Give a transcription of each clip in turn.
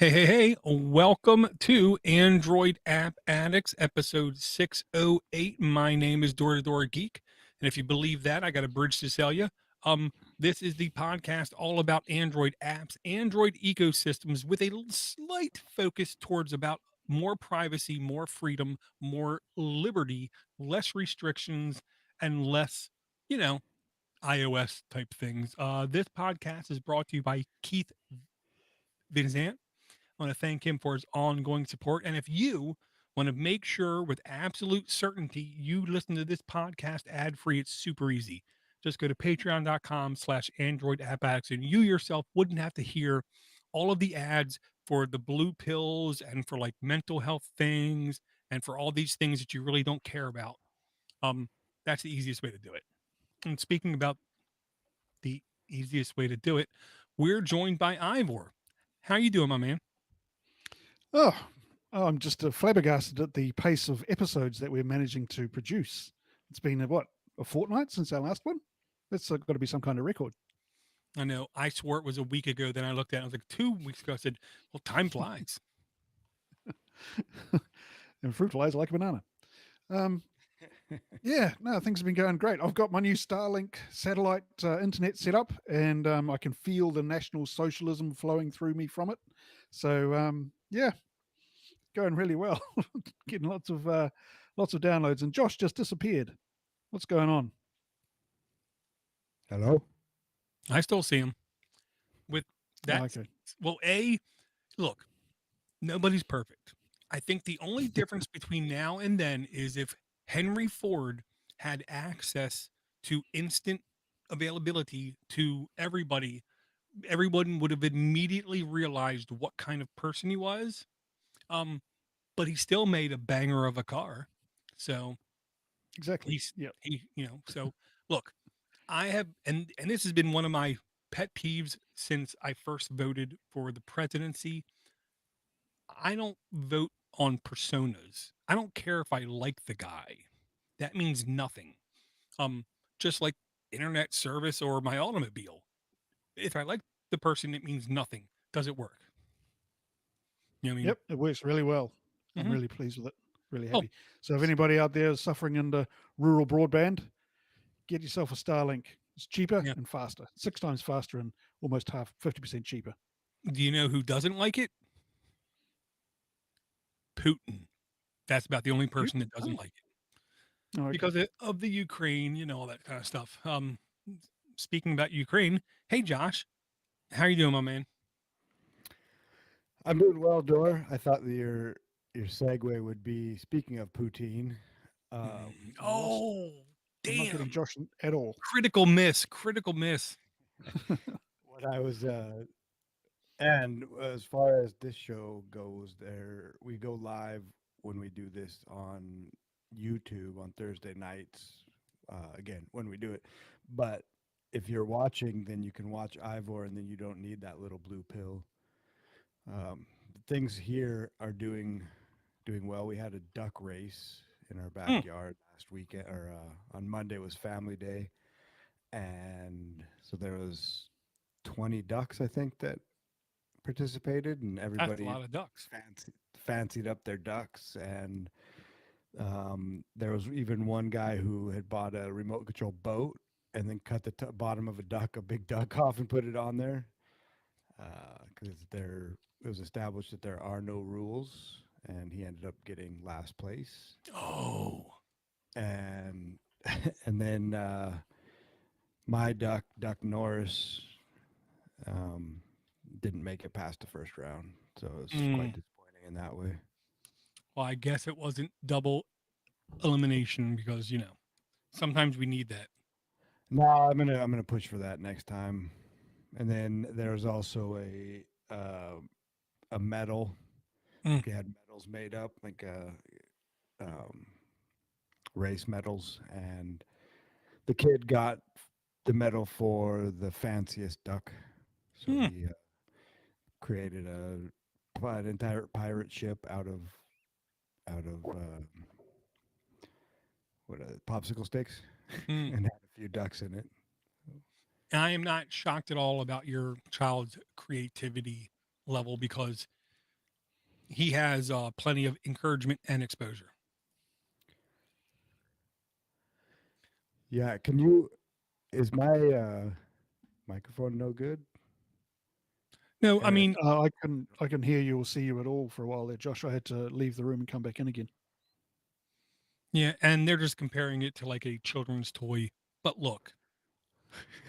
Hey, welcome to Android App Addicts, episode 608. My name is DoorToDoorGeek. And if you believe that, I got a bridge to sell you. This is the podcast all about Android apps, Android ecosystems with a slight focus towards about more privacy, more freedom, more liberty, less restrictions, and less, you know, iOS type things. This podcast is brought to you by Keith Vincent. I want to thank him for his ongoing support. And if you want to make sure with absolute certainty you listen to this podcast ad free, it's super easy. Just go to patreon.com/Android App Addicts, and you yourself wouldn't have to hear all of the ads for the blue pills and for like mental health things and for all these things that you really don't care about. That's the easiest way to do it. And speaking about the easiest way to do it, we're joined by Ivor. How you doing, my man? Oh, I'm just flabbergasted at the pace of episodes that we're managing to produce. It's been a fortnight since our last one. That's got to be some kind of record. I know. I swore it was a week ago. Then I looked at it. I was like, 2 weeks ago. I said, well, time flies. And fruit flies like a banana. Yeah, no, things have been going great. I've got my new Starlink satellite internet set up, and I can feel the National Socialism flowing through me from it. So yeah, going really well. Getting lots of downloads. And Josh just disappeared. What's going on? Hello? I still see him with that. Okay. Well, look, nobody's perfect. I think the only difference between now and then is if Henry Ford had access to instant availability to everybody, everyone would have immediately realized what kind of person he was. But he still made a banger of a car. So Exactly. so look, I have, and this has been one of my pet peeves since I first voted for the presidency. I don't vote on personas. I don't care if I like the guy. That means nothing. Just like internet service or my automobile. If I like the person, it means nothing. Does it work? You know what I mean? Yep, it works really well. I'm Mhm. really pleased with it. Really Oh, happy. So if anybody out there is suffering under rural broadband, get yourself a Starlink. It's cheaper yeah. and faster. 6 times faster and almost 50% cheaper. Do you know who doesn't like it? Putin. That's about the only person Putin? that doesn't Oh, like it okay. because of the Ukraine, all that kind of stuff. Speaking about Ukraine, hey Josh, how you doing, my man? I'm doing well, Dor. I thought that your segue would be speaking of poutine. Oh, that's, Oh, I'm not getting damn! Josh at all. Critical miss. Critical miss. what I was and as far as this show goes, there we go live when we do this on YouTube on Thursday nights. Again, when we do it, but if you're watching, then you can watch Ivor, and then you don't need that little blue pill. Things here are doing well. We had a duck race in our Hmm. backyard last weekend, or on Monday was Family Day, and so there was 20 ducks, I think, that participated, and That's a everybody lot of ducks. fancied up their ducks, and there was even one guy who had bought a remote control boat and then cut the bottom of a big duck off, and put it on there because it was established that there are no rules, and he ended up getting last place. Oh, And and then my Duck Norris, um, didn't make it past the first round, so it was quite mm. disappointing in that way. Well, I guess it wasn't double elimination because sometimes we need that. No, I'm gonna push for that next time. And then there's also a medal. Mm. Like they had medals made up, like um, race medals, and the kid got the medal for the fanciest duck. So Hmm. he created an entire pirate ship out of popsicle sticks, Mm. and had a few ducks in it. And I am not shocked at all about your child's creativity level because he has plenty of encouragement and exposure. Yeah, can you? Is my microphone no good? No, I Eric? mean, I can hear you or see you at all for a while there, Josh. I had to leave the room and come back in again. yeah, and they're just comparing it to like a children's toy. But look,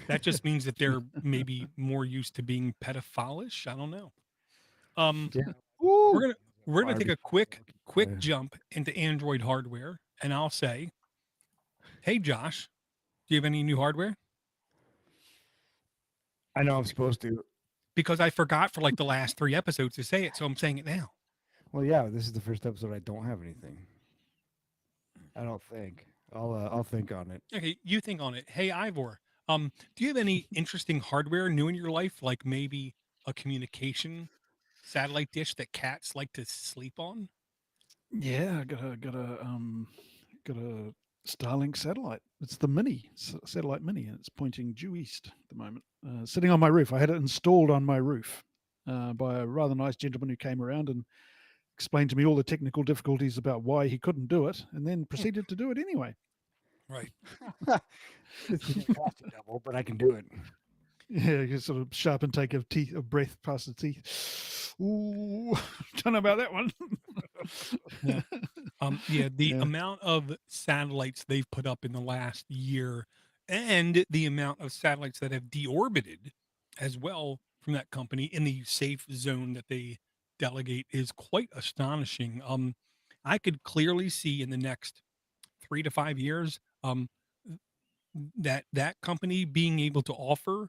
that just means that they're maybe more used to being pedophilish. I don't know. Um, Yeah. we're Woo! gonna we're gonna take Barbie a quick toy. jump into Android hardware, and I'll say, hey Josh, do you have any new hardware? I know I'm supposed to. Because I forgot for like the last 3 episodes to say it, so I'm saying it now. Well, yeah, this is the first episode I don't have anything. I don't think. I'll think on it. Okay, you think on it. Hey Ivor, do you have any interesting hardware new in your life, like maybe a communication satellite dish that cats like to sleep on? Yeah, I got a Starlink satellite. It's the satellite mini, and it's pointing due east at the moment. Sitting on my roof. I had it installed on my roof by a rather nice gentleman who came around and explained to me all the technical difficulties about why he couldn't do it, and then proceeded to do it anyway. Right. It's going to cost you double, but I can do it. Yeah, you sort of sharp intake of breath past the teeth. Ooh, don't know about that one. Yeah. Yeah, the Yeah. amount of satellites they've put up in the last year and the amount of satellites that have deorbited as well from that company in the safe zone that they delegate is quite astonishing. I could clearly see in the next 3 to 5 years, that company being able to offer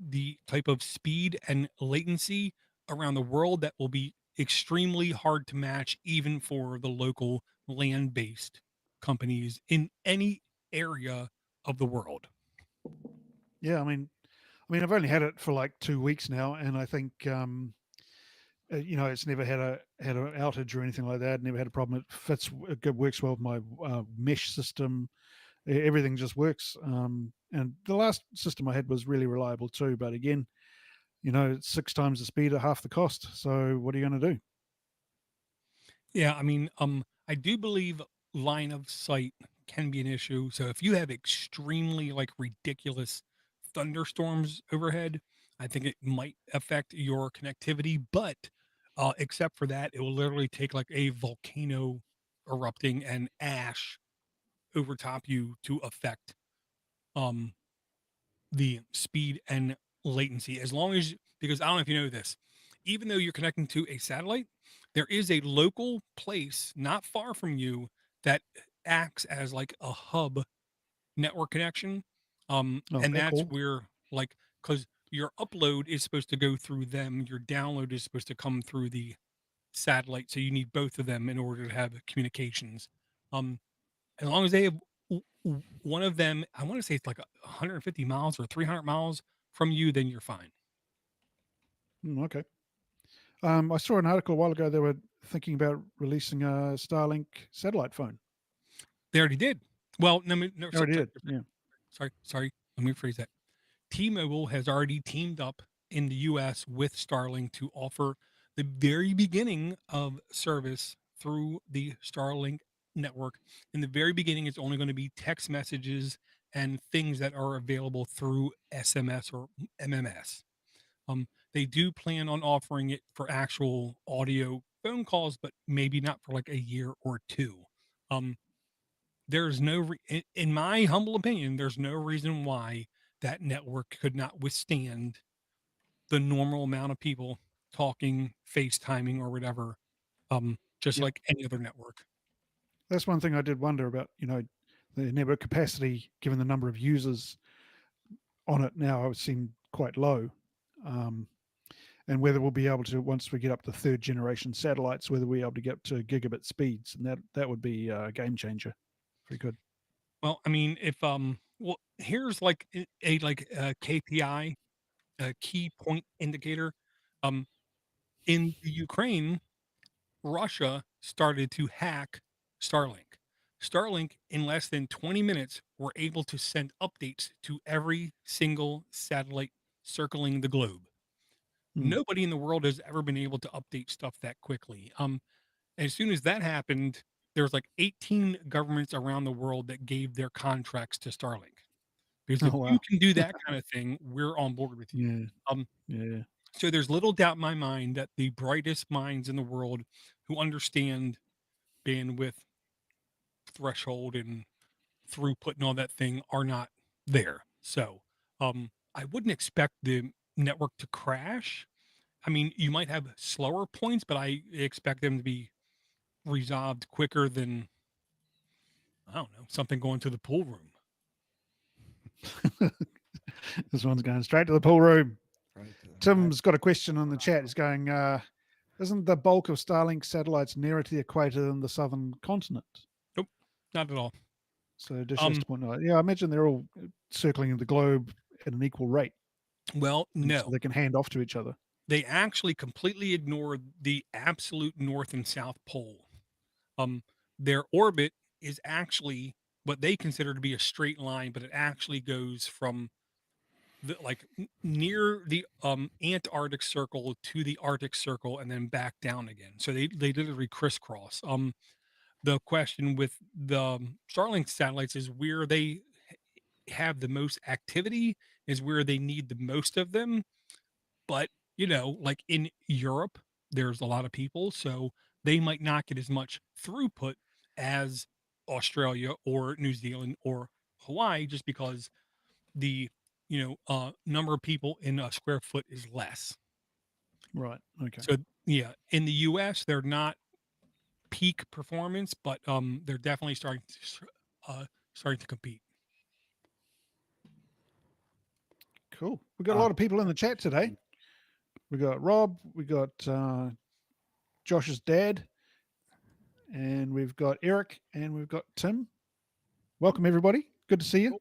the type of speed and latency around the world that will be extremely hard to match even for the local land-based companies in any area of the world. Yeah, I've only had it for like 2 weeks now, and I think it's never had an outage or anything like that. Never had a problem. It works well with my mesh system. Everything just works. And the last system I had was really reliable too. But again, it's 6 times the speed at half the cost. So what are you going to do? Yeah, I do believe line of sight can be an issue. So if you have extremely like ridiculous thunderstorms overhead, I think it might affect your connectivity. But except for that, it will literally take like a volcano erupting and ash over top you to affect um the speed and latency. As long as because I don't know if you know this, even though you're connecting to a satellite, there is a local place not far from you that acts as like a hub network connection. And Okay, that's cool. where like because your upload is supposed to go through them, your download is supposed to come through the satellite. So you need both of them in order to have communications. Um, as long as they have one of them, I want to say it's like 150 miles or 300 miles from you, then you're fine. Okay. I saw an article a while ago. They were thinking about releasing a Starlink satellite phone. They already did. Well, no, no, They already did. Yeah. sorry. Let me rephrase that. T-Mobile has already teamed up in the U.S. with Starlink to offer the very beginning of service through the Starlink network. In the very beginning, it's only going to be text messages and things that are available through SMS or MMS. They do plan on offering it for actual audio phone calls, but maybe not for like a year or two. Um, there's no, in my humble opinion, there's no reason why that network could not withstand the normal amount of people talking, FaceTiming, or whatever, just Yep. like any other network. That's one thing I did wonder about. The network capacity, given the number of users on it now, would seem quite low. Um, and whether we'll be able to, once we get up to third generation satellites, whether we're able to get to gigabit speeds, and that would be a game changer. Very good. Well, I mean, if well, here's like a like a KPI, a key point indicator. Um, in the Ukraine, Russia started to hack Starlink. Starlink, in less than 20 minutes, were able to send updates to every single satellite circling the globe. Mm. nobody in the world has ever been able to update stuff that quickly. As soon as that happened, there was like 18 governments around the world that gave their contracts to Starlink. Because if Oh you wow. can do that kind of thing, we're on board with you. Yeah. Um, Yeah. so there's little doubt in my mind that the brightest minds in the world who understand bandwidth threshold and throughput and all that thing are not there. So I wouldn't expect the network to crash. I mean, you might have slower points, but I expect them to be resolved quicker than, I don't know, something going to the pool room. This one's going straight to the pool room. Right. Tim's got a question on the chat. He's going, isn't the bulk of Starlink satellites nearer to the equator than the southern continent? Nope, not at all. So just Um, to point out, yeah, I imagine they're all circling the globe at an equal rate, well, and so no, they can hand off to each other. they actually completely ignore the absolute north and south pole. Um, their orbit is actually what they consider to be a straight line, but it actually goes from near the Antarctic Circle to the Arctic Circle and then back down again. So they literally crisscross. The question with the Starlink satellites is where they have the most activity is where they need the most of them. But like in Europe, there's a lot of people, so they might not get as much throughput as Australia or New Zealand or Hawaii, just because the number of people in a square foot is less. Right. Okay. So yeah, in the US they're not peak performance, but they're definitely starting to compete. Cool. We've got a lot of people in the chat today. We got Rob, we got Josh's dad, and we've got Eric, and we've got Tim. Welcome everybody. Good to see you.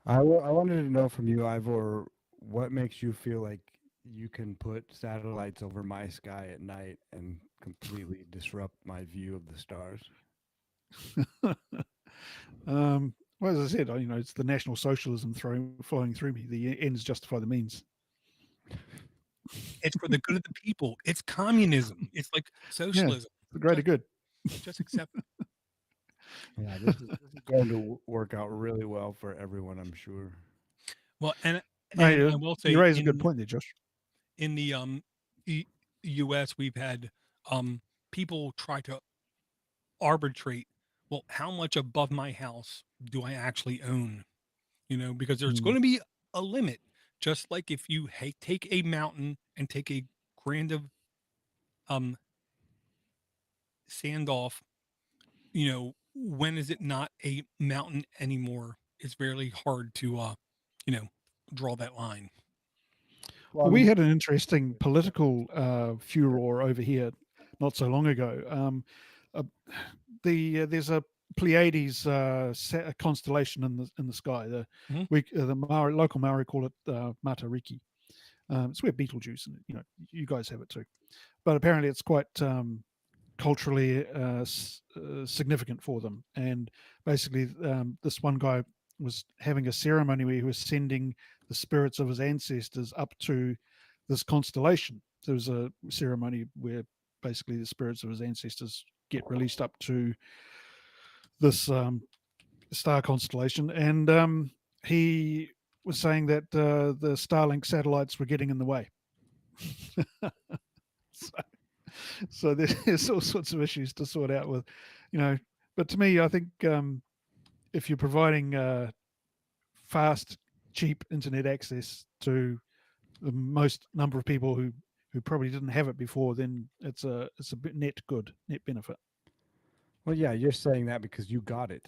I wanted to know from you, Ivor, what makes you feel like you can put satellites over my sky at night and completely disrupt my view of the stars? Well, as I said, it's the National Socialism flowing through me. The ends justify the means. It's for the good of the people. It's communism. It's like Yeah, socialism. the greater good. Just accept it. Yeah, this is going to work out really well for everyone, I'm sure. Well, and No, I will say you raise a good point there, Josh. in the US we've had people try to arbitrate, well, how much above my house do I actually own? Because there's going to be a limit. Just like if you take a mountain and take a grand of um sand off, when is it not a mountain anymore? It's very hard to you know, draw that line. Well, we had an interesting political furor over here not so long ago. Uh, there's a Pleiades constellation in the sky. Mhm. The Maori, local Maori call it Matariki. It's where Beetlejuice, and you guys have it too. But apparently, it's quite culturally significant for them. And basically, this one guy was having a ceremony where he was sending the spirits of his ancestors up to this constellation. There was a ceremony where basically the spirits of his ancestors get released up to this star constellation, and he was saying that the Starlink satellites were getting in the way. So there's all sorts of issues to sort out with, But to me, I think if you're providing fast, cheap internet access to the most number of people who probably didn't have it before, then it's a bit net benefit. Well, yeah, you're saying that because you got it.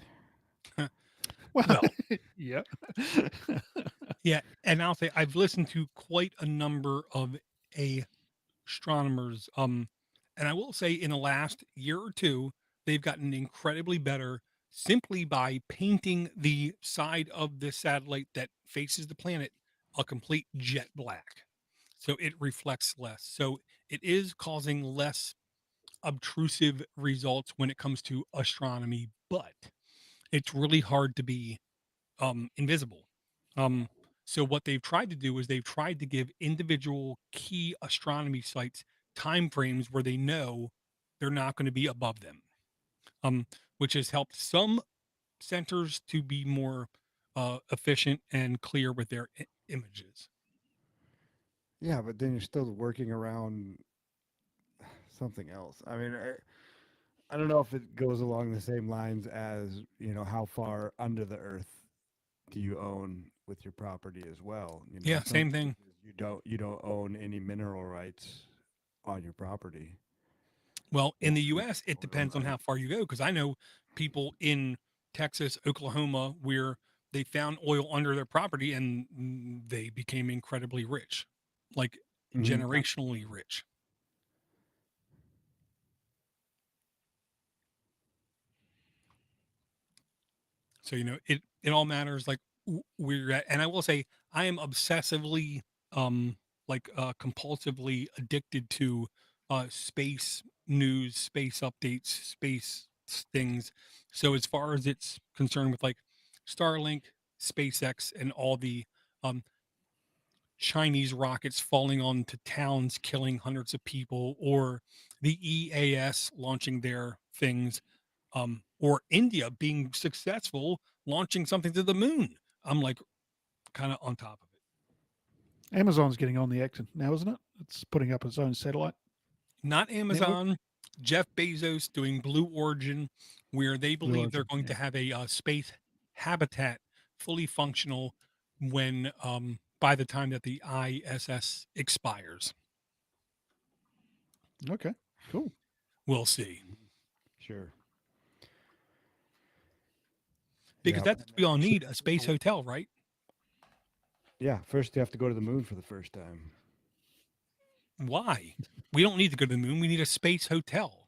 Well, yeah. yeah, and I'll say I've listened to quite a number of astronomers, and I will say in the last year or two, they've gotten incredibly better simply by painting the side of the satellite that faces the planet a complete jet black, so it reflects less. So it is causing less obtrusive results when it comes to astronomy, but it's really hard to be invisible. So what they've tried to do is they've tried to give individual key astronomy sites time frames where they know they're not going to be above them, which has helped some centers to be more efficient and clear with their images. Yeah, but then you're still working around something else. I mean, I don't know if it goes along the same lines as, how far under the earth do you own with your property as well? Yeah, Some same thing. places you don't own any mineral rights on your property. Well, in Or the US, it oil depends on how rights. far you go because I know people in Texas, Oklahoma, where they found oil under their property and they became incredibly rich, like Mhm. generationally rich. So, it all matters like where you're at. And I will say I am obsessively compulsively addicted to space news, space updates, space things. So as far as it's concerned with like Starlink, SpaceX and all the um Chinese rockets falling onto towns, killing hundreds of people, or the EAS launching their things, or India being successful launching something to the moon. I'm like kind of on top of it. Amazon's getting on the action now, isn't it? It's putting up its own satellite Not network. Amazon, Jeff Bezos doing Blue Origin, where they Blue believe they're Origin. going Yeah. to have a space habitat fully functional when by the time that the ISS expires. Okay. Cool. We'll see. Sure. Because Yeah. that's what we all need, a space hotel, right? Yeah. First, you have to go to the moon for the first time. Why? We don't need to go to the moon. We need a space hotel.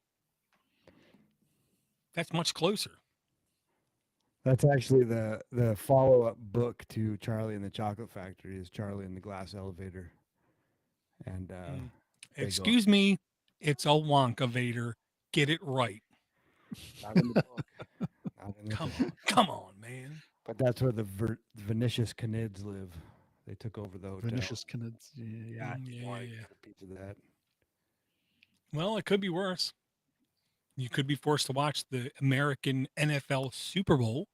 That's much closer. That's actually the follow up book to Charlie and the Chocolate Factory is Charlie and the Glass Elevator, and they go Excuse me, it's a Wonka Vader. Get it right. not in the book, not in the Come book. on, come on, man. But that's where the Venetius Canids live. They took over the hotel. Venetius Canids. Yeah. Yeah, I keep Yeah, wanting yeah. to get a piece of that. Well, it could be worse. You could be forced to watch the American NFL Super Bowl.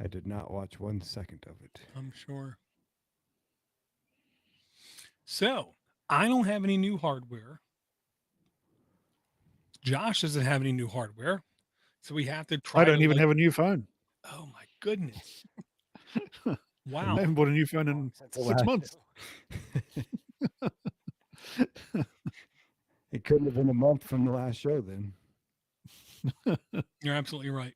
I did not watch 1 second of it. I'm sure. So I don't have any new hardware. Josh doesn't have any new hardware. So we have to try I don't to even like, have a new phone. oh my goodness. I Wow. haven't bought a new phone in Since the 6 last months. It couldn't have been a month from the last show then. You're absolutely right.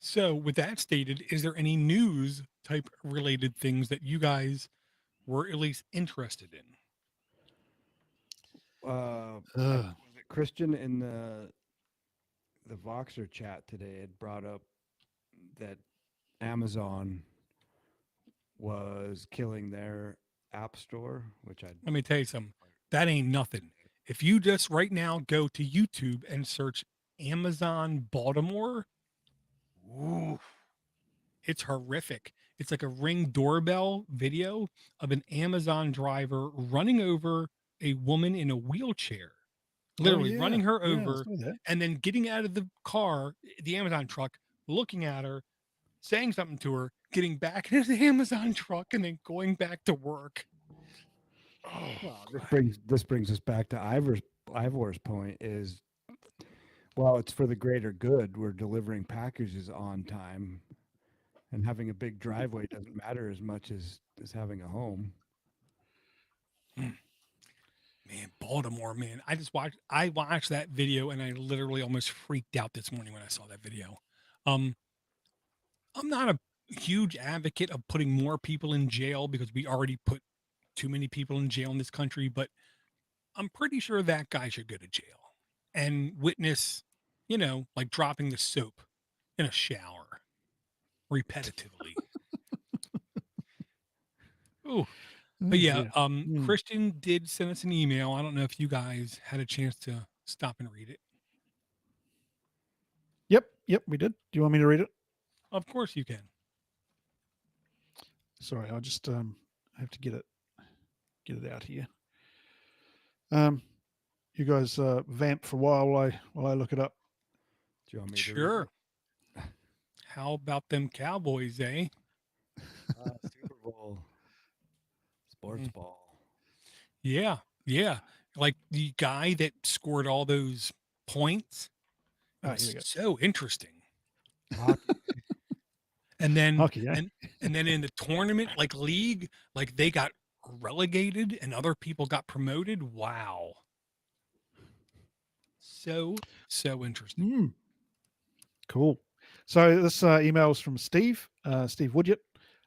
So, with that stated, is there any news type related things that you guys were at least interested in? Was it Christian in the Voxer chat today had brought up that Amazon was killing their app store, which I Let me tell you something. That ain't nothing. If you just right now go to YouTube and search Amazon Baltimore, ooh, it's horrific. It's like a Ring doorbell video of an Amazon driver running over a woman in a wheelchair, literally running her Yeah, I over saw that. and then getting out of the car, the Amazon truck, looking at her, saying something to her, getting back into the Amazon truck, and then going back to work. Oh, Well, this brings us back to Ivor's point is, well, it's for the greater good. We're delivering packages on time, and having a big driveway doesn't matter as much as having a home. man, Baltimore, man. I watched that video and I literally almost freaked out this morning when I saw that video. Um, I'm not a huge advocate of putting more people in jail because we already put too many people in jail in this country, but I'm pretty sure that guy should go to jail and witness, like dropping the soap in a shower repetitively. Ooh. But Oh, yeah, dear. Mm. Christian did send us an email. I don't know if you guys had a chance to stop and read it. Yep, we did. Do you want me to read it? Of course you can. Sorry, I just have to get it out here. Um, you guys vamp for a while I look it up. Do you want me to read Sure. it? How about them Cowboys, eh? Super Bowl, sports Mm. ball. Yeah, yeah. Like the guy that scored all those points. It Ah, here we was go. so interesting. Hockey. And then Hockey, eh? and then in the tournament, like league, like they got relegated and other people got promoted. Wow. So interesting. Mm, cool. So this email is from Steve, Steve Woodgett.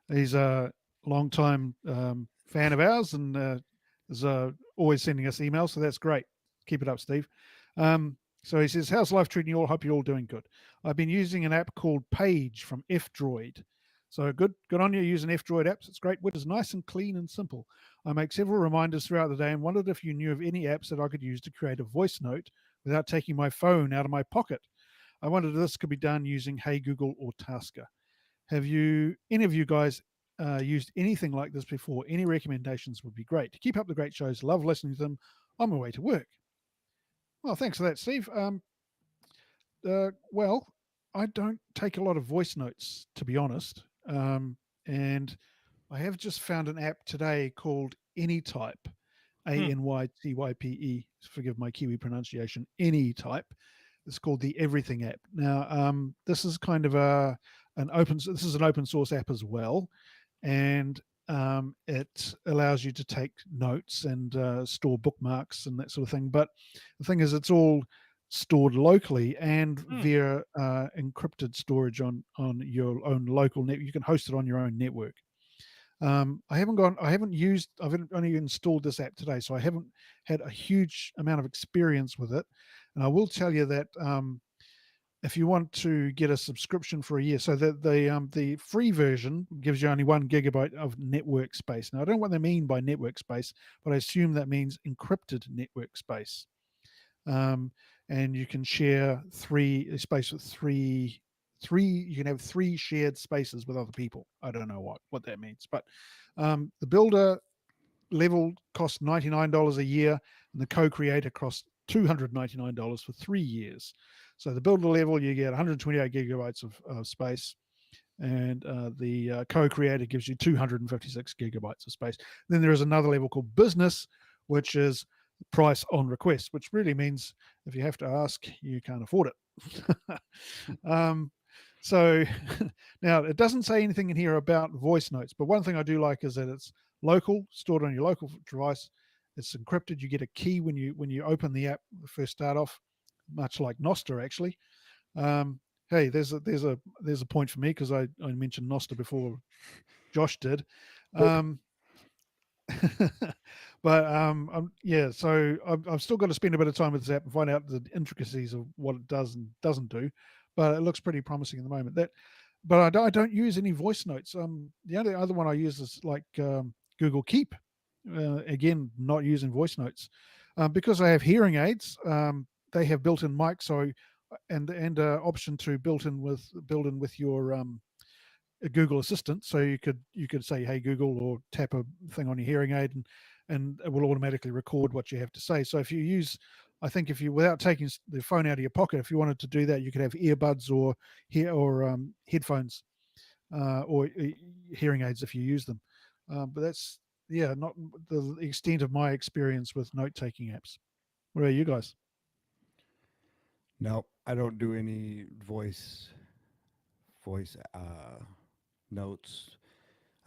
He's a long-time fan of ours and is always sending us emails. So that's great. Keep it up, Steve. So he says, "How's life treating you all? Hope you're all doing good. I've been using an app called Page from F-Droid. So good on you using F-Droid apps. It's great, which is nice and clean and simple. I make several reminders throughout the day and wondered if you knew of any apps that I could use to create a voice note without taking my phone out of my pocket. I wondered if this could be done using Hey Google or Tasker. Have you, any of you guys, used anything like this before? Any recommendations would be great. Keep up the great shows. Love listening to them on my way to work." Well, thanks for that, Steve. Well, I don't take a lot of voice notes, to be honest. And I have just found an app today called AnyType, Hmm. Anytype. Forgive my Kiwi pronunciation. AnyType. It's called the Everything app. Now, this is kind of this is an open source app as well, and it allows you to take notes and store bookmarks and that sort of thing. But the thing is, it's all stored locally and Hmm. via encrypted storage on your own local net. You can host it on your own network. I've only installed this app today, so I haven't had a huge amount of experience with it. And I will tell you that if you want to get a subscription for a year, so the free version gives you only 1 gigabyte of network space. Now, I don't know what they mean by network space, but I assume that means encrypted network space. Um, and you can share space with you can have 3 shared spaces with other people. I don't know what that means, but the builder level costs $99 a year, and the co-creator costs $299 for 3 years. So the builder level, you get 128 gigabytes of space, and the co-creator gives you 256 gigabytes of space. Then there is another level called business, which is price on request, which really means if you have to ask, you can't afford it. So now it doesn't say anything in here about voice notes, but one thing I do like is that it's local, stored on your local device. It's encrypted. You get a key when you open the app first start off, much like Nostr actually. Hey, there's a point for me because I mentioned Nostr before Josh did. Um, but yeah, so I've still got to spend a bit of time with this app and find out the intricacies of what it does and doesn't do. But it looks pretty promising at the moment. But I don't use any voice notes. The only other one I use is like Google Keep. Again, not using voice notes because I have hearing aids. They have built-in mics, so and option to build in with your a Google Assistant, so you could say, "Hey Google," or tap a thing on your hearing aid, and it will automatically record what you have to say. So if you use, I think if you without taking the phone out of your pocket, if you wanted to do that, you could have earbuds or headphones or hearing aids if you use them. But that's not the extent of my experience with note taking apps. What about you guys? No, I don't do any voice notes.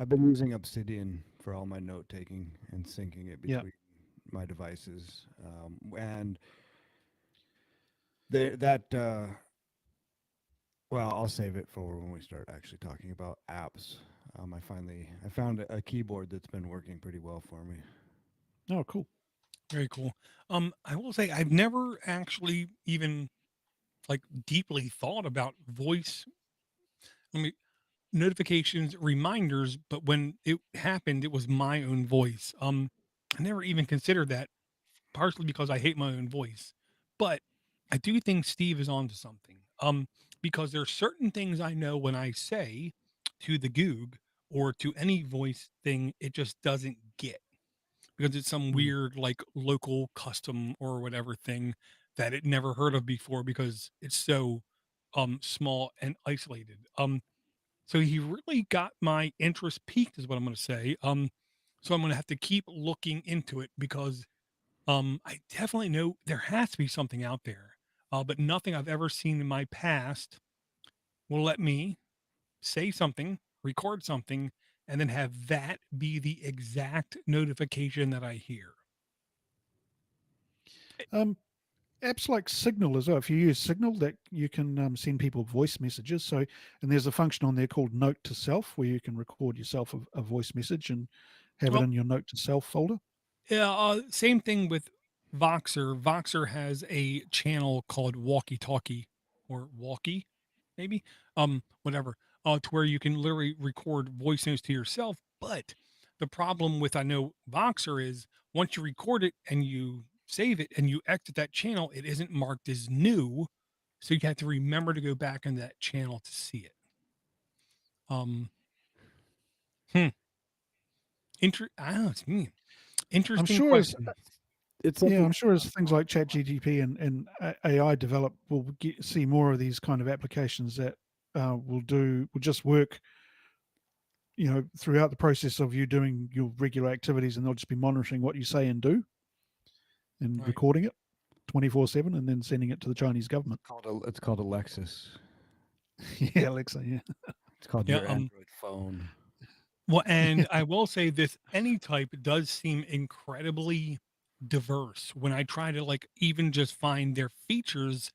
I've been using Obsidian for all my note taking and syncing it Yeah. between my devices. And that well, I'll save it for when we start actually talking about apps. I found a keyboard that's been working pretty well for me. Oh, cool. Very cool. I will say I've never actually even like deeply thought about voice. I mean, notifications, reminders, but when it happened, it was my own voice. I never even considered that, partially because I hate my own voice. But I do think Steve is onto something. Because there's certain things I know when I say to the Goog or to any voice thing, it just doesn't get because it's some Mm. weird like local custom or whatever thing that it never heard of before because it's so small and isolated. So he really got my interest peaked is what I'm going to say. So I'm going to have to keep looking into it because I definitely know there has to be something out there. But nothing I've ever seen in my past will let me say something, record something, and then have that be the exact notification that I hear. Um, Apps like Signal as well. If you use Signal, that you can send people voice messages. So, and there's a function on there called Note to Self, where you can record yourself a voice message and have it Well, in your Note to Self folder. yeah, same thing with Voxer. Voxer has a channel called Walkie Talkie or Walkie, maybe, whatever, to where you can literally record voice notes to yourself. But the problem with I know Voxer is once you record it and you save it and you exit that channel, it isn't marked as new, so you have to remember to go back in that channel to see it. Um, hmm, I don't know. It's me. I'm Interesting sure as question. It's Yeah, something I'm sure as I've things thought like ChatGPT and AI develop, we'll see more of these kind of applications that will just work, throughout the process of you doing your regular activities, and they'll just be monitoring what you say and do and Right. recording it 24/7, and then sending it to the Chinese government. it's called Alexis. Yeah, Alexa. Yeah. It's called Yeah. your Android phone. Well, and I will say this any type does seem incredibly diverse. When I try to like even just find their features,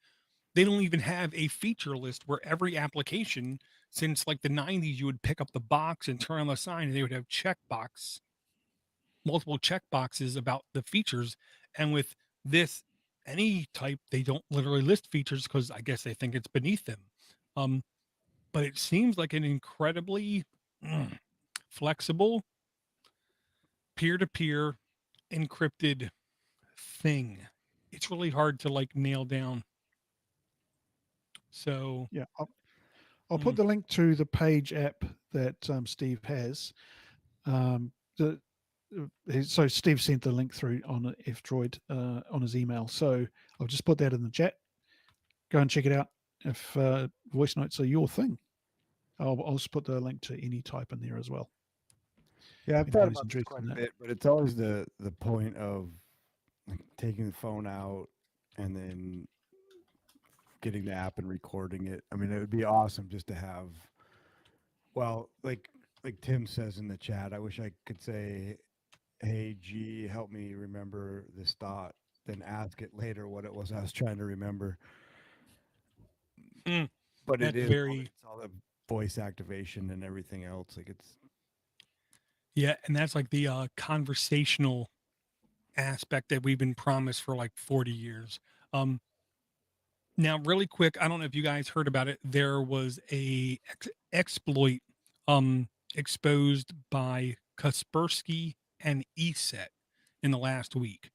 they don't even have a feature list where every application since like the 90s you would pick up the box and turn on the sign and they would have multiple check boxes about the features. And with this any type, they don't literally list features because I guess they think it's beneath them. Um, but it seems like an incredibly flexible peer-to-peer encrypted thing. It's really hard to like nail down. So, Yeah. I'll put mm, the link to the Page app that Steve has. The So Steve sent the link through on F-Droid on his email. So I'll just put that in the chat. Go and check it out if voice notes are your thing. I'll just put the link to any type in there as well. Yeah, If I've thought anybody's about this interested quite in a that. bit, but it's always the point of like taking the phone out and then getting the app and recording it. I mean, it would be awesome just to have. Well, like Tim says in the chat, I wish I could say, "Hey, G, help me remember this thought." Then ask it later what it was I was trying to remember. mm, But that's very, it's all the voice activation and everything else. Like it's yeah. And that's like the conversational aspect that we've been promised for like 40 years. Um, Now, really quick, I don't know if you guys heard about it. There was a exploit exposed by Kaspersky and ESET in the last week.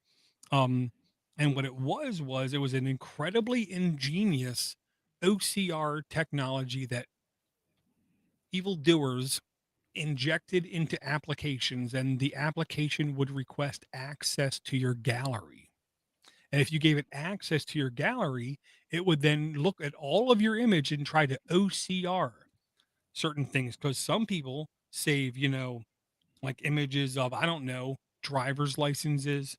Um, and what it was it was an incredibly ingenious OCR technology that evildoers injected into applications, and the application would request access to your gallery. And if you gave it access to your gallery, it would then look at all of your image and try to OCR certain things. Because some people save, like images of, I don't know, driver's licenses,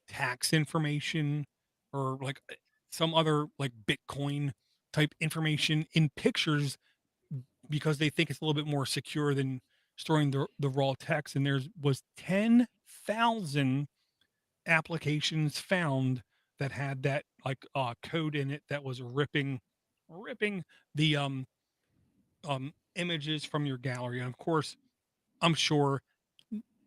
tax information, or like some other like Bitcoin type information in pictures because they think it's a little bit more secure than storing the raw text. And there was 10,000 applications found that had that like code in it that was ripping the images from your gallery. And of course, I'm sure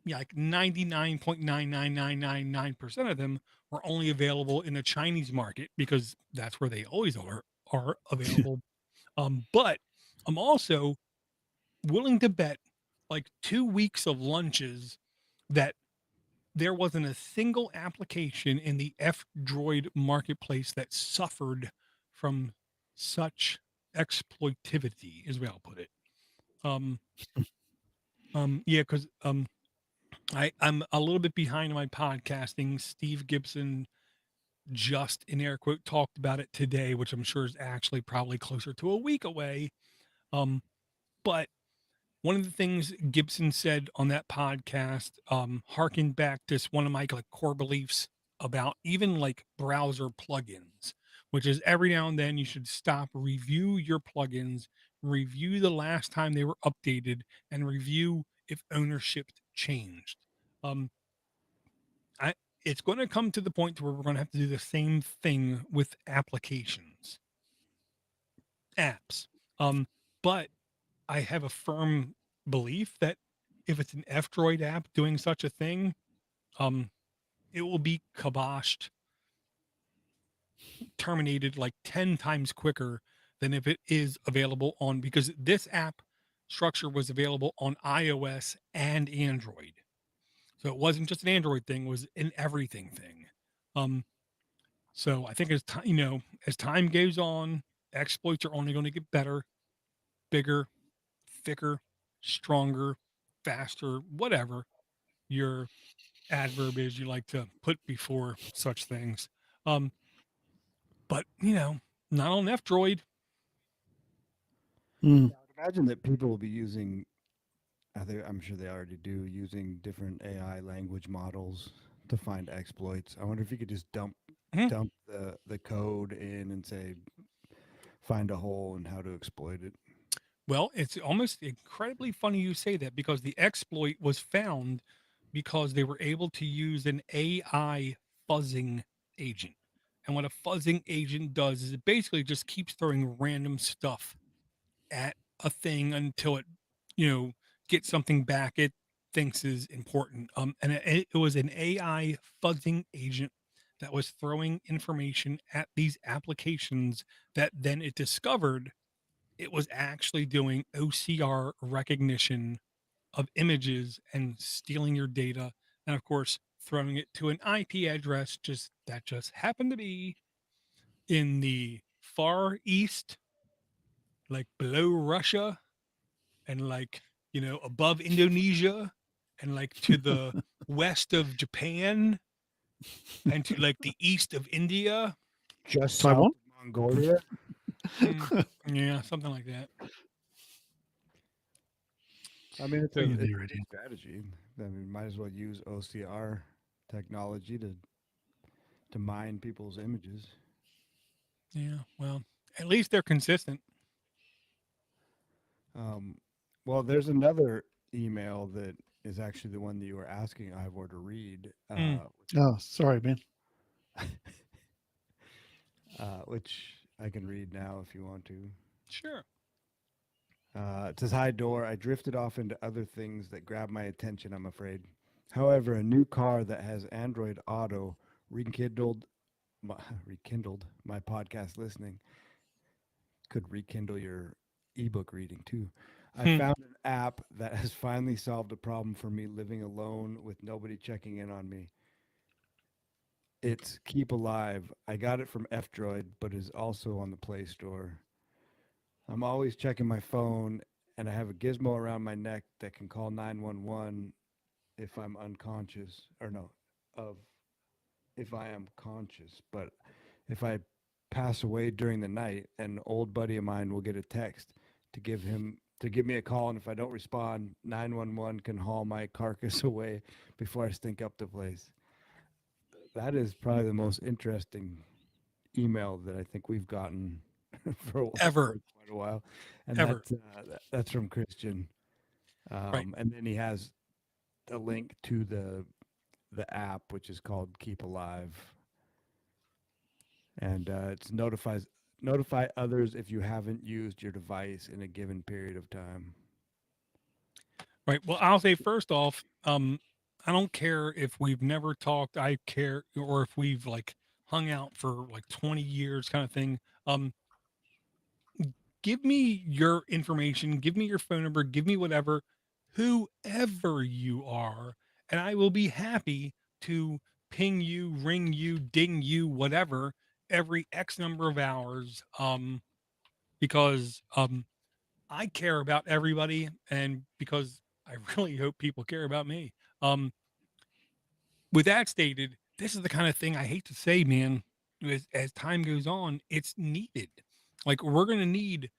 yeah, like 99.99999% of them were only available in the Chinese market because that's where they always are available. But I'm also willing to bet like 2 weeks of lunches that there wasn't a single application in the F Droid marketplace that suffered from such exploitivity, is the way I'll put it. Um, Yeah, because I'm a little bit behind my podcasting. Steve Gibson just in air quote talked about it today, which I'm sure is actually probably closer to a week away. But one of the things Gibson said on that podcast, harkened back to one of my like core beliefs about even like browser plugins, which is every now and then you should stop, review your plugins, review the last time they were updated, and review if ownership changed. Um, I it's going to come to the point to where we're going to have to do the same thing with applications, apps. But I have a firm belief that if it's an F-Droid app doing such a thing, um, it will be kiboshed, terminated like 10 times quicker than if it is available on, because this app structure was available on iOS and Android. So it wasn't just an Android thing, it was an everything thing. Um, so I think as time, as time goes on, exploits are only going to get better, bigger, thicker, stronger, faster, whatever your adverb is you like to put before such things. Um, but not on F Droid. Mm. Yeah, I would imagine that people will be using. I'm sure they already do using different AI language models to find exploits. I wonder if you could just dump Mhm. dump the code in and say find a hole and how to exploit it. Well, it's almost incredibly funny you say that because the exploit was found because they were able to use an AI fuzzing agent. And what a fuzzing agent does is it basically just keeps throwing random stuff at a thing until it, you know, gets something back it thinks is important. And it was an AI fuzzing agent that was throwing information at these applications that then it discovered it was actually doing OCR recognition of images and stealing your data, and of course throwing it to an IP address just happened to be in the far east, like below Russia, and like above Indonesia, and like to the west of Japan, and to like the east of India. Just south Taiwan? of Mongolia. Mm, yeah, something like that. I mean, it's So a yeah, it's Any a good idea. strategy. I mean, might as well use OCR technology to mine people's images. yeah. Well, at least they're consistent. Um, well, there's another email that is actually the one that you were asking Ivor to read, Mm, Oh, sorry, Ben. which I can read now if you want to. sure. It says, "Hi, Door. I drifted off into other things that grabbed my attention, I'm afraid. However, a new car that has Android Auto rekindled my, rekindled my podcast listening. Could rekindle your ebook reading too. I Hmm. found an app that has finally solved a problem for me living alone with nobody checking in on me. It's Keep Alive. I got it from F Droid, but is also on the Play Store. I'm always checking my phone, and I have a gizmo around my neck that can call 911 if I'm unconscious, or no, of if I am conscious. But if I pass away during the night, an old buddy of mine will get a text to give me a call, and if I don't respond, 911 can haul my carcass away before I stink up the place. That is probably the most interesting email that I think we've gotten for Ever, quite a while, and ever. that's from Christian. Right. And then he has a link to the app, which is called Keep Alive, and it's notify others if you haven't used your device in a given period of time. Right. Well, I'll say first off, I don't care if we've never talked. I care, or if we've like hung out for like 20 years, kind of thing. Give me your information. Give me your phone number. Give me whatever, whoever you are, and I will be happy to ping you, ring you, ding you, whatever, every X number of hours. Because I care about everybody, and because I really hope people care about me. Um, with that stated, this is the kind of thing I hate to say, man. As time goes on, it's needed. Like we're gonna need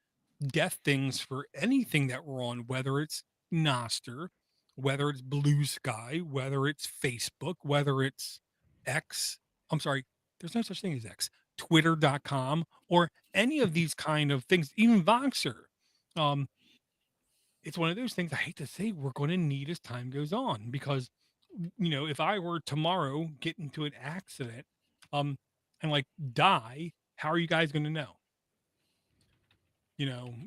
death things for anything that we're on, whether it's Noster, whether it's Blue Sky, whether it's Facebook, whether it's X. I'm sorry, there's no such thing as X, Twitter.com, or any of these kind of things, even Voxer. Um, it's one of those things I hate to say we're going to need as time goes on because, if I were tomorrow get into an accident, um, and like die, how are you guys going to know?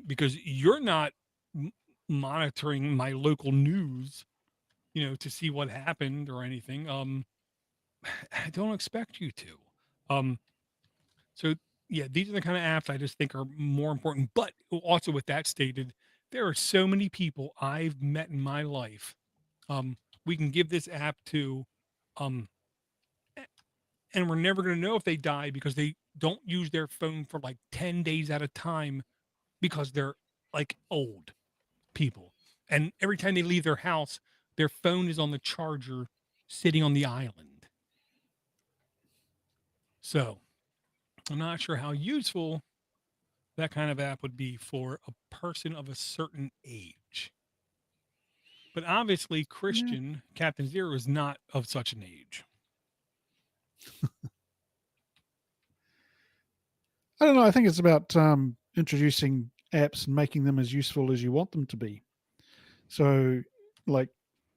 Because you're not m- monitoring my local news, to see what happened or anything. I don't expect you to. Um, so yeah, these are the kind of apps I just think are more important. But also with that stated, there are so many people I've met in my life. We can give this app to, um, and we're never going to know if they die because they don't use their phone for like 10 days at a time because they're like old people. And every time they leave their house, their phone is on the charger sitting on the island. So I'm not sure how useful that kind of app would be for a person of a certain age. But obviously, Yeah. Christian, Captain Zero, is not of such an age. I don't know. I think it's about introducing apps and making them as useful as you want them to be. So, like,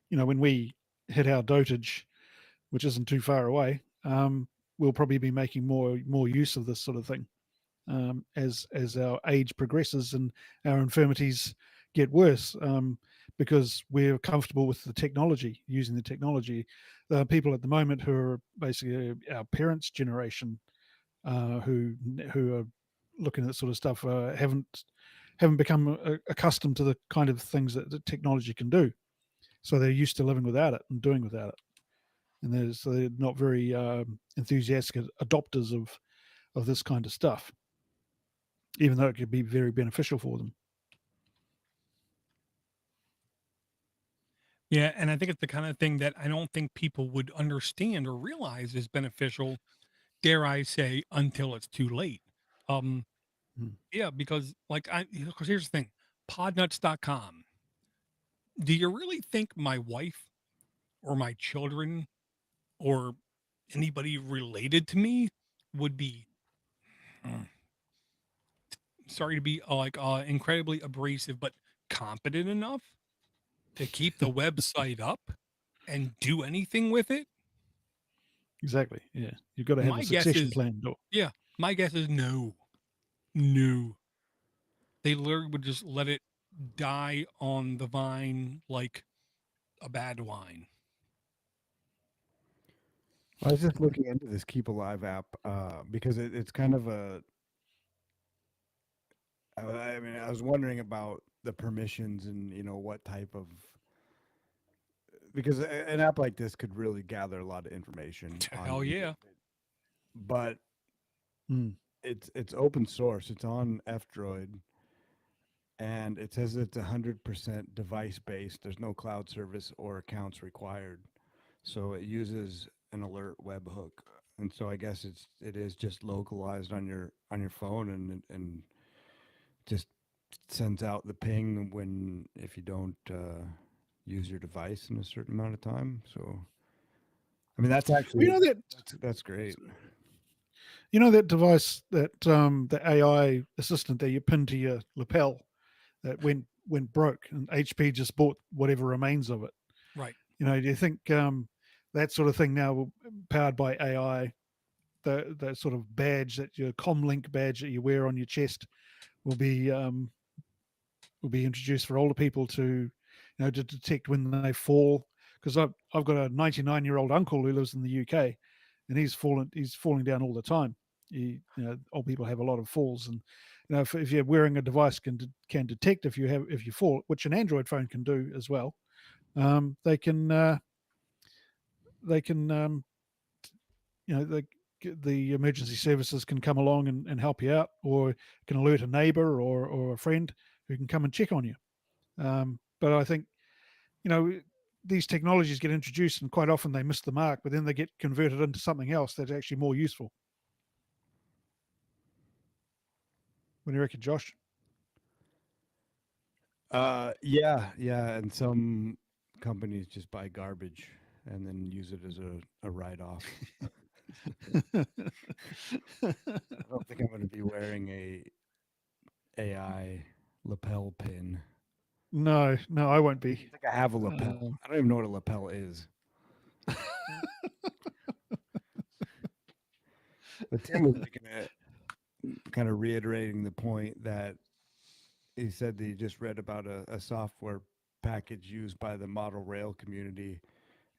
when we hit our dotage, which isn't too far away, we'll probably be making more use of this sort of thing as our age progresses and our infirmities get worse, because we're comfortable with the technology, using the technology. The people at the moment who are basically our parents' generation, who are looking at that sort of stuff, haven't become accustomed to the kind of things that the technology can do. So they're used to living without it and doing without it, and they're not very enthusiastic adopters of this kind of stuff, even though it could be very beneficial for them. Yeah, and I think it's the kind of thing that I don't think people would understand or realize is beneficial, dare I say, until it's too late. Um, Mm. yeah, because like because here's the thing, podnuts.com. Do you really think my wife or my children or anybody related to me would be mm, sorry to be incredibly abrasive, but competent enough to keep the website up and do anything with it? Exactly. Yeah, you've got to have a My guess succession is, plan. yeah, my guess is no, no. They literally would just let it die on the vine like a bad wine. I was just looking into this Keep Alive app because it's kind of I mean, I was wondering about the permissions and what type of, because an app like this could really gather a lot of information on Hell you, yeah. but Mm. it's open source. It's on F-Droid, and it says it's 100% device based. There's no cloud service or accounts required, so it uses an alert webhook, and so I guess it is just localized on your phone, and just sends out the ping when if you don't use your device in a certain amount of time. So I mean that's Well, actually that's great. that device, the AI assistant that you pin to your lapel that went broke, and HP just bought whatever remains of it. Right. Do you think that sort of thing now, powered by AI, the sort of badge, that your comlink badge that you wear on your chest, will be introduced for older people to detect when they fall? Because I've got a 99-year-old uncle who lives in the UK, and he's falling down all the time. Old people have a lot of falls, and if you're wearing a device can detect if you fall, which an Android phone can do as well. They can the emergency services can come along and help you out, or can alert a neighbor or a friend who can come and check on you. But I think you know, these technologies get introduced and quite often they miss the mark, but then they get converted into something else that's actually more useful. What do you reckon, Josh? Yeah, and some companies just buy garbage and then use it as a write-off. I don't think I'm going to be wearing a AI lapel pin. No, I won't I be. think I have a lapel. I don't even know what a lapel is. But Tim was making it, kind of reiterating the point that he said that he just read about a software package used by the model rail community,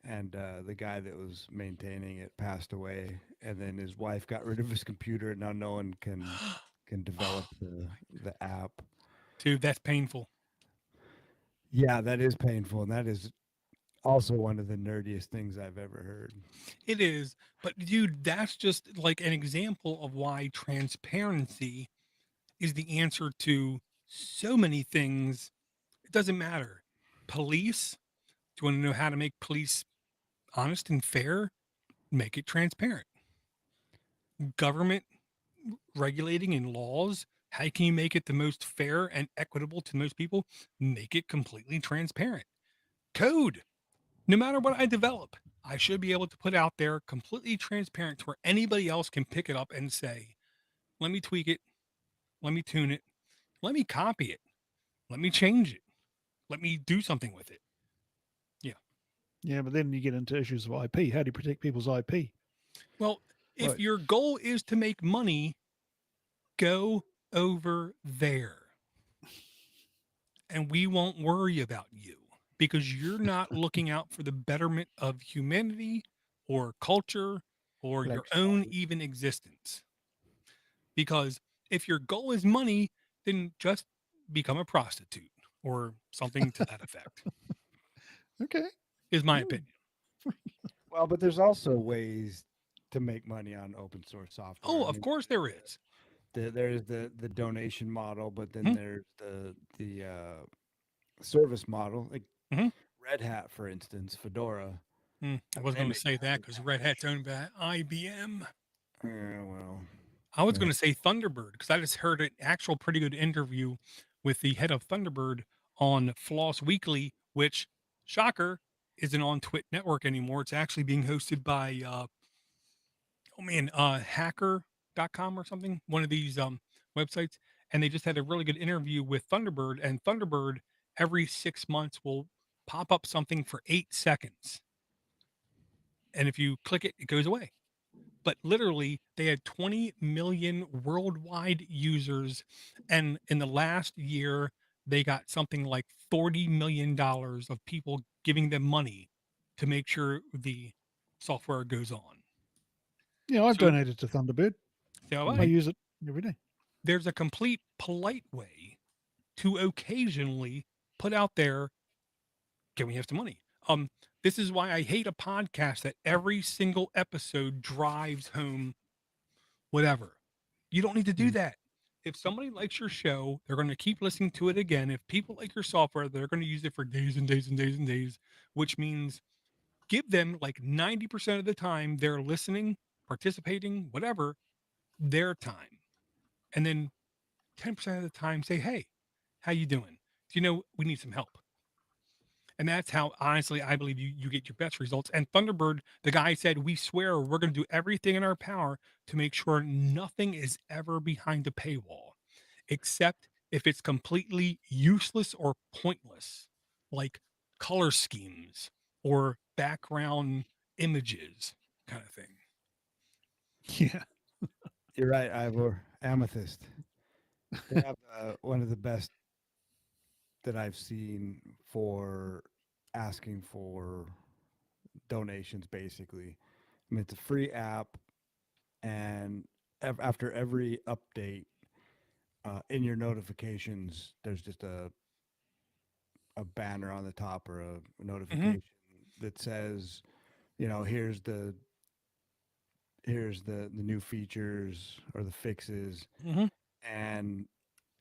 and the guy that was maintaining it passed away, and then his wife got rid of his computer, and now no one can develop the app. Dude, that's painful. Yeah, that is painful, and that is also one of the nerdiest things I've ever heard. It is. But dude, that's just like an example of why transparency is the answer to so many things. It doesn't matter. Police, do you want to know how to make police honest and fair? Make it transparent. Government regulating and laws, how can you make it the most fair and equitable to most people? Make it completely transparent. Code, no matter what I develop, I should be able to put out there completely transparent to where anybody else can pick it up and say, let me tweak it, let me tune it, let me copy it, let me change it, let me do something with it. Yeah. Yeah, but then you get into issues of IP. How do you protect people's IP? Well, if Right. your goal is to make money, go over there and we won't worry about you because you're not looking out for the betterment of humanity or culture or your Flex own budget. even existence. Because if your goal is money, then just become a prostitute or something to that effect, Okay. is my Hmm. opinion. Well, but there's also ways to make money on open source software. Oh, I of mean, course there is. there's the donation model, but then Hmm. there's the service model, like Hmm. Red Hat, for instance, Fedora. I I mean, was they going to make say that massive because Red Hat's cash. owned by IBM. Yeah, well, I was yeah. going to say Thunderbird because I just heard an actual pretty good interview with the head of Thunderbird on Floss Weekly, which, shocker, isn't on Twit Network anymore. It's actually being hosted by, hacker.com or something, one of these websites. And they just had a really good interview with Thunderbird. And Thunderbird, every 6 months, will pop up something for 8 seconds. And if you click it, it goes away. But literally they had 20 million worldwide users, and in the last year they got something like $40 million of people giving them money to make sure the software goes on. Yeah, I've So, donated to Thunderbird. so I Mhm. use it every day. there's a complete polite way to occasionally put out there, can we have some money? This is why I hate a podcast that every single episode drives home whatever. You don't need to do Mm. that. If somebody likes your show, they're going to keep listening to it again. If people like your software, they're going to use it for days and days and days and days, which means give them like 90% of the time they're listening, participating, whatever, their time. And then 10% of the time say, "Hey, how you doing? Do you know we need some help?" And that's how honestly I believe you get your best results. And Thunderbird, the guy said, we swear we're going to do everything in our power to make sure nothing is ever behind a paywall, except if it's completely useless or pointless, like color schemes or background images kind of thing. Yeah. You're right, Ivor. Amethyst. They have one of the best that I've seen for asking for donations, basically. I mean, it's a free app, and after every update, in your notifications, there's just a banner on the top or a Hmm. notification that says, here's the new features or the fixes, Hmm. and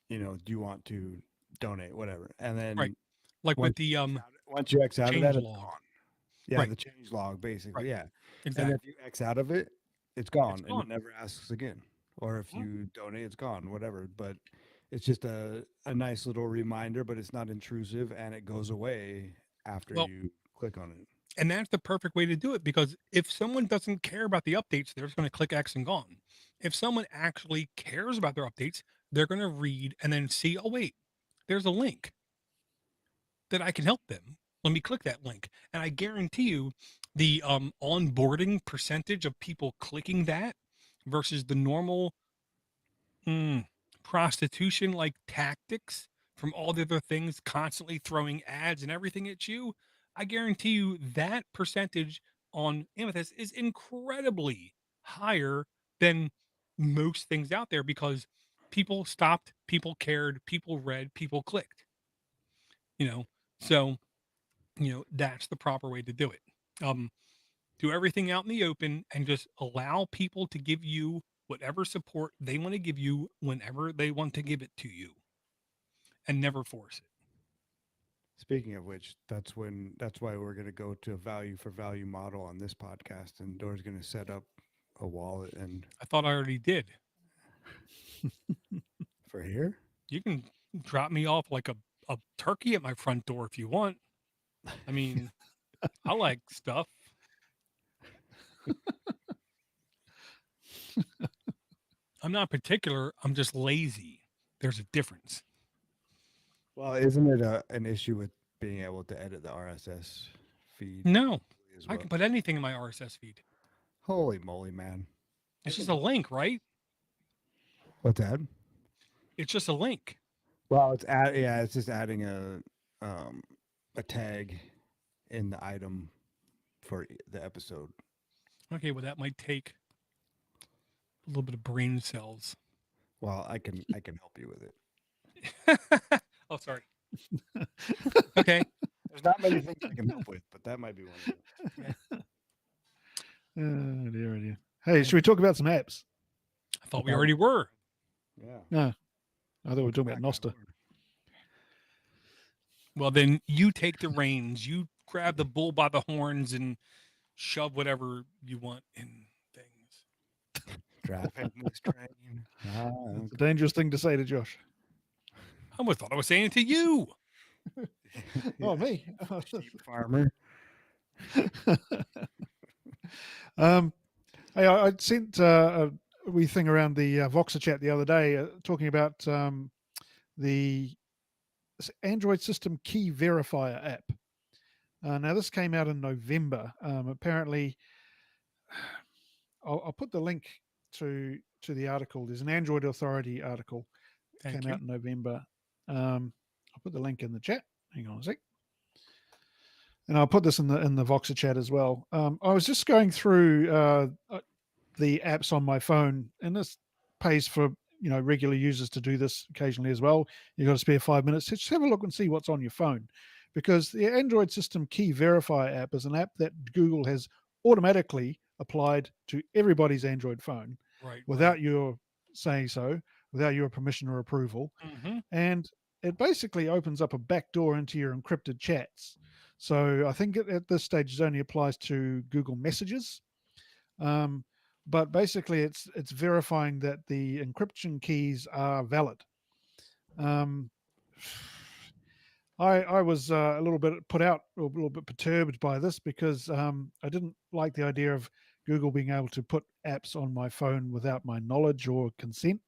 do you want to donate, whatever, and Right. then Like with once the you max out once you X out of change that, it's log. gone. Yeah, Right. the change log, basically. Right. Yeah. Exactly. And if you X out of it, it's gone, and gone. it never asks again. Or if Mhm. you donate, it's gone, whatever. But it's just a nice little reminder, but it's not intrusive, and it goes away after Well, you click on it. and that's the perfect way to do it, because if someone doesn't care about the updates, they're just going to click X and gone. If someone actually cares about their updates, they're going to read and then see, oh, wait, there's a link that I can help them. Let me click that link. And I guarantee you the onboarding percentage of people clicking that versus the normal prostitution like tactics from all the other things constantly throwing ads and everything at you, I guarantee you that percentage on Amethyst is incredibly higher than most things out there, because people stopped, people cared, people read, people clicked, you know. So, that's the proper way to do it. Do everything out in the open and just allow people to give you whatever support they want to give you whenever they want to give it to you, and never force it. Speaking of which, that's why we're going to go to a value for value model on this podcast, and Dora's going to set up a wallet and I thought I already did. for here. You can drop me off like a turkey at my front door if you want. I mean, I like stuff. I'm not particular. I'm just lazy. There's a difference. Well, isn't it an issue with being able to edit the RSS feed No, as I well? can put anything in my RSS feed. Holy moly, man! It's just a link, right? What's that? It's just a link. Well, it's just adding a tag in the item for the episode. Okay, well, that might take a little bit of brain cells. Well, I can help you with it. Oh, sorry. Okay. There's not many things I can help with, but that might be one of them. Oh dear, oh dear. Hey, should we talk about some apps? I thought we already were. Yeah. No, I thought we were talking about Nosta. Well, then you take the reins. You grab the bull by the horns and shove whatever you want in things. Driving this train. It's a dangerous thing to say to Josh. I almost thought I was saying it to you. Oh, me. Sheep farmer. Hey, I sent a wee thing around the Voxer chat the other day talking about the Android system key verifier app. Now, this came out in November. Apparently, I'll put the link to the article. There's an Android Authority article. Thank Came you. out in November. I'll put the link in the chat. Hang on a sec. And I'll put this in the Voxer chat as well. I was just going through the apps on my phone, and this pays for regular users to do this occasionally as well. You've got to spare 5 minutes. Just have a look and see what's on your phone, because the Android System Key Verifier app is an app that Google has automatically applied to everybody's Android phone, Right. without your saying so, without your permission or approval. Mm-hmm. And it basically opens up a backdoor into your encrypted chats. So I think at this stage it only applies to Google Messages. But basically it's verifying that the encryption keys are valid. I was a little bit put out, or a little bit perturbed by this, because I didn't like the idea of Google being able to put apps on my phone without my knowledge or consent.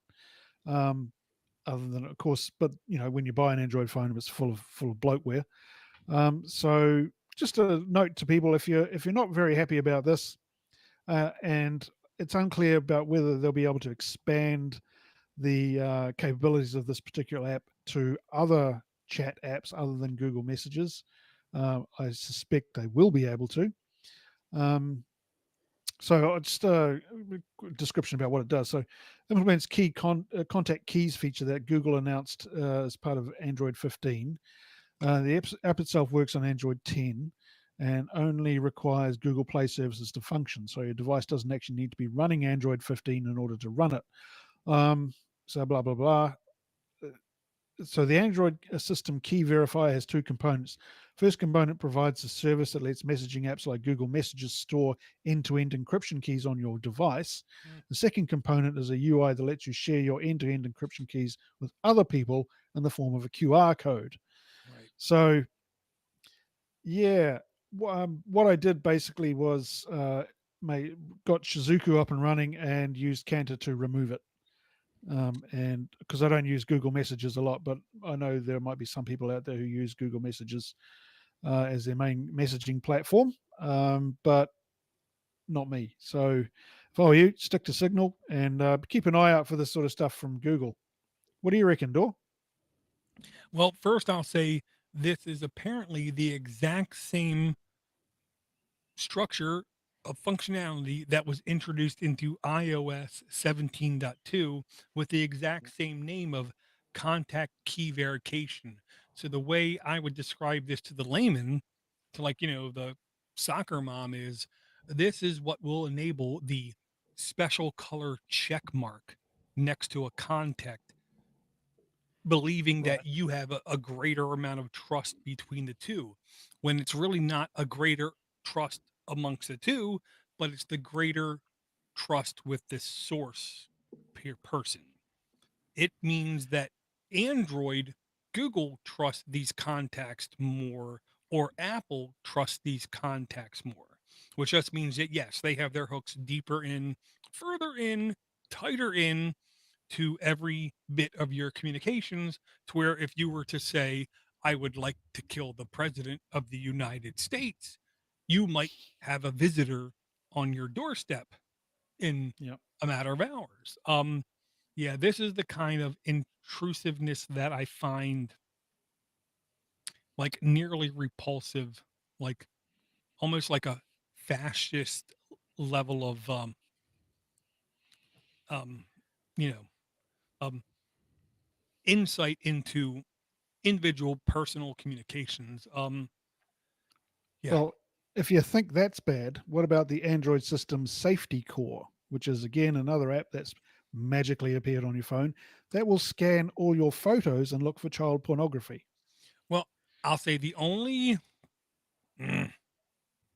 Other than, of course, but when you buy an Android phone, it's full of bloatware. So just a note to people: if you're not very happy about this, and it's unclear about whether they'll be able to expand the capabilities of this particular app to other chat apps other than Google Messages, I suspect they will be able to. So just a description about what it does. So implements key contact keys feature that Google announced as part of Android 15. The app itself works on Android 10 and only requires Google Play services to function. So your device doesn't actually need to be running Android 15 in order to run it. So blah, blah, blah. So the Android system key verifier has two components. First component provides a service that lets messaging apps like Google Messages store end-to-end encryption keys on your device. Mm. The second component is a UI that lets you share your end-to-end encryption keys with other people in the form of a QR code. Right. So, yeah, what I did basically was got Shizuku up and running and used Cantor to remove it. And because I don't use Google Messages a lot, but I know there might be some people out there who use Google Messages as their main messaging platform, but not me. So if I were you, stick to Signal and keep an eye out for this sort of stuff from Google. What do you reckon, Dor? Well, first I'll say this is apparently the exact same structure of functionality that was introduced into iOS 17.2 with the exact same name of contact key verification. So the way I would describe this to the layman, to like, the soccer mom is this is what will enable the special color check mark next to a contact, believing Right. that you have a greater amount of trust between the two when it's really not a greater trust amongst the two, but it's the greater trust with this source person. It means that Android, Google trusts these contacts more, or Apple trusts these contacts more, which just means that yes, they have their hooks deeper in, further in, tighter in to every bit of your communications, to where if you were to say, I would like to kill the president of the United States, you might have a visitor on your doorstep in Yeah. a matter of hours. Yeah, this is the kind of intrusiveness that I find like nearly repulsive, like almost like a fascist level of um you know um insight into individual personal communications. Yeah. Well, if you think that's bad, what about the Android system's Safety Core, which is again another app that's magically appeared on your phone that will scan all your photos and look for child pornography? Well, I'll say mm,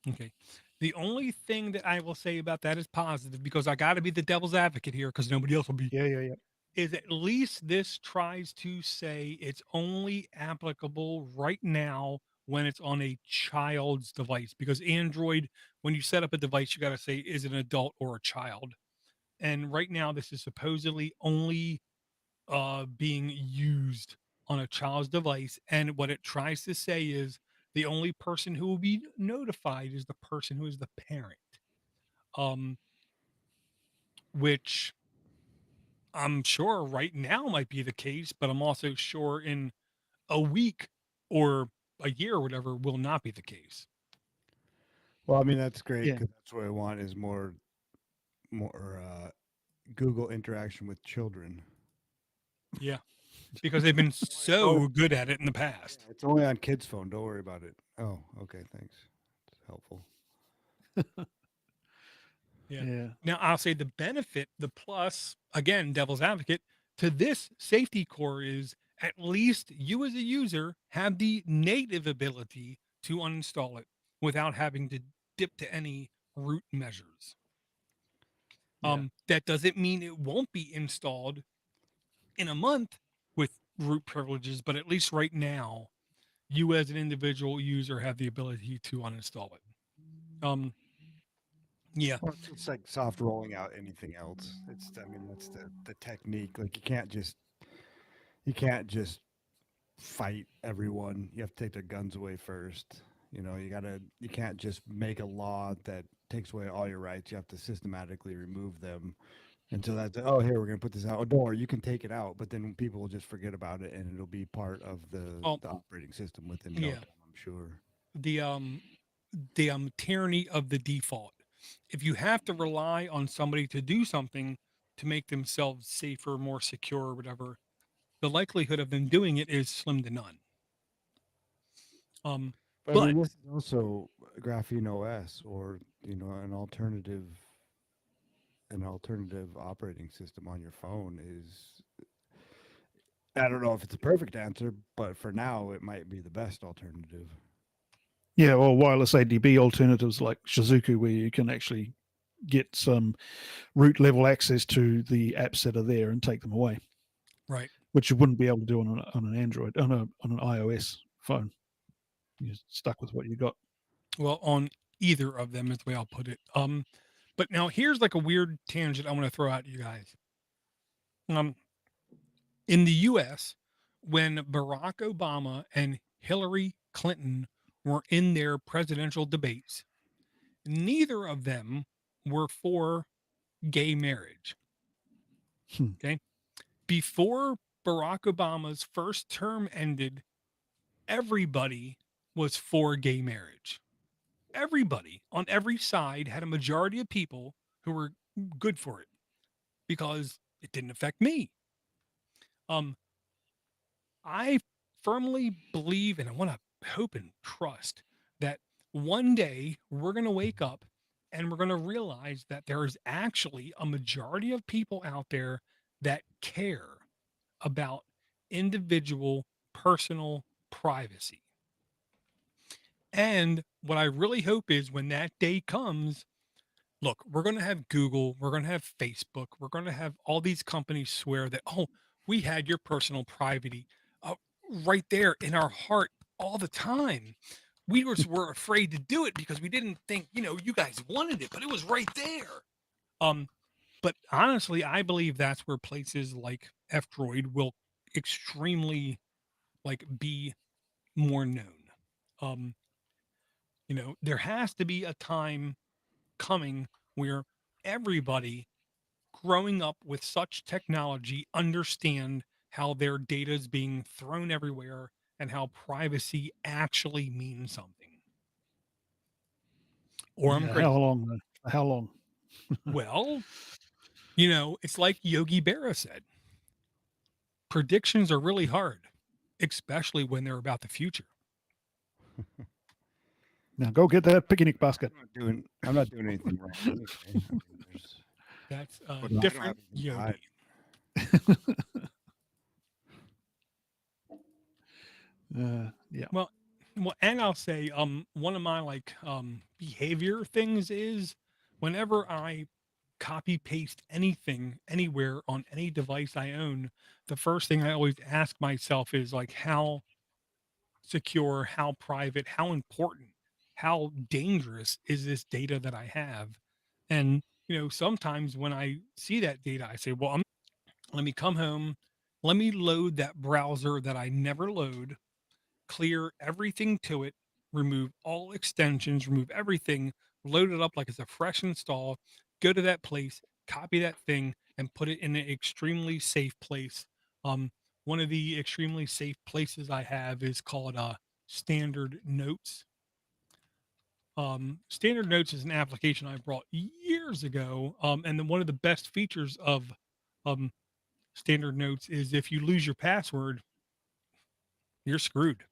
okay. The only thing that I will say about that is positive, because I got to be the devil's advocate here because nobody else will be, Yeah, yeah, yeah. is at least this tries to say it's only applicable right now when it's on a child's device, because Android, when you set up a device, you got to say, is it an adult or a child? And right now, this is supposedly only being used on a child's device. And what it tries to say is the only person who will be notified is the person who is the parent, um, which I'm sure right now might be the case, but I'm also sure in a week or a year or whatever will not be the case. Well, I mean that's great Yeah. because that's what I want is more Google interaction with children. Yeah, because they've been It's only, so good at it in the yeah, past. it's only on kids' phone. Don't worry about it. Oh, okay, thanks. It's helpful. Yeah. Yeah. Now, I'll say the benefit, the plus, again, devil's advocate, to this safety core is at least you as a user have the native ability to uninstall it without having to dip to any root measures. Yeah. That doesn't mean it won't be installed in a month with root privileges, but at least right now, you as an individual user have the ability to uninstall it. Um, yeah. Well, it's just like soft rolling out anything else. It's I mean that's the technique. Like you can't just fight everyone. You have to take their guns away first. You can't just make a law that takes away all your rights. You have to systematically remove them. And so that's oh here we're gonna put this out. Oh don't worry, you can take it out, but then people will just forget about it and it'll be part of Well, the operating system within no yeah. time, I'm sure. The tyranny of the default. If you have to rely on somebody to do something to make themselves safer, more secure, or whatever, the likelihood of them doing it is slim to none. Um, But I but mean this is also Graphene OS or an alternative operating system on your phone is I don't know if it's a perfect answer, but for now it might be the best alternative. Yeah, or wireless ADB alternatives like Shizuku, where you can actually get some root level access to the apps that are there and take them away, Right. which you wouldn't be able to do on an Android, on an iOS phone. You're stuck with what you got. Well, on either of them is the way I'll put it. But now here's like a weird tangent I want to throw out to you guys. Um, in the US, when Barack Obama and Hillary Clinton were in their presidential debates, neither of them were for gay marriage. Hmm. Okay. Before Barack Obama's first term ended, everybody was for gay marriage. Everybody on every side had a majority of people who were good for it because it didn't affect me. Um, I firmly believe and I want to hope and trust that one day we're going to wake up and we're going to realize that there is actually a majority of people out there that care about individual personal privacy. And what I really hope is when that day comes, look, we're going to have Google, we're going to have Facebook, we're going to have all these companies swear that, oh, we had your personal privacy uh, right there in our heart all the time. We were afraid to do it because we didn't think, you guys wanted it, but it was right there. Um, but honestly, I believe that's where places like F Droid will extremely like be more known. Um, there has to be a time coming where everybody growing up with such technology understand how their data is being thrown everywhere and how privacy actually means something. Or I'm Yeah, how crazy. long? How long? Well, it's like Yogi Berra said, predictions are really hard, especially when they're about the future. Now go get that picnic basket. I'm not doing anything wrong anyway. I mean, there's, That's but a I don't have different anything to hide. Yogi. Yeah. Well, and I'll say, one of my like behavior things is whenever I copy paste anything anywhere on any device I own, the first thing I always ask myself is like how secure, how private, how important, how dangerous is this data that I have? And sometimes when I see that data, I say, well, let me come home, let me load that browser that I never load, clear everything to it, remove all extensions, remove everything, load it up like it's a fresh install, go to that place, copy that thing, and put it in an extremely safe place. Um, One of the extremely safe places I have is called Standard Notes. Standard Notes is an application I brought years ago, and then one of the best features of um, Standard Notes is if you lose your password, you're screwed.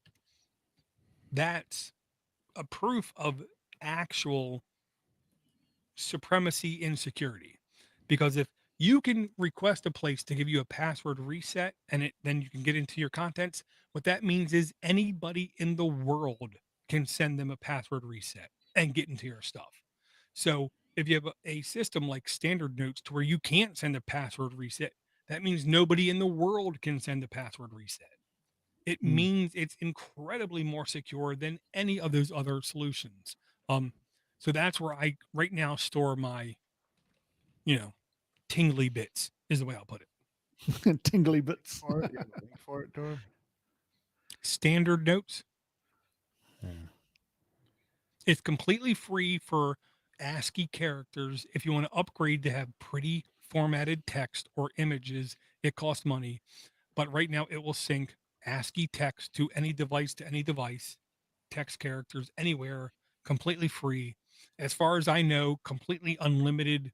That's a proof of actual supremacy in security. Because if you can request a place to give you a password reset and then you can get into your contents, what that means is anybody in the world can send them a password reset and get into your stuff. So if you have a system like Standard Notes to where you can't send a password reset, that means nobody in the world can send a password reset. It Mm. means it's incredibly more secure than any of those other solutions. Um, so that's where I right now store my, you know, tingly bits is the way I'll put it. Tingly bits. For it, you have a link for it, Dor? Standard Notes. Yeah. It's completely free for ASCII characters. If you want to upgrade to have pretty formatted text or images, it costs money. But right now it will sync ASCII text to any device, text characters anywhere, completely free. As far as I know, completely unlimited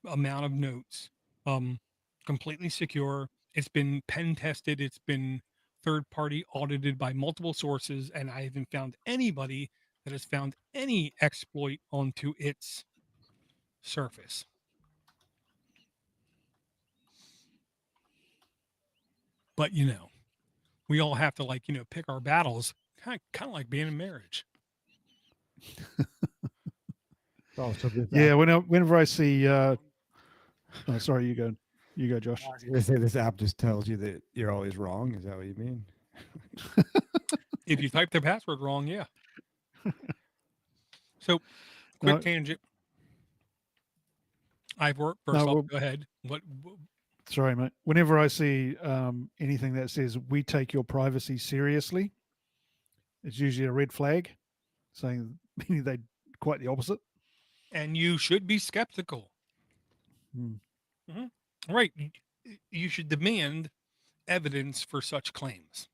amount of notes, um, completely secure. It's been pen tested. It's been third party audited by multiple sources, and I haven't found anybody that has found any exploit onto its surface. But we all have to pick our battles, kind of like being in marriage. Oh, so this Yeah, app, whenever I see, oh, sorry, you go, Josh. I was gonna say this app just tells you that you're always wrong. Is that what you mean? If you type their password wrong, yeah. So, quick No, tangent. Ivor, no, first off, well, go ahead. What? sorry, mate. Whenever I see anything that says "we take your privacy seriously," it's usually a red flag, saying meaning they quite the opposite. And you should be skeptical. Hmm, Right. You should demand evidence for such claims.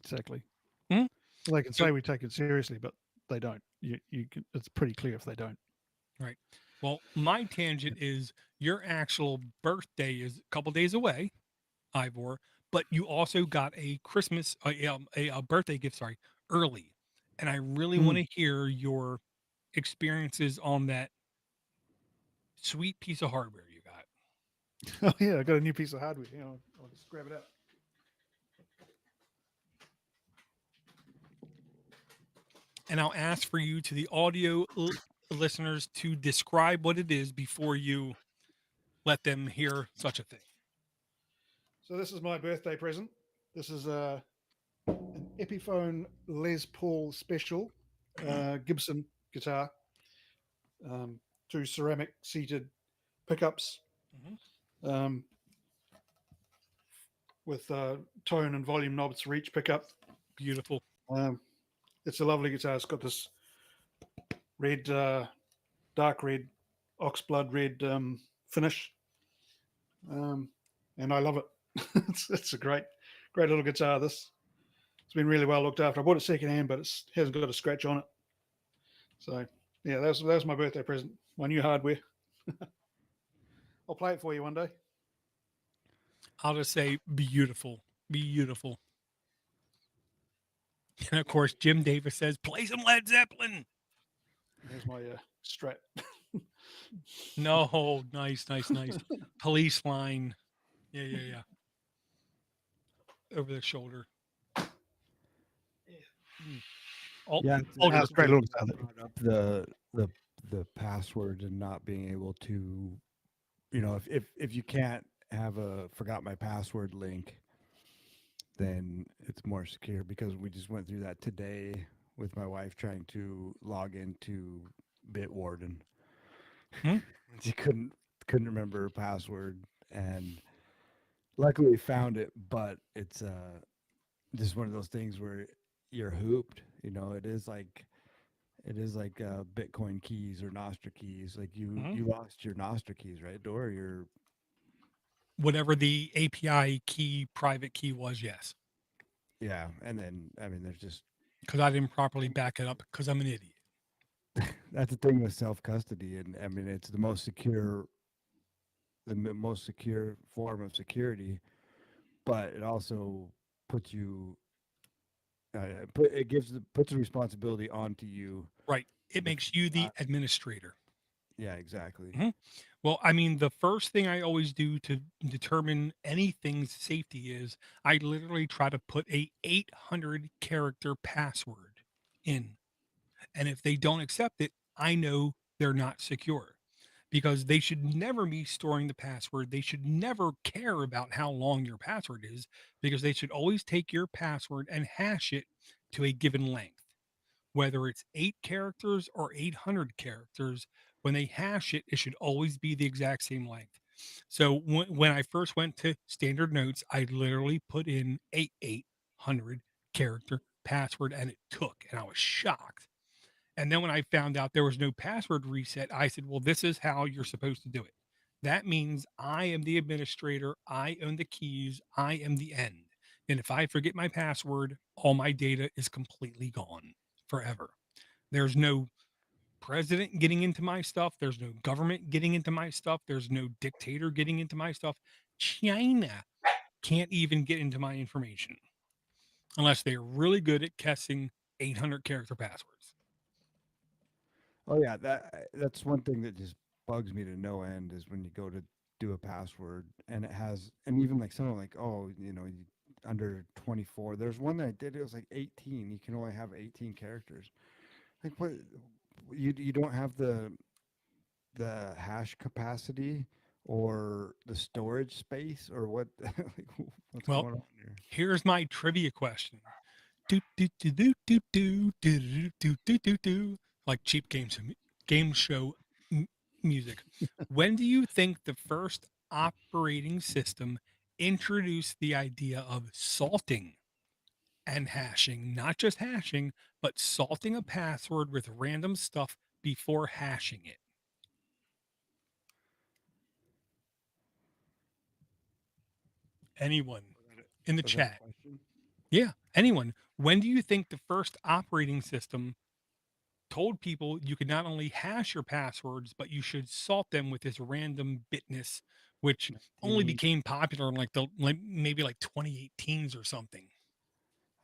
exactly. Hmm? Well, they can So, say we take it seriously, but they don't. You can. It's pretty clear if they don't. right. Well, my tangent is your actual birthday is a couple days away, Ivor, but you also got a Christmas, a birthday gift, sorry, early. And I really Hmm. want to hear your experiences on that sweet piece of hardware you got. Oh yeah, I got a new piece of hardware. I'll just grab it out. And I'll ask for you to the audio listeners to describe what it is before you let them hear such a thing. So this is my birthday present. This is an Epiphone Les Paul Special Gibson guitar, two ceramic seated pickups Mhm. um, with tone and volume knobs for each pickup. Beautiful. Um, it's a lovely guitar. It's got this red, dark red, oxblood red finish, um, and I love it. It's a great little guitar. This it's been really well looked after. I bought it second hand, but it hasn't got a scratch on it. So yeah, that's my birthday present. My new hardware. I'll play it for you one day. I'll just say beautiful, beautiful. And of course, Jim Davis says, play some Led Zeppelin. There's my Strat. No, nice, nice, nice. Police line. Yeah, yeah, yeah. Over the shoulder. Mm. Yeah, All That's yours. a great little interesting guitar. that you brought up the password and not being able to, if you can't have a forgot my password link, then it's more secure because we just went through that today with my wife trying to log into Bitwarden. Hmm? She couldn't remember her password, and luckily we found it, but it's just one of those things where you're hooped. It is like Bitcoin keys or Nostra keys. Like you Mhm. you lost your Nostra keys, right? Or your Whatever the API key, private key was, yes. yeah, and then I mean, there's just Because I didn't properly back it up because I'm an idiot. that's the thing with self custody, and I mean, it's the most secure form of security, but it also puts you puts the responsibility onto you. Right. It If makes you the not, administrator. yeah, exactly. Mhm. Well, I mean, the first thing I always do to determine anything's safety is I literally try to put a 800 character password in. And if they don't accept it, I know they're not secure because they should never be storing the password. They should never care about how long your password is because they should always take your password and hash it to a given length, whether it's 8 characters or 800 characters. When they hash it, it should always be the exact same length. So when I first went to standard notes, I literally put in a 800 character password and it took, and I was shocked. And then when I found out there was no password reset, I said, well, this is how you're supposed to do it. That means I am the administrator. I own the keys. I am the end. And if I forget my password, all my data is completely gone forever. There's no president getting into my stuff. There's no government getting into my stuff. There's no dictator getting into my stuff. China can't even get into my information unless they're really good at guessing 800 character passwords. Oh yeah, that's one thing that just bugs me to no end is when you go to do a password and it has, and even like someone like, oh, under 24. There's one that I did, it was like 18. You can only have 18 characters. Like what? You don't have the hash capacity or the storage space or what? Like, what's Well, going on here? here's my trivia question. Do, do, do, do, do, do, do, do, do, do, do, do. Like cheap game show music. When do you think the first operating system introduced the idea of salting and hashing? Not just hashing, but salting a password with random stuff before hashing it. Anyone in the Was that a chat? question? Yeah, anyone. When do you think the first operating system told people you could not only hash your passwords, but you should salt them with this random bitness, which only 1980. became popular in like maybe like 2018s or something.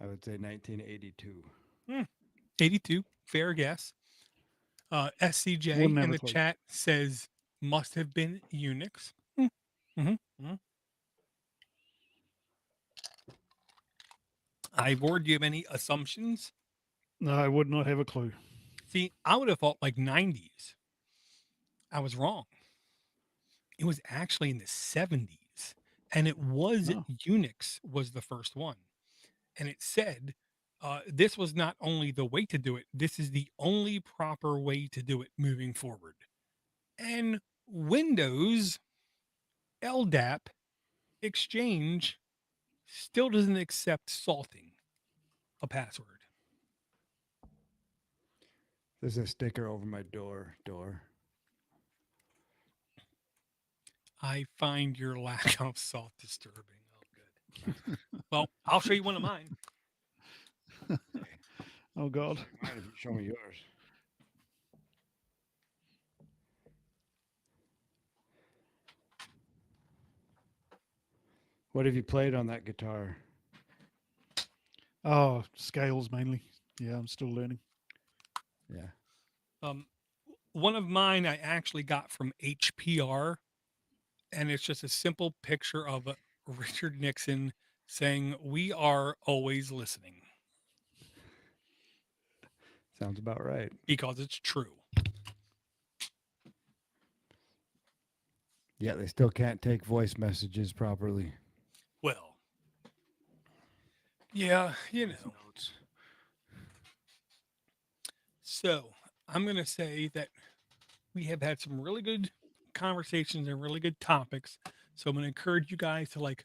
I would say 1982. 82, fair guess. SCJ Wouldn't have in a the clue. chat says must have been Unix. Mm-hmm. Ivor, do you have any assumptions? No, I would not have a clue. See, I would have thought like 90s. I was wrong. It was actually in the 70s, and it was No. Unix was the first one. And it said this was not only the way to do it, this is the only proper way to do it moving forward. And Windows LDAP Exchange still doesn't accept salting a password. There's a sticker over my door. I find your lack of salt disturbing. Oh, good. Well, I'll show you one of mine. Oh God. Mind if you show me yours? What have you played on that guitar? Oh, scales mainly. Yeah, I'm still learning. Yeah. One of mine I actually got from HPR, and it's just a simple picture of Richard Nixon saying, "We are always listening," Sounds about right. because it's true. Yeah, they still can't take voice messages properly. Well, yeah, Notes. So I'm going to say that we have had some really good conversations and really good topics. So I'm going to encourage you guys to like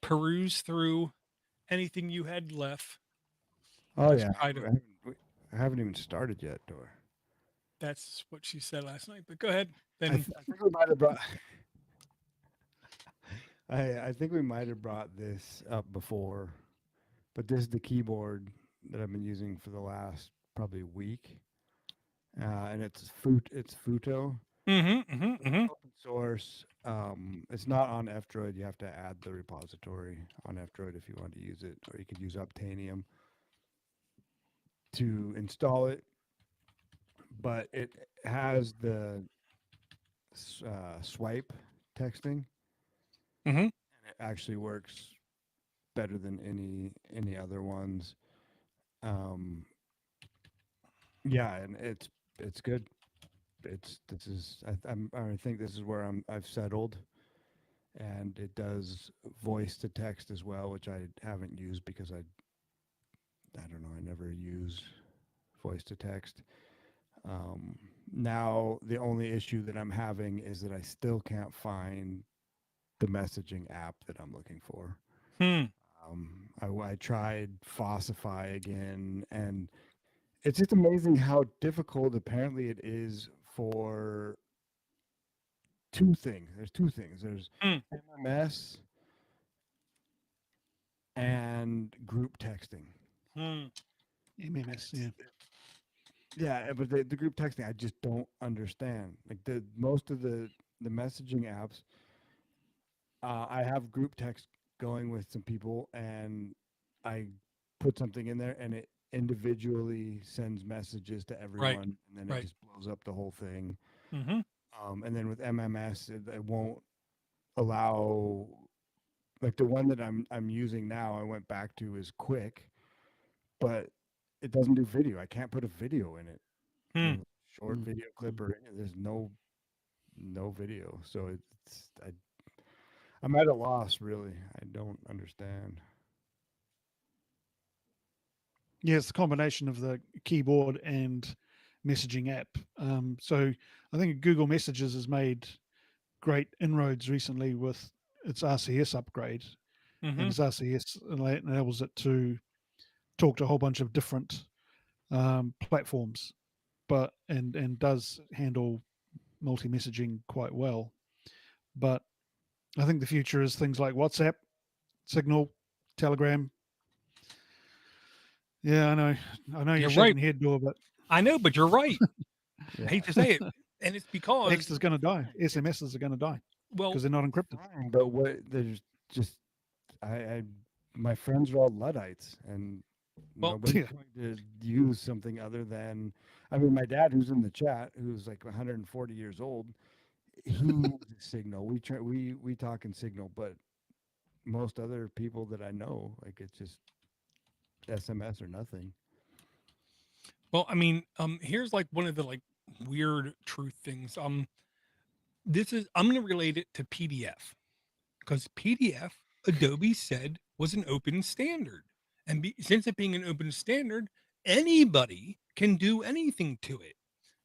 peruse through anything you had left. Oh Just yeah, try to. I haven't even started yet, Dor. That's what she said last night. But go ahead. I, Then th- I think we might have brought. I think we might have brought this up before, but this is the keyboard that I've been using for the last probably week, and it's Futo. Open source. It's not on F-Droid. You have to add the repository on F-Droid if you want to use it, or you could use Obtainium to install it. But it has the swipe texting, Mm-hmm. and it actually works better than any other ones. Um, yeah, and it's good. I think this is where I've settled, and it does voice to text as well, which I haven't used because I don't know, I never use voice to text. Now the only issue that I'm having is that I still can't find the messaging app that I'm looking for. Hmm. I tried Fossify again, and it's just amazing how difficult apparently it is for two things. There's two things. There's Hmm. MMS and group texting. Hmm. MMS. Yeah. Yeah, but the group texting I just don't understand. Like the most of the messaging apps, I have group text going with some people, and I put something in there, and it individually sends messages to everyone, and then it Right. just blows up the whole thing. Mm-hmm. And then with MMS, it won't allow, like the one that I'm using now. I went back to is Quick, but it doesn't do video. I can't put a video in it. Hmm. Short Mm, video clip mm. or there's no video. So I'm at a loss really. I don't understand. Yeah, it's the combination of the keyboard and messaging app. So I think Google Messages has made great inroads recently with its RCS upgrade, and Mm-hmm. its RCS enables it to talk to a whole bunch of different platforms, but and does handle multi messaging quite well. But I think the future is things like WhatsApp, Signal, Telegram. Yeah, I know you're You're right. shaking your head, Door, but I know, but you're right. I Yeah. hate to say it, and it's because text is going to die. SMSs are going to die well, because they're not encrypted. Fine, but what there's just I my friends are all Luddites and well, nobody's Yeah, going to use something other than I mean my dad who's in the chat who's like 140 years old he uses Signal. We talk in Signal, but most other people that I know like it's just SMS or nothing. well. I mean, here's like one of the like weird truth things. This is I'm going to relate it to PDF because PDF Adobe said was an open standard, and since it being an open standard, anybody can do anything to it.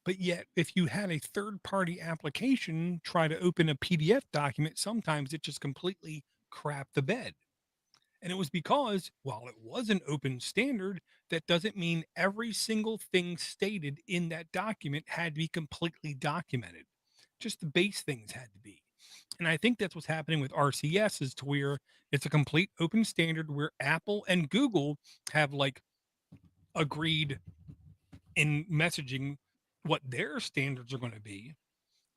But yet, if you had a third party application try to open a PDF document, sometimes it just completely crapped the bed. And it was because, while it was an open standard, that doesn't mean every single thing stated in that document had to be completely documented. Just the base things had to be. And I think that's what's happening with RCS is to where it's a complete open standard where Apple and Google have like agreed in messaging what their standards are going to be.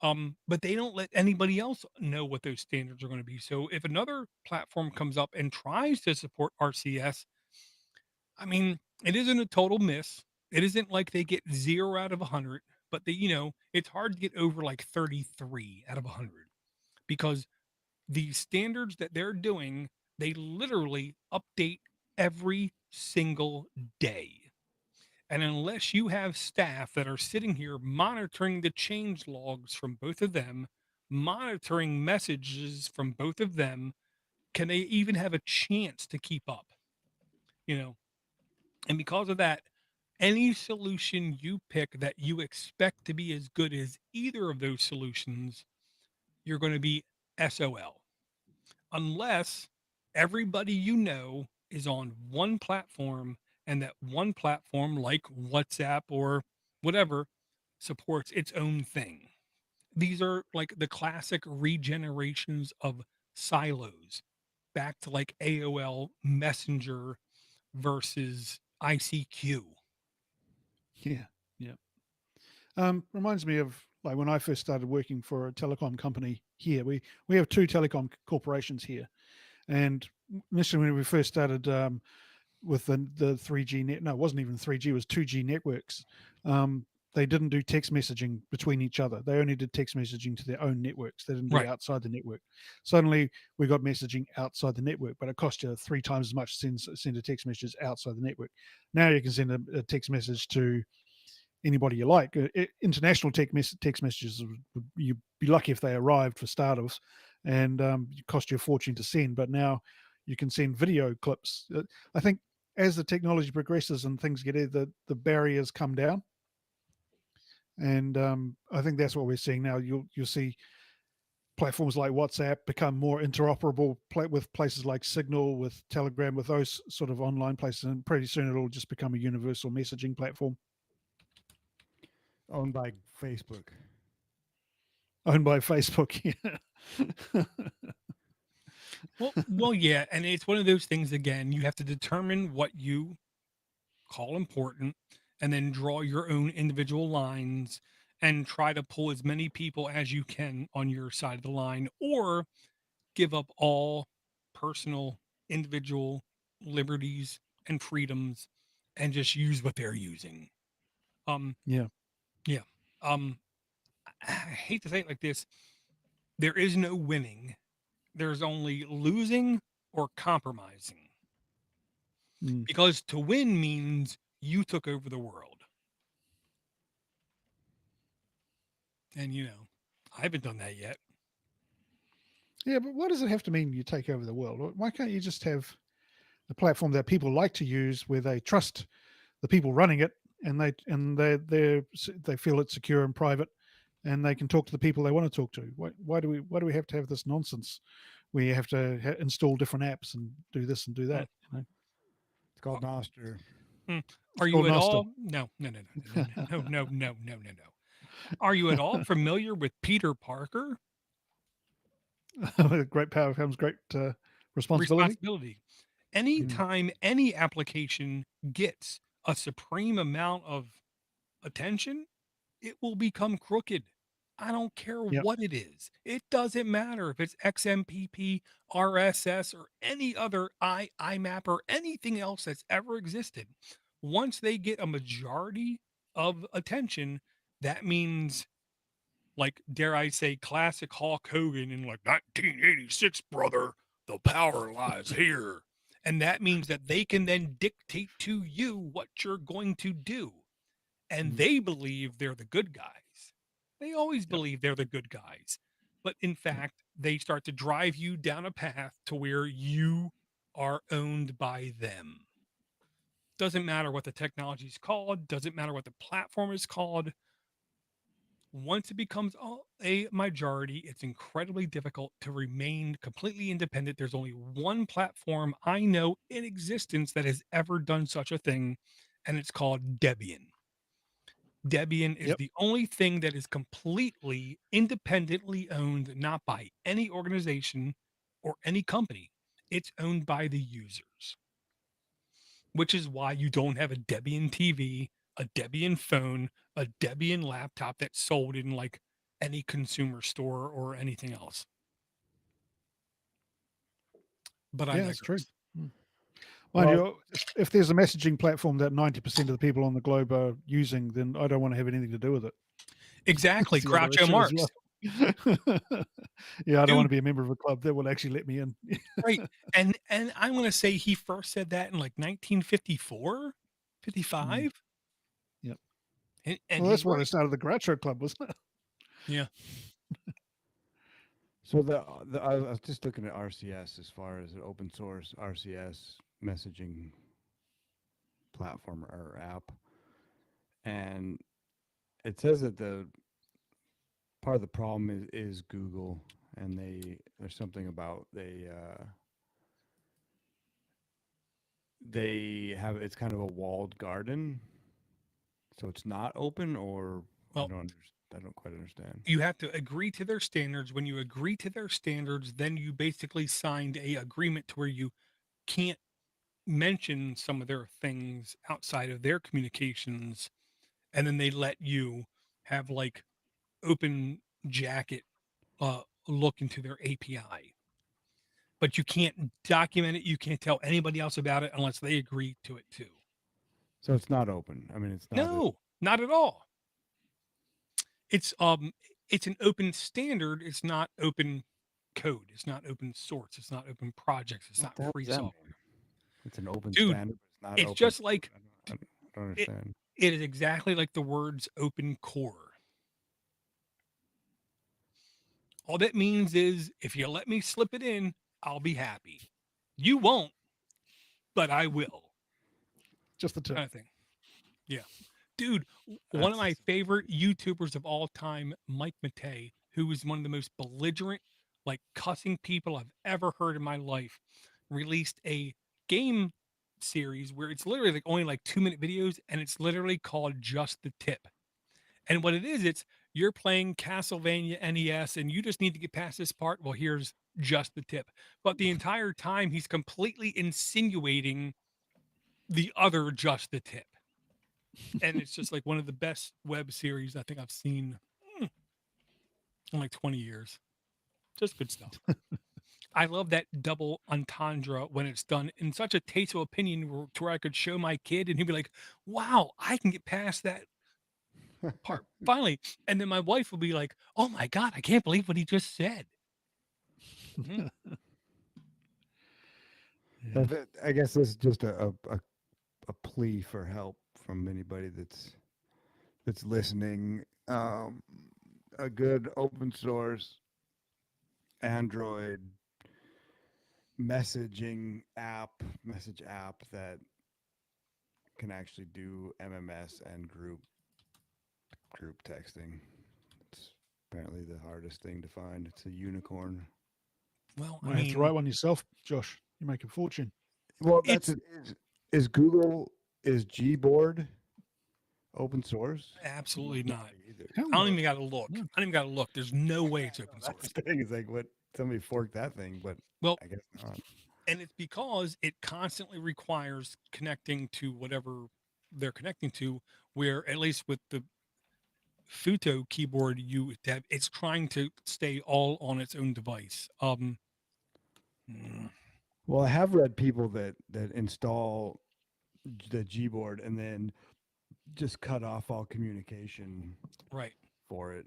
But they don't let anybody else know what those standards are going to be. So if another platform comes up and tries to support RCS, I mean, it isn't a total miss. It isn't like they get 0 out of 100, but it's hard to get over like 33 out of 100 because the standards that they're doing, they literally update every single day. And unless you have staff that are sitting here monitoring the change logs from both of them, monitoring messages from both of them, can they even have a chance to keep up? You know, and because of that, any solution you pick that you expect to be as good as either of those solutions, you're going to be SOL. Unless everybody is on one platform and that one platform, like WhatsApp or whatever, supports its own thing. These are like the classic regenerations of silos back to like AOL Messenger versus ICQ. yeah, yeah. Reminds me of like when I first started working for a telecom company here. We have two telecom corporations here, and initially when we first started with the 3G net, no, it wasn't even 3G, it was 2G networks. They didn't do text messaging between each other. They only did text messaging to their own networks. They didn't do Right. outside the network. Suddenly, we got messaging outside the network, but it cost you 3 times as much to send a text message outside the network. Now you can send a text message to anybody you like. International text messages, you'd be lucky if they arrived for starters, and it cost you a fortune to send. But now you can send video clips. I think as the technology progresses and things get the barriers come down, and I think that's what we're seeing now. You'll see platforms like WhatsApp become more interoperable with places like Signal, with Telegram, with those sort of online places, and pretty soon it'll just become a universal messaging platform Owned by Facebook. owned by Facebook. Yeah. Well, yeah, and it's one of those things again, you have to determine what you call important and then draw your own individual lines and try to pull as many people as you can on your side of the line or give up all personal individual liberties and freedoms and just use what they're using. Um Yeah. yeah. Um I hate to say it like this. There is no winning. There's only losing or compromising. Mm. Because to win means you took over the world. And I haven't done that yet. Yeah, but what does it have to mean you take over the world? Why can't you just have a platform that people like to use where they trust the people running it, and they feel it's secure and private, and they can talk to the people they want to talk to? Why do we have to have this nonsense where you have to install different apps and do this and do Hmm. that? It's called Noster. Hmm. It's Are you called at Noster. all? No, no, no, no, no, no, no, no, no, no, no. Are you at all familiar with Peter Parker? With great power comes great responsibility. Responsibility. Mm. Anytime any application gets a supreme amount of attention, it will become crooked. I don't care Yep. what it is. It doesn't matter if it's XMPP, RSS, or any other IMAP or anything else that's ever existed. Once they get a majority of attention, that means, like, dare I say, classic Hulk Hogan in like 1986, brother, the power lies here. And that means that they can then dictate to you what you're going to do. And Mhm. they believe they're the good guys. They always Yep. believe they're the good guys. But in fact, they start to drive you down a path to where you are owned by them. Doesn't matter what the technology is called, doesn't matter what the platform is called. Once it becomes a majority, it's incredibly difficult to remain completely independent. There's only one platform I know in existence that has ever done such a thing, and it's called Debian. Debian is Yep. the only thing that is completely independently owned, not by any organization or any company. It's owned by the users, which is why you don't have a Debian TV, a Debian phone, a Debian laptop that's sold in like any consumer store or anything else. But I Yeah, it's true. digress. Mm. Mind Well, you, if there's a messaging platform that 90% of the people on the globe are using, then I don't want to have anything to do with it. Exactly. That's the other Groucho issue as Marx. well. Yeah, I don't want to Dude, be a member of a club that will actually let me in. right. And I'm going to say he first said that in like 1954, Mm. 55. Yep. And Well, that's he's why they right. started the Groucho Club, wasn't it? Yeah. so I was just looking at RCS as far as an open source RCS messaging platform or app, and it says that the part of the problem is Google, and there's something about they have it's kind of a walled garden, so it's not open, or Well, I don't quite understand. you have to agree to their standards. When you agree to their standards, then you basically signed a agreement to where you can't mention some of their things outside of their communications. And then they let you have like open jacket look into their API. But you can't document it. You can't tell anybody else about it unless they agree to it too. So it's not open. I mean, it's not a. No, not at all. It's it's an open standard. It's not open code. It's not open source. It's not open projects. It's What not the hell free does that software. mean? It's an open Dude, standard, but it's not it's open just source. like I don't it, understand. it is exactly like the words open core. All that means is if you let me slip it in, I'll be happy. You won't, but I will. Just the tip. Kind of thing. Yeah. Dude, one of That's my favorite YouTubers of all time, Mike Matei, who is one of the most belligerent, like cussing people I've ever heard in my life, released a game series where it's literally like only like 2-minute videos and it's literally called Just the Tip. And what it is, it's you're playing Castlevania NES and you just need to get past this part. Well, here's just the tip. But the entire time he's completely insinuating the other just the tip. And it's just like one of the best web series I think I've seen in like 20 years. Just good stuff. I love that double entendre when it's done in such a tasteful opinion to where I could show my kid and he'd be like, wow, I can get past that part finally. And then my wife will be like, oh my God, I can't believe what he just said. Mhm. So Yeah. I guess this is just a plea for help from anybody that's listening. a good open source Android message app that can actually do MMS and group texting. It's apparently the hardest thing to find. It's a unicorn. Well, I Might have to write mean, one yourself, Josh. You make a fortune. Well, that's it's it. Is Google is Gboard open source? absolutely Not not. either. Hell I don't no. even got to look. No. I don't even got to look. There's no way it's open That's source. the thing. Is like what somebody forked that thing, but Well, I guess not. and it's because it constantly requires connecting to whatever they're connecting to, where at least with the Futo keyboard you have, it's trying to stay all on its own device. Mm, Well, I have read people that install the Gboard and then just cut off all communication right. for it.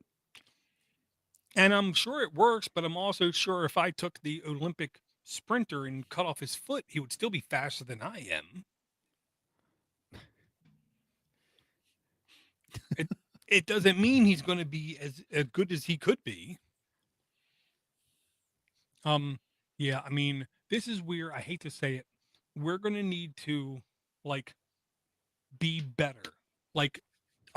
And I'm sure it works, but I'm also sure if I took the Olympic sprinter and cut off his foot, he would still be faster than I am. It it doesn't mean he's going to be as good as he could be. Um, yeah, I mean, this is where I hate to say it. We're going to need to like be better, like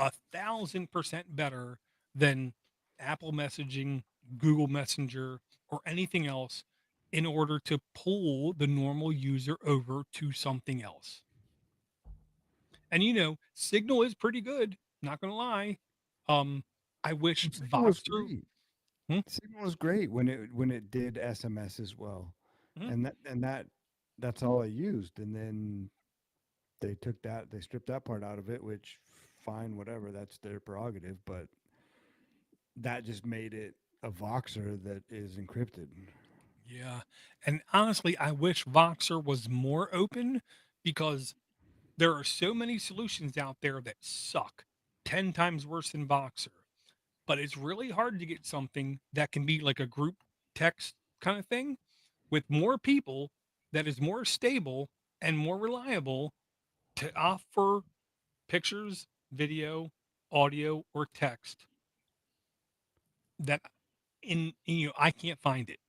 1,000% better than Apple messaging, Google Messenger, or anything else in order to pull the normal user over to something else. And Signal is pretty good, not going to lie. Um, I wish Signal was Voxer. great. Hmm? Signal was great when it did SMS as well, Mhm. and that's all I used. And then they stripped that part out of it, which fine, whatever, that's their prerogative. But that just made it a Voxer that is encrypted. Yeah. And honestly, I wish Voxer was more open because there are so many solutions out there that suck 10 times worse than Voxer. But it's really hard to get something that can be like a group text kind of thing with more people that is more stable and more reliable to offer pictures, video, audio, or text that I can't find it.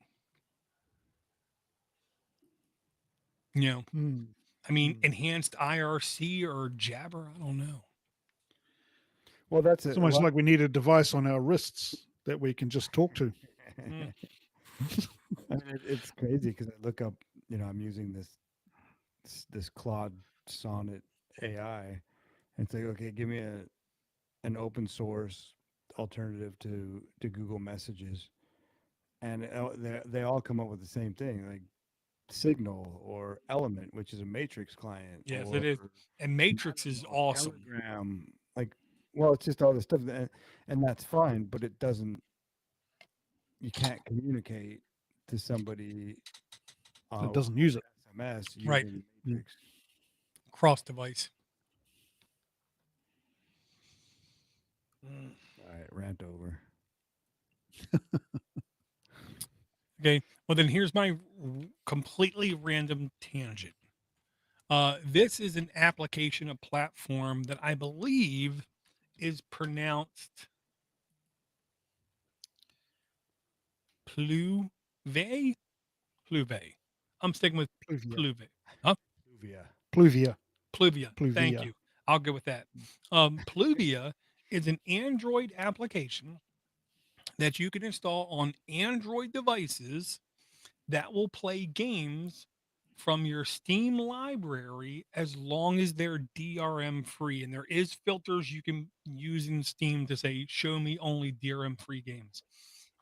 You know, Hmm. I mean, Hmm. enhanced IRC or Jabber, I don't know. Well, that's It's it. almost like we need a device on our wrists that we can just talk to. Mm, I mean, it's crazy because I look up. I'm using this Claude Sonnet AI, and it's like, okay, give me an open source alternative to Google Messages, and they all come up with the same thing, like Signal or Element, which is a Matrix client, yes, it or is. And Matrix is Memo, awesome. Telegram. Like, well, it's just all this stuff, and that's fine, but it doesn't. You can't communicate to somebody That over doesn't use it. SMS Right. using Mm. Matrix. Cross device. Mm. All right, rant over. Okay. Well, then here's my completely random tangent. This is an application, a platform that I believe is pronounced Pluve. Pluve. I'm sticking with Pluvia. Pluve. Huh? Luvia. Pluvia. Pluvia. Thank Pluvia. you. I'll go with that. Pluvia is an Android application that you can install on Android devices that will play games from your Steam library as long as they're DRM free. And there is filters you can use in Steam to say, show me only DRM free games.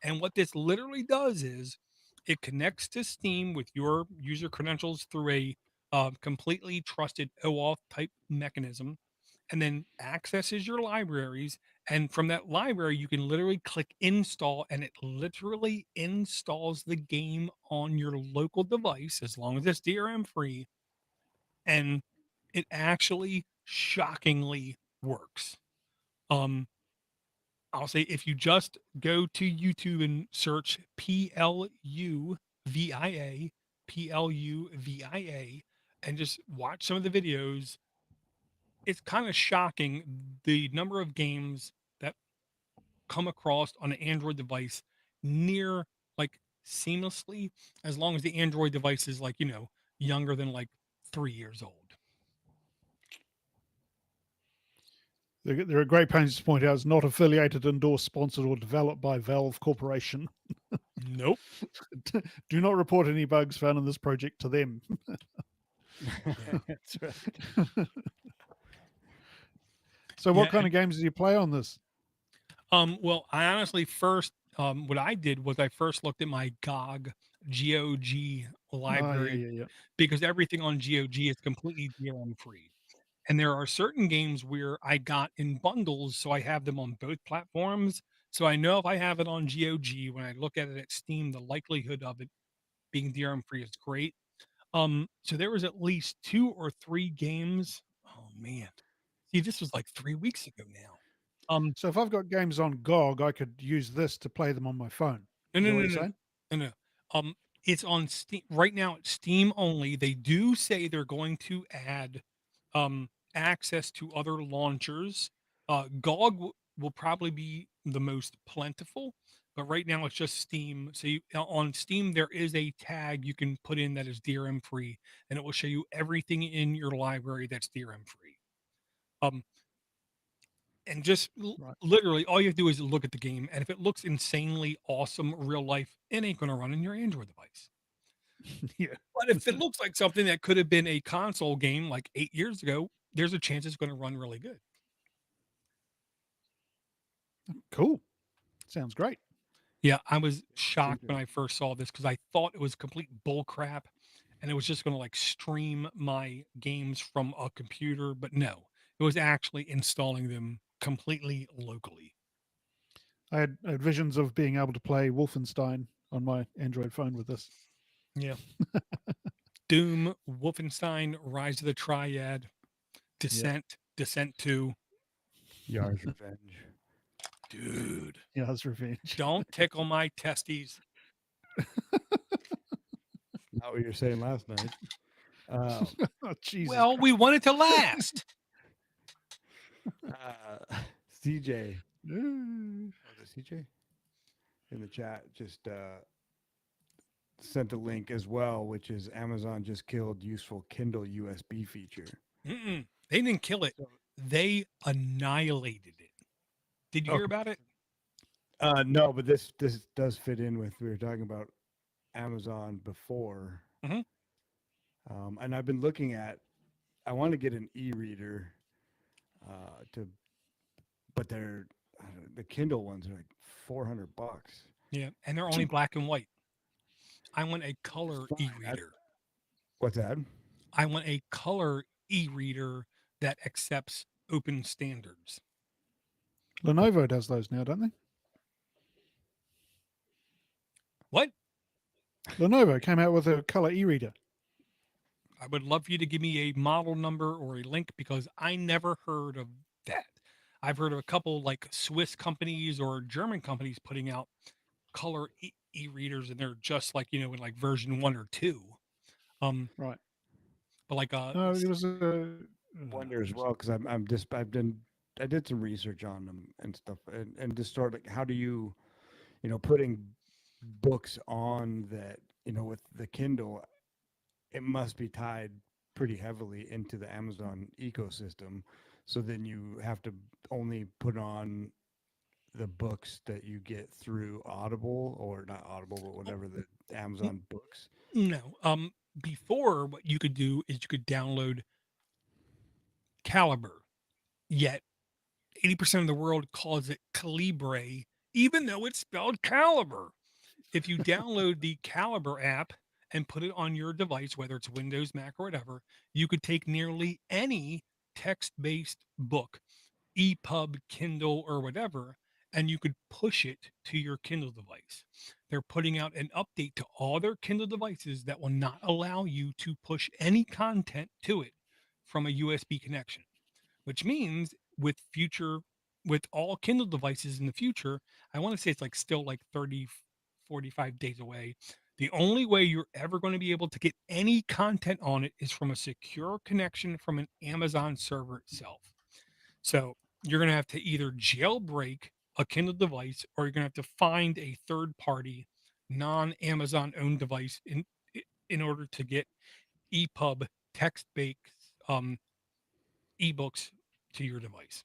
And what this literally does is it connects to Steam with your user credentials through a completely trusted OAuth type mechanism and then accesses your libraries. And from that library, you can literally click install and it literally installs the game on your local device as long as it's DRM free. And it actually shockingly works. Um, I'll say if you just go to YouTube and search PLUVIA, and just watch some of the videos, it's kind of shocking the number of games that come across on an Android device near like seamlessly, as long as the Android device is like, younger than like 3 years old. There are great pains to point out it's not affiliated, endorsed, sponsored, or developed by Valve Corporation. Nope. Do not report any bugs found in this project to them. That's right. So, Yeah. what kind of games do you play on this? Well, I honestly first, what I did was I first looked at my GOG library Yeah. because everything on GOG is completely DRM free. And there are certain games where I got in bundles, so I have them on both platforms. So I know if I have it on GOG, when I look at it at Steam, the likelihood of it being DRM free is great. So there was at least 2 or 3 games. Oh man. See, this was like 3 weeks ago now. So, if I've got games on GOG, I could use this to play them on my phone. No, Is no, that what no, you're no, saying? no. It's on Steam right now. It's Steam only. They do say they're going to add access to other launchers. Will probably be the most plentiful, but right now it's just Steam. So on Steam there is a tag you can put in that is DRM free, and it will show you everything in your library that's DRM free. Um, and just Right. literally all you have to do is look at the game, and if it looks insanely awesome real life, it ain't going to run in your Android device. Yeah. But if it looks like something that could have been a console game like 8 years ago, there's a chance it's going to run really good. Cool. Sounds great. Yeah, I was shocked Super. when I first saw this because I thought it was complete bull crap and it was just going to like stream my games from a computer, but no, it was actually installing them completely locally. I had visions of being able to play Wolfenstein on my Android phone with this. Yeah. Doom, Wolfenstein, Rise of the Triad, Descent 2. Yar's Revenge. Dude, Yeah, that's revenge. don't tickle my testes. Not what you were saying last night. Oh, Jesus. Well, we want it to last. CJ. Christ. Was it CJ? In the chat, just sent a link as well, which is Amazon just killed useful Kindle USB feature. Mm-mm. They didn't kill it. They annihilated it. Did you hear about it? No, but this does fit in with we were talking about Amazon before. Mhm. And I've been looking at. I want to get an e-reader, but they're the Kindle ones are like $400. Yeah, and they're only black and white. I want a color Fine, e-reader. What's that? I want a color e-reader that accepts open standards. Lenovo does those now, don't they? What? Lenovo came out with a color e-reader. I would love for you to give me a model number or a link because I never heard of that. I've heard of a couple like Swiss companies or German companies putting out color e-readers, and they're just like in like version 1 or 2. Right. But like No, it was a Wonder as well because I did some research on them and stuff and just sort of like how do you putting books on that with the Kindle, it must be tied pretty heavily into the Amazon ecosystem, so then you have to only put on the books that you get through Audible or not Audible but whatever the Amazon books. No. Before, what you could do is you could download Caliber, yet 80% of the world calls it Calibre, even though it's spelled Caliber. If you download the Caliber app and put it on your device, whether it's Windows, Mac, or whatever, you could take nearly any text-based book, EPUB, Kindle, or whatever, and you could push it to your Kindle device. They're putting out an update to all their Kindle devices that will not allow you to push any content to it from a USB connection, which means with all Kindle devices in the future, I want to say it's like still like 30, 45 days away. The only way you're ever going to be able to get any content on it is from a secure connection from an Amazon server itself. So you're going to have to either jailbreak a Kindle device, or you're going to have to find a third party, non Amazon owned device in order to get EPUB text based um, ebooks to your device.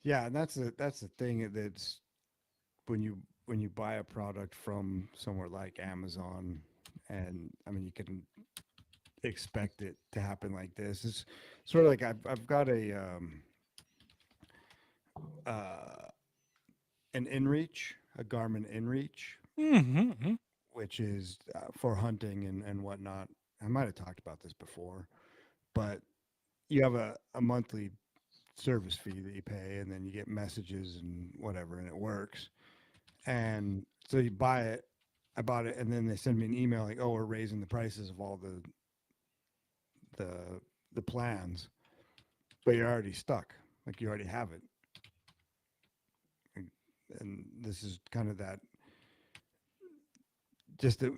Yeah, and that's the thing that's when you buy a product from somewhere like Amazon, and I mean you can expect it to happen like this. It's sort of like I've got uh, an InReach, a Garmin InReach, Mm-hmm. which is for hunting and whatnot. I might have talked about this before, but you have a monthly service fee that you pay, and then you get messages and whatever, and it works. And so you buy it. I bought it, and then they send me an email like, "Oh, we're raising the prices of all the the plans," but you're already stuck. Like you already have it, and this is kind of that. Just that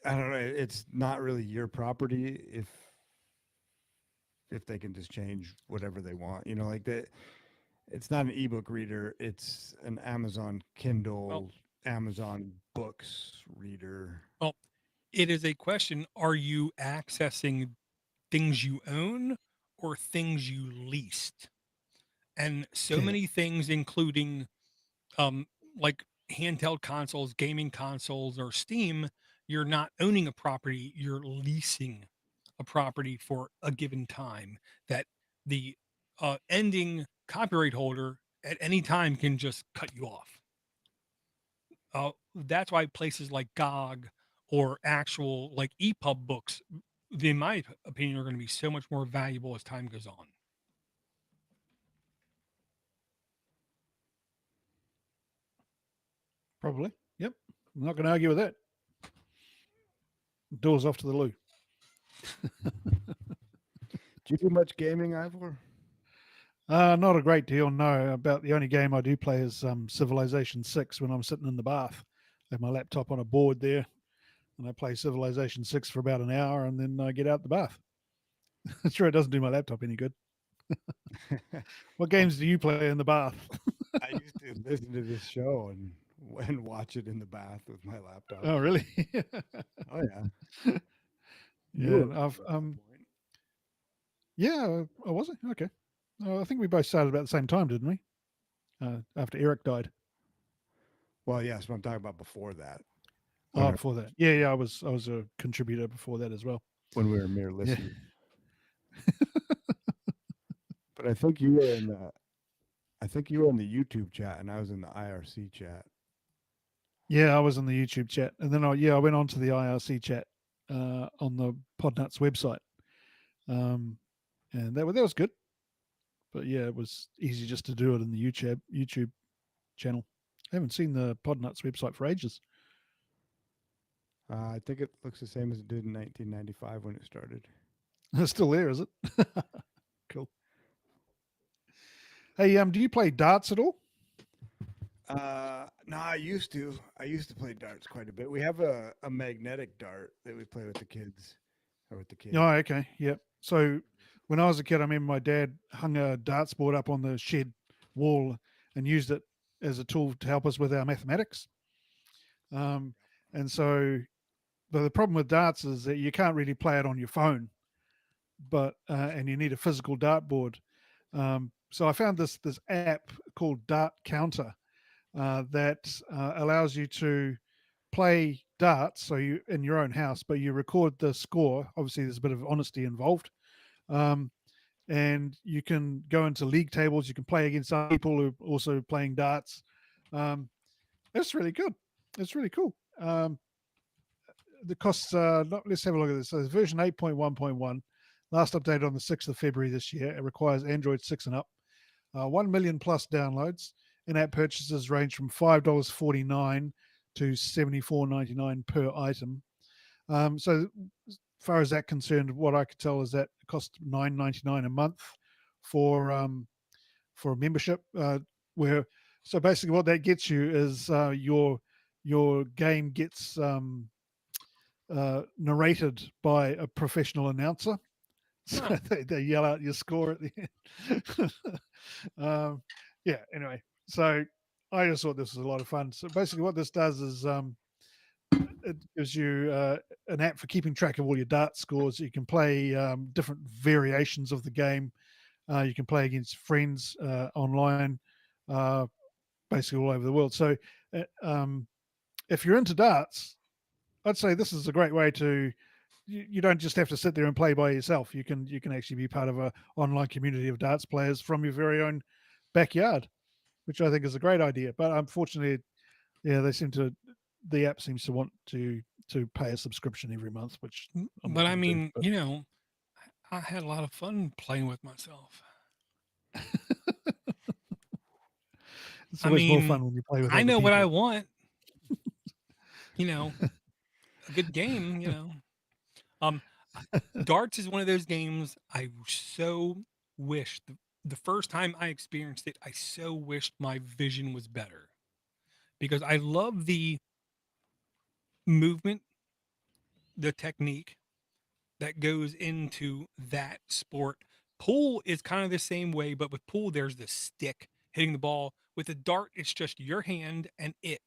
I don't know. It's not really your property if they can just change whatever they want. You know, like that. It's not an ebook reader. It's an Amazon Well, Kindle, Amazon Books reader. well, it is a question: are you accessing things you own or things you leased? And so Okay. many things, including um, like handheld consoles, gaming consoles, or Steam, you're not owning a property, you're leasing a property for a given time that the ending copyright holder at any time can just cut you off. That's why places like GOG or actual like EPUB books, in my opinion, are going to be so much more valuable as time goes on. Probably. Yep. I'm not going to argue with that. Doors off to the loo. Do you do much gaming, Ivor? Not a great deal, no. About the only game I do play is Civilization 6 when I'm sitting in the bath. I have my laptop on a board there, and I play Civilization 6 for about an hour, and then I get out the bath. Sure, it doesn't do my laptop any good. What games do you play in the bath? I used to listen to this show and watch it in the bath with my laptop. Oh, really? Oh yeah. You Yeah, were and I've at that point. yeah, oh, was it? Okay. I think we both started about the same time, didn't we? After Eric died. Well, yes, but I'm talking about before that. Oh, When before that. Yeah, I was a contributor before that as well. when we were mere Yeah. listeners. But I think you were in the YouTube chat and I was in the IRC chat. Yeah, I was on the YouTube chat, and then I went on to the IRC chat on the Podnutz website, and that was good. But yeah, it was easy just to do it in the YouTube channel. I haven't seen the Podnutz website for ages. I think it looks the same as it did in 1995 when it started. It's still there, is it? Cool. Hey, do you play darts at all? No, I used to. I used to play darts quite a bit. We have a magnetic dart that we play with the kids, or with the kids. Oh, okay. Yep. So when I was a kid, I remember my dad hung a darts board up on the shed wall and used it as a tool to help us with our mathematics. And so the problem with darts is that you can't really play it on your phone, but and you need a physical dartboard. So I found this app called Dart Counter that allows you to play darts, so you in your own house, but you record the score. Obviously, there's a bit of honesty involved, and you can go into league tables. You can play against other people who are also playing darts. It's really good. It's really cool. The costs. Let's have a look at this. So it's version 8.1.1. Last updated on the 6th of February this year. It requires Android 6 and up. 1 million plus downloads. In-app purchases range from $5.49 to $74.99 per item. So as far as that concerned, what I could tell is that it costs $9.99 a month for a membership. So basically what that gets you is your game gets narrated by a professional announcer. So Huh. they yell out your score at the end. Yeah. Anyway, So I just thought this was a lot of fun. So basically, what this does is it gives you an app for keeping track of all your dart scores. You can play different variations of the game. You can play against friends online, uh, basically all over the world. So if you're into darts, I'd say this is a great way to. You don't just have to sit there and play by yourself. You can actually be part of a online community of darts players from your very own backyard, which I think is a great idea. But unfortunately, yeah, the app seems to want to pay a subscription every month, which I'm not But I going to do. mean, But I had a lot of fun playing with myself. it's I always more mean, fun when you play with I other know what I people. want. You know, a good game. Um, darts is one of those games I so wish the first time I experienced it, I so wished my vision was better because I love the movement, the technique that goes into that sport. Pool is kind of the same way, but with pool, there's the stick hitting the ball. With a dart, it's just your hand and it.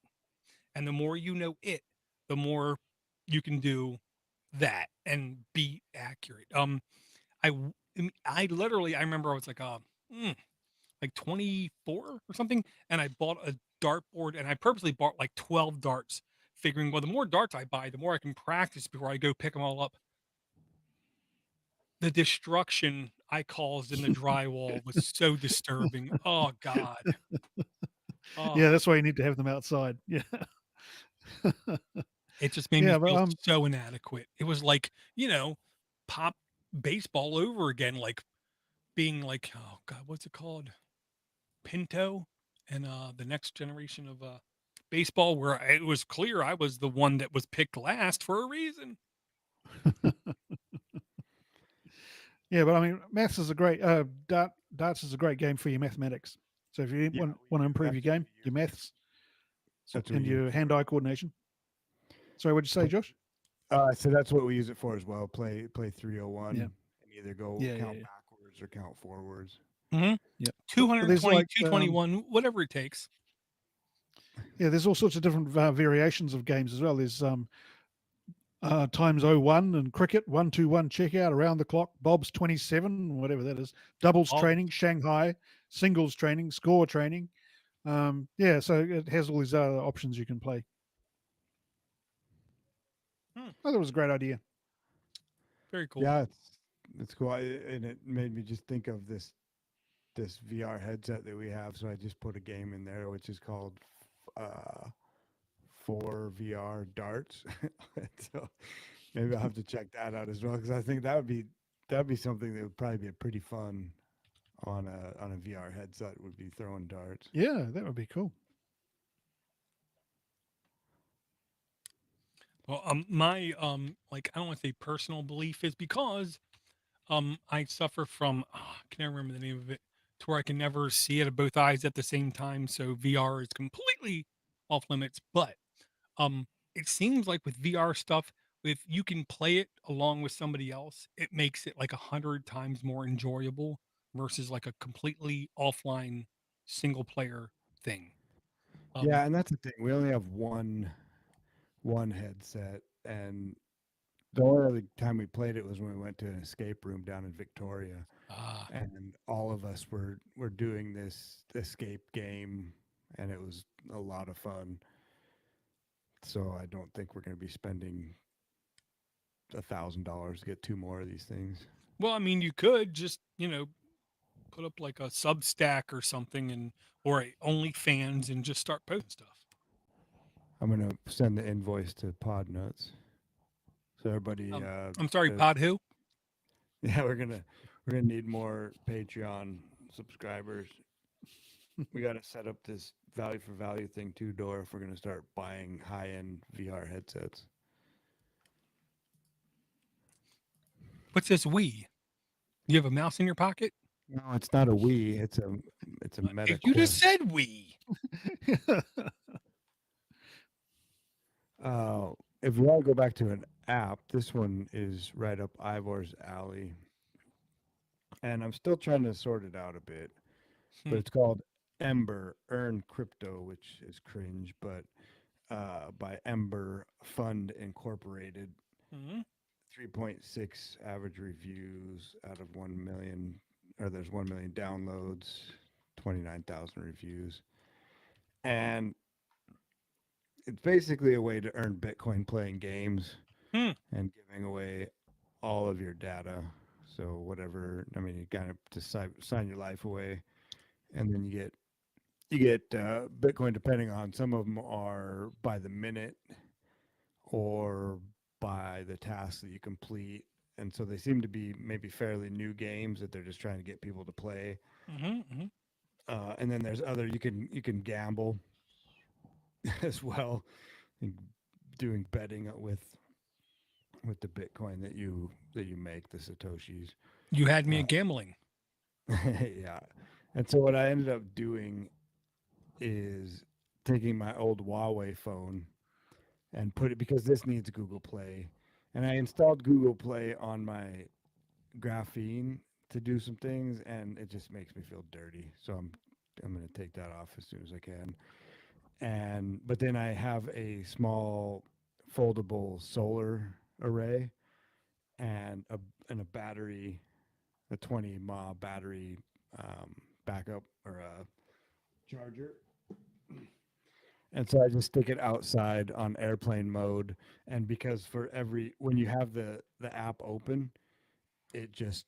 And the more you know it, the more you can do that and be accurate. I literally I remember I was like 24 or something, and I bought a dartboard, and I purposely bought like 12 darts, figuring well the more darts I buy, the more I can practice before I go pick them all up. The destruction I caused in the drywall was so disturbing. Oh God. Oh, Yeah, that's why you need to have them outside. Yeah, it just made me yeah, but feel so inadequate. It was like, pop baseball over again, like being like, oh God, what's it called? Pinto and the next generation of baseball, where it was clear I was the one that was picked last for a reason. yeah, but I mean, maths is a great darts is a great game for your mathematics. So if you Yeah, want to improve your game, your maths, that's what and we use your it for. hand-eye coordination. Sorry, what'd you say, Josh? So that's what we use it for as well. Play Yeah, 301 and either go yeah, yeah, count yeah. backwards or count forwards. Mm-hmm. Yeah. But there's 220, like 221, whatever it takes. yeah, there's all sorts of different variations of games as well. There's times 01 and cricket, 121 checkout, around the clock, Bob's 27, whatever that is, doubles All training, Shanghai, singles training, score training. Yeah, so it has all these other options you can play. hmm, I thought it was a great idea. very cool. Yeah, it's cool, and it made me just think of this VR headset that we have. So I just put a game in there, which is called uh, 4VR Darts. So maybe I'll have to check that out as well because I think that'd be something that would probably be pretty fun on a VR headset. Would be throwing darts. Yeah, that would be cool. Well, my like I don't want to say personal belief is because I suffer from I can never remember the name of it to where I can never see it of both eyes at the same time. So VR is completely off limits. But um, it seems like with VR stuff, if you can play it along with somebody else, it makes it like 100 times more enjoyable versus like a completely offline single player thing. Um, Yeah, and that's the thing. We only have one headset, and the only other time we played it was when we went to an escape room down in Victoria, ah, and all of us were doing this escape game, and it was a lot of fun. So I don't think we're going to be spending $1,000 to get two more of these things. well, I mean, you could just put up like a Substack or something, and or a OnlyFans, and just start posting stuff. I'm going to send the invoice to Podnutz, so everybody. I'm sorry, Pod who? Yeah, we're gonna need more Patreon subscribers. We got to set up this value for value thing too, Door, if we're gonna start buying high end VR headsets. What's this Wii? You have a mouse in your pocket? No, it's not a Wii. It's a Meta You just Quest. said Wii. If we want to go back to an app, this one is right up Ivor's alley, and I'm still trying to sort it out a bit. But Hmm. it's called Ember Earn Crypto, which is cringe, but by Ember Fund Incorporated. Mhm. 3.6 average reviews out of 1 million, or there's 1 million downloads, 29,000 reviews. And it's basically a way to earn Bitcoin playing games Hmm. and giving away all of your data. So whatever, I mean, you kind of to sign your life away, and then you get Bitcoin. Depending on, some of them are by the minute or by the tasks that you complete, and so they seem to be maybe fairly new games that they're just trying to get people to play. Mhm. Mhm. And then there's other, you can gamble as well, and doing betting with the Bitcoin that you make, the satoshis. You had me Uh, at gambling. yeah. And so what I ended up doing is taking my old Huawei phone and put it, because this needs Google Play, and I installed Google Play on my Graphene to do some things, and it just makes me feel dirty. So I'm going to take that off as soon as I can. And but then I have a small foldable solar array and a battery, a 20 mAh battery, backup, or a charger. And so I just stick it outside on airplane mode. And because for every, when you have the app open, it just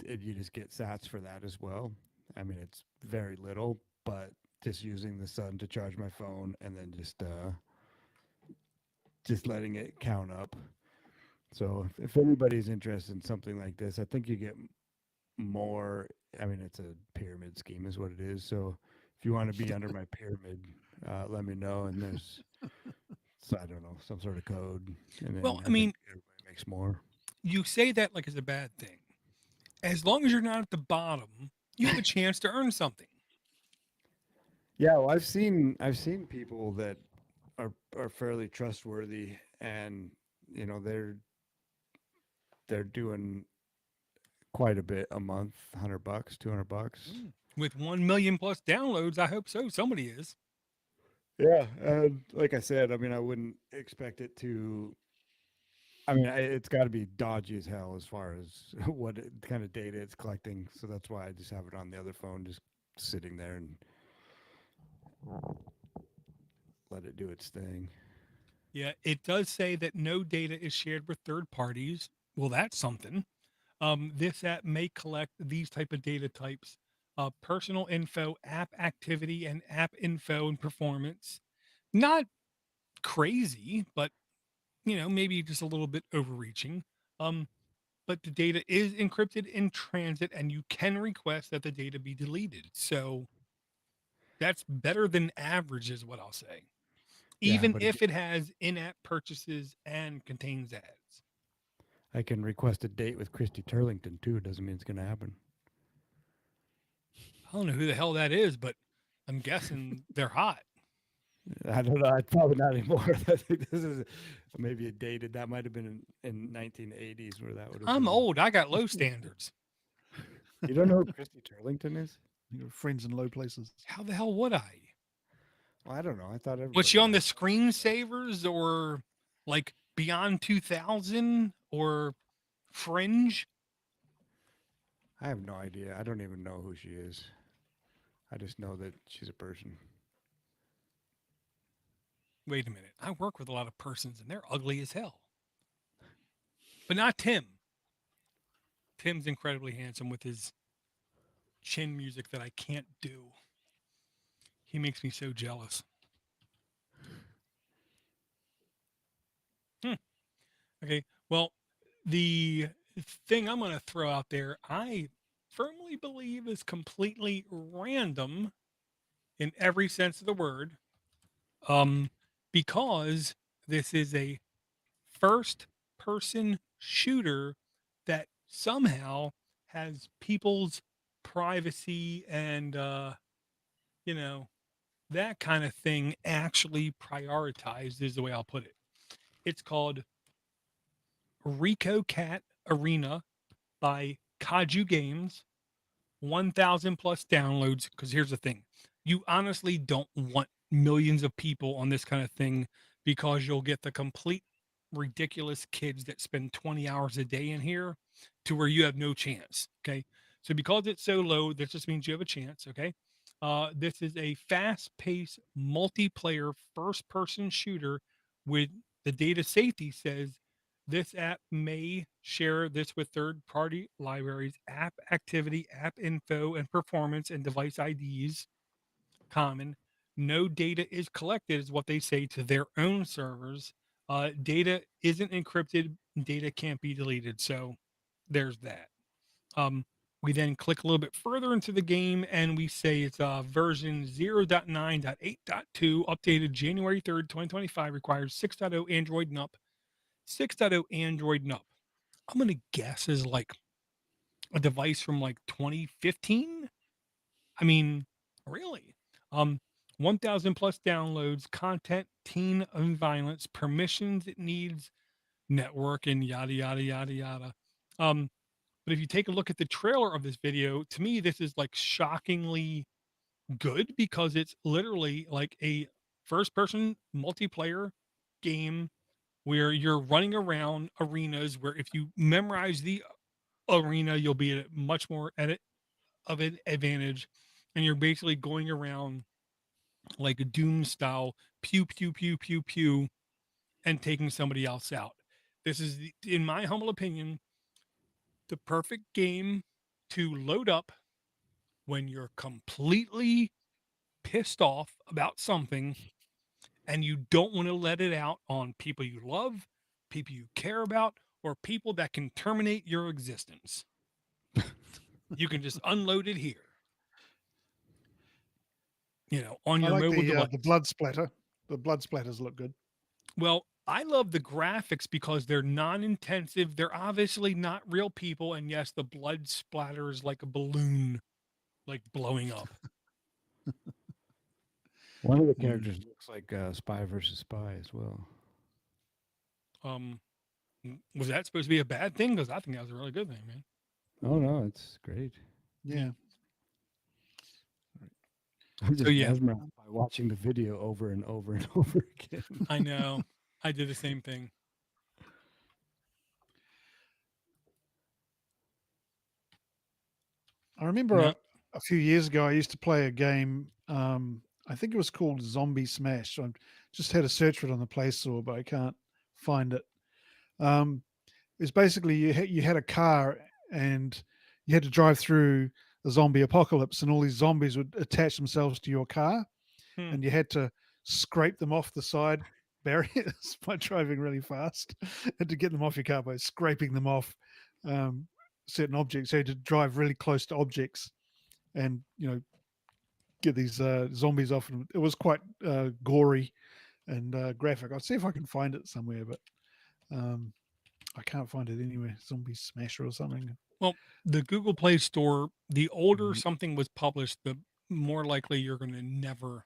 you just get sats for that as well. I mean, it's very little, but just using the sun to charge my phone, and then just letting it count up. So if anybody's interested in something like this, I think you get more. I mean, it's a pyramid scheme, is what it is. So if you want to be under my pyramid, let me know. And there's, so I don't know, some sort of code, and Well, then I I think mean, everybody makes more. you say that like it's a bad thing. As long as you're not at the bottom, you have a chance to earn something. Yeah, well, I've seen people that are fairly trustworthy, and they're doing quite a bit a month, $100, $200. With 1 million plus downloads, I hope so. Somebody is. Yeah, and like I said, I mean, I wouldn't expect it to. I mean, it's got to be dodgy as hell as far as kind of data it's collecting. So that's why I just have it on the other phone, just sitting there, and let it do its thing. Yeah, it does say that no data is shared with third parties. Well, that's something. This app may collect these type of data types: personal info, app activity, and app info and performance. Not crazy, but maybe just a little bit overreaching. Um, but the data is encrypted in transit, and you can request that the data be deleted. So that's better than average, is what I'll say. Yeah, Even but if it has in-app purchases and contains ads. I can request a date with Christy Turlington too. It doesn't mean it's going to happen. I don't know who the hell that is, but I'm guessing they're hot. I don't know. Probably not anymore. I think this is maybe a dated. That might have been in 1980s where that would have I'm been. old. I got low standards. You don't know who Christy Turlington is? Friends in low places. How the hell would I? Well, I don't know. I thought Was she everybody on the had. screensavers or like Beyond 2000 or Fringe? I have no idea. I don't even know who she is. I just know that she's a person. Wait a minute. I work with a lot of persons and they're ugly as hell. But not Tim. Tim's incredibly handsome with his chin music that I can't do. He makes me so jealous. Hmm. Okay. Well, the thing I'm going to throw out there, I firmly believe is completely random in every sense of the word, um, because this is a first person shooter that somehow has people's privacy and, you know, that kind of thing actually prioritized, is the way I'll put it. It's called Rico Cat Arena by Kaju Games. 1,000 plus downloads. Because here's the thing, you honestly don't want millions of people on this kind of thing, because you'll get the complete ridiculous kids that spend 20 hours a day in here, to where you have no chance. Okay. So because it's so low, this just means you have a chance. Okay. This is a fast paced multiplayer first person shooter with the data safety says this app may share this with third party libraries, app activity, app info, and performance and device IDs. Common. No data is collected, is what they say, to their own servers. Data isn't encrypted, data can't be deleted. So there's that. Um, we then click a little bit further into the game and we say it's version 0.9.8.2, updated January 3rd, 2025, requires 6.0 Android and up. 6.0 Android and up. I'm going to guess is like a device from like 2015. I mean, really? Um, 1,000 plus downloads, content, teen and violence, permissions it needs, network, and yada, yada, yada, yada. But if you take a look at the trailer of this video, to me, this is like shockingly good, because it's literally like a first person multiplayer game where you're running around arenas where if you memorize the arena, you'll be at much more of an advantage. And you're basically going around like a Doom style, pew, pew, pew, pew, pew, and taking somebody else out. This is, in my humble opinion, the perfect game to load up when you're completely pissed off about something and you don't want to let it out on people you love, people you care about, or people that can terminate your existence. You can just unload it here, on I your like mobile device. the blood splatter. The blood splatters look good. Well, I love the graphics because they're non-intensive. They're obviously not real people, and yes, the blood splatters like a balloon, like blowing up. One of the characters looks like Spy versus Spy as well. Was that supposed to be a bad thing? Because I think that was a really good thing, man. Oh no, it's great. Yeah. I'm just So, yeah. mesmerized by watching the video over and over and over again. I know. I did the same thing. I remember No. a few years ago, I used to play a game. I think it was called Zombie Smash. I just had to search for it on the Play Store, but I can't find it. It was basically you had a car and you had to drive through the zombie apocalypse, and all these zombies would attach themselves to your car, and you had to scrape them off the side barriers by driving really fast, and to get them off your car by scraping them off certain objects. So you had to drive really close to objects, and get these zombies off. And it was quite gory and graphic. I'll see if I can find it somewhere, but I can't find it anywhere. Zombie Smasher or something. Well, the Google Play Store, the older something was published, the more likely you're going to never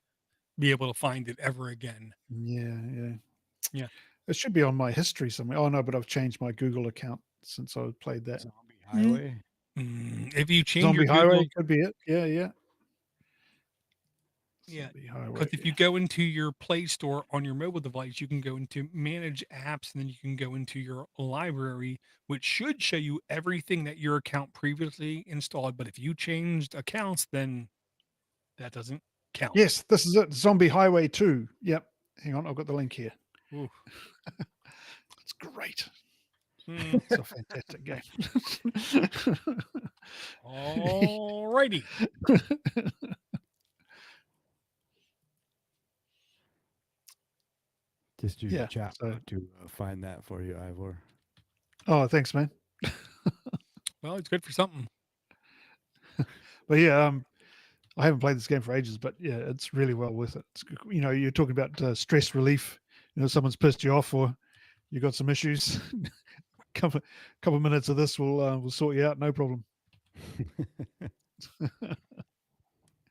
be able to find it ever again. Yeah. It should be on my history somewhere. Oh no, but I've changed my Google account since I played that. Zombie Highway. If you change Zombie your Highway Google, could be it. Yeah. Yeah, Zombie Highway. because if you go into your Play Store on your mobile device, you can go into Manage Apps, and then you can go into your library, which should show you everything that your account previously installed. But if you changed accounts, then that doesn't count. Yes, this is it. Zombie Highway 2. Yep. Hang on, I've got the link here. Ooh. It's great. It's a fantastic game. All righty. Just use Yeah, chat so- to find that for you, Ivor. Oh, thanks, man. Well, it's good for something. But yeah, I haven't played this game for ages, but yeah, it's really well worth it. It's, you're talking about stress relief. Someone's pissed you off, or you got some issues. couple minutes of this will sort you out, no problem.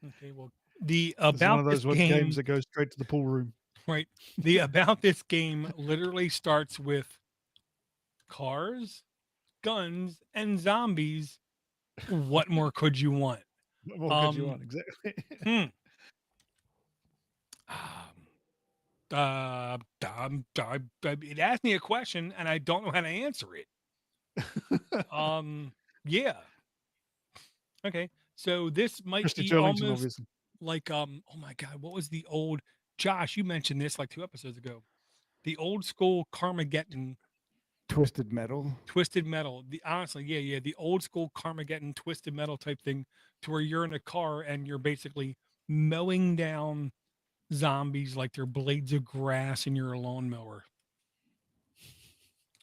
Okay, well, the It's one about of this those game, games that goes straight to the pool room. right? The about this game literally starts with cars, guns, and zombies What more could you want? What more could you want? Exactly. Hmm. It asked me a question and I don't know how to answer it. Yeah. Okay. So this might Christy be Turlington, almost obviously. like oh my God, what was the old Josh, you mentioned this like 2 episodes ago. The old school Carmageddon Twisted Metal. Twisted Metal. The honestly, yeah, the old school Carmageddon Twisted Metal type thing to where you're in a car and you're basically mowing down zombies like they're blades of grass and you're a lawnmower.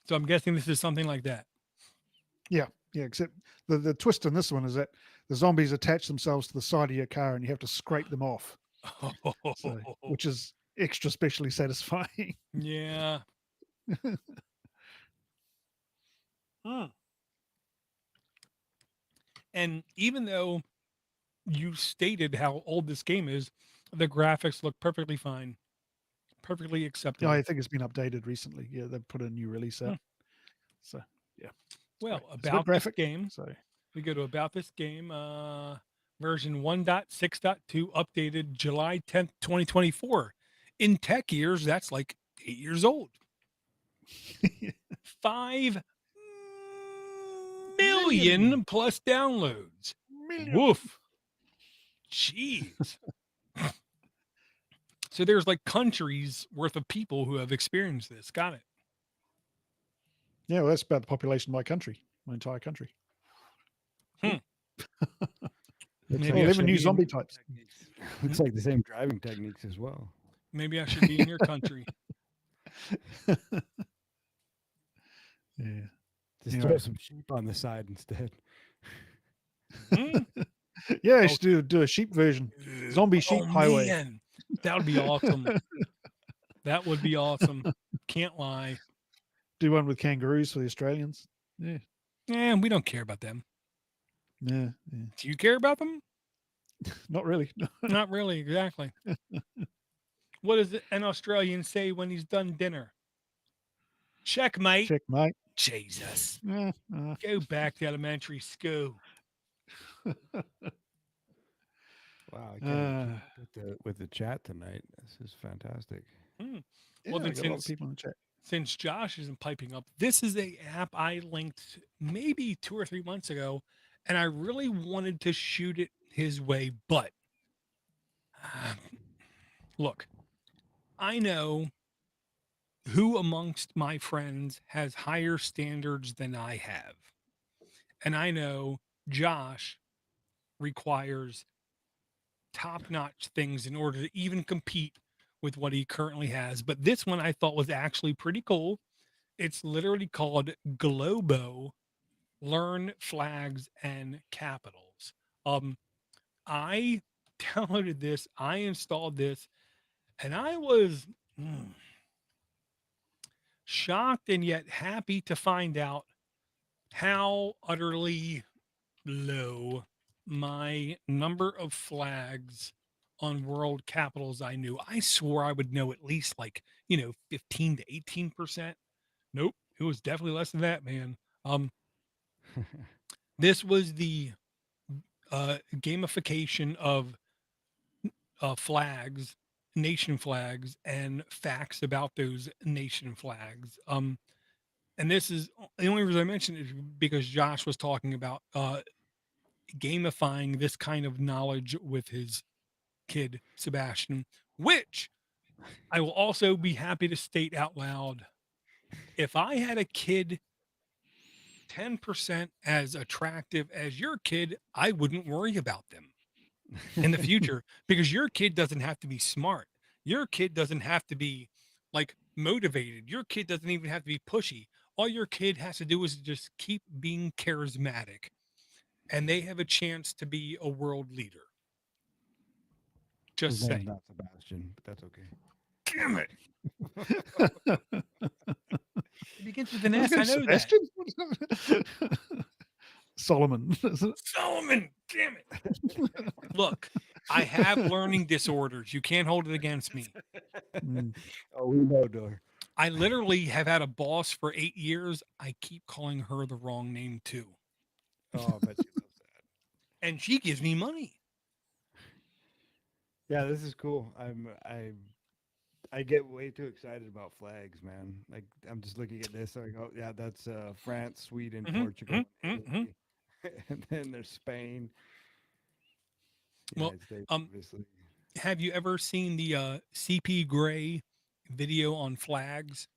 So I'm guessing this is something like that. Yeah, except the twist in this one is that the zombies attach themselves to the side of your car and you have to scrape them off. So, which is extra specially satisfying. Yeah. And even though you stated how old this game is, the graphics look perfectly fine, perfectly Yeah, acceptable. I think it's been updated recently. Yeah, they've put a new release out. So, yeah. Well, It's a bit about this graphic, game, so we go to about this game, version 1.6.2, updated July 10th, 2024. In tech years, that's like 8 years old. 5 million plus downloads. Woof. Jeez. So there's like countries worth of people who have experienced this. Got it. yeah, well, that's about the population of my country, my entire country. Looks Maybe like I 11 should new be zombie in, types. Looks like the same driving techniques as well. maybe I should be in your country. Yeah. Just Anyway. throw some sheep on the side instead. Yeah, I should do a sheep version. Zombie sheep highway. Man, that would be awesome. That would be awesome. Can't lie. Do one with kangaroos for the Australians. Yeah. Yeah, we don't care about them. Yeah. Do you care about them? Not really. Not really, exactly. What does an Australian say when he's done dinner? Checkmate. Checkmate. Jesus. Yeah. Go back to elementary school. Wow, I can't with the chat tonight. This is fantastic. Yeah, Well, then got a lot of people in the chat. Since Josh isn't piping up, this is a app I linked maybe 2 or 3 months ago, and I really wanted to shoot it his way, but look, I know who amongst my friends has higher standards than I have. And I know Josh requires top-notch things in order to even compete with what he currently has. But this one I thought was actually pretty cool. It's literally called Globo Learn Flags and Capitals. I downloaded this, I installed this, and I was shocked and yet happy to find out how utterly low my number of flags on world capitals I knew. I swore I would know at least 15 to 18%. Nope, it was definitely less than that, man. This was the gamification of flags, nation flags, and facts about those nation flags. And this is the only reason I mentioned it is because Josh was talking about gamifying this kind of knowledge with his kid, Sebastian, which I will also be happy to state out loud. If I had a kid 10% as attractive as your kid, I wouldn't worry about them in the future because your kid doesn't have to be smart. Your kid doesn't have to be motivated. Your kid doesn't even have to be pushy. All your kid has to do is just keep being charismatic, and they have a chance to be a world leader. Just His name's saying. not Sebastian, but that's okay. Damn it. It begins with an S. I know Sebastian? that. Solomon. Solomon, damn it. Look, I have learning disorders. You can't hold it against me. Oh, we know, Dor. I literally have had a boss for 8 years. I keep calling her the wrong name too. Oh, I bet she loves and she gives me money. Yeah, this is cool. I get way too excited about flags, man. Like I'm just looking at this. I go, yeah, that's France, Sweden, Mhm, Portugal, mhm, and mhm. Italy, and then there's Spain, Well, United States, um, obviously. have you ever seen the CP Gray video on flags?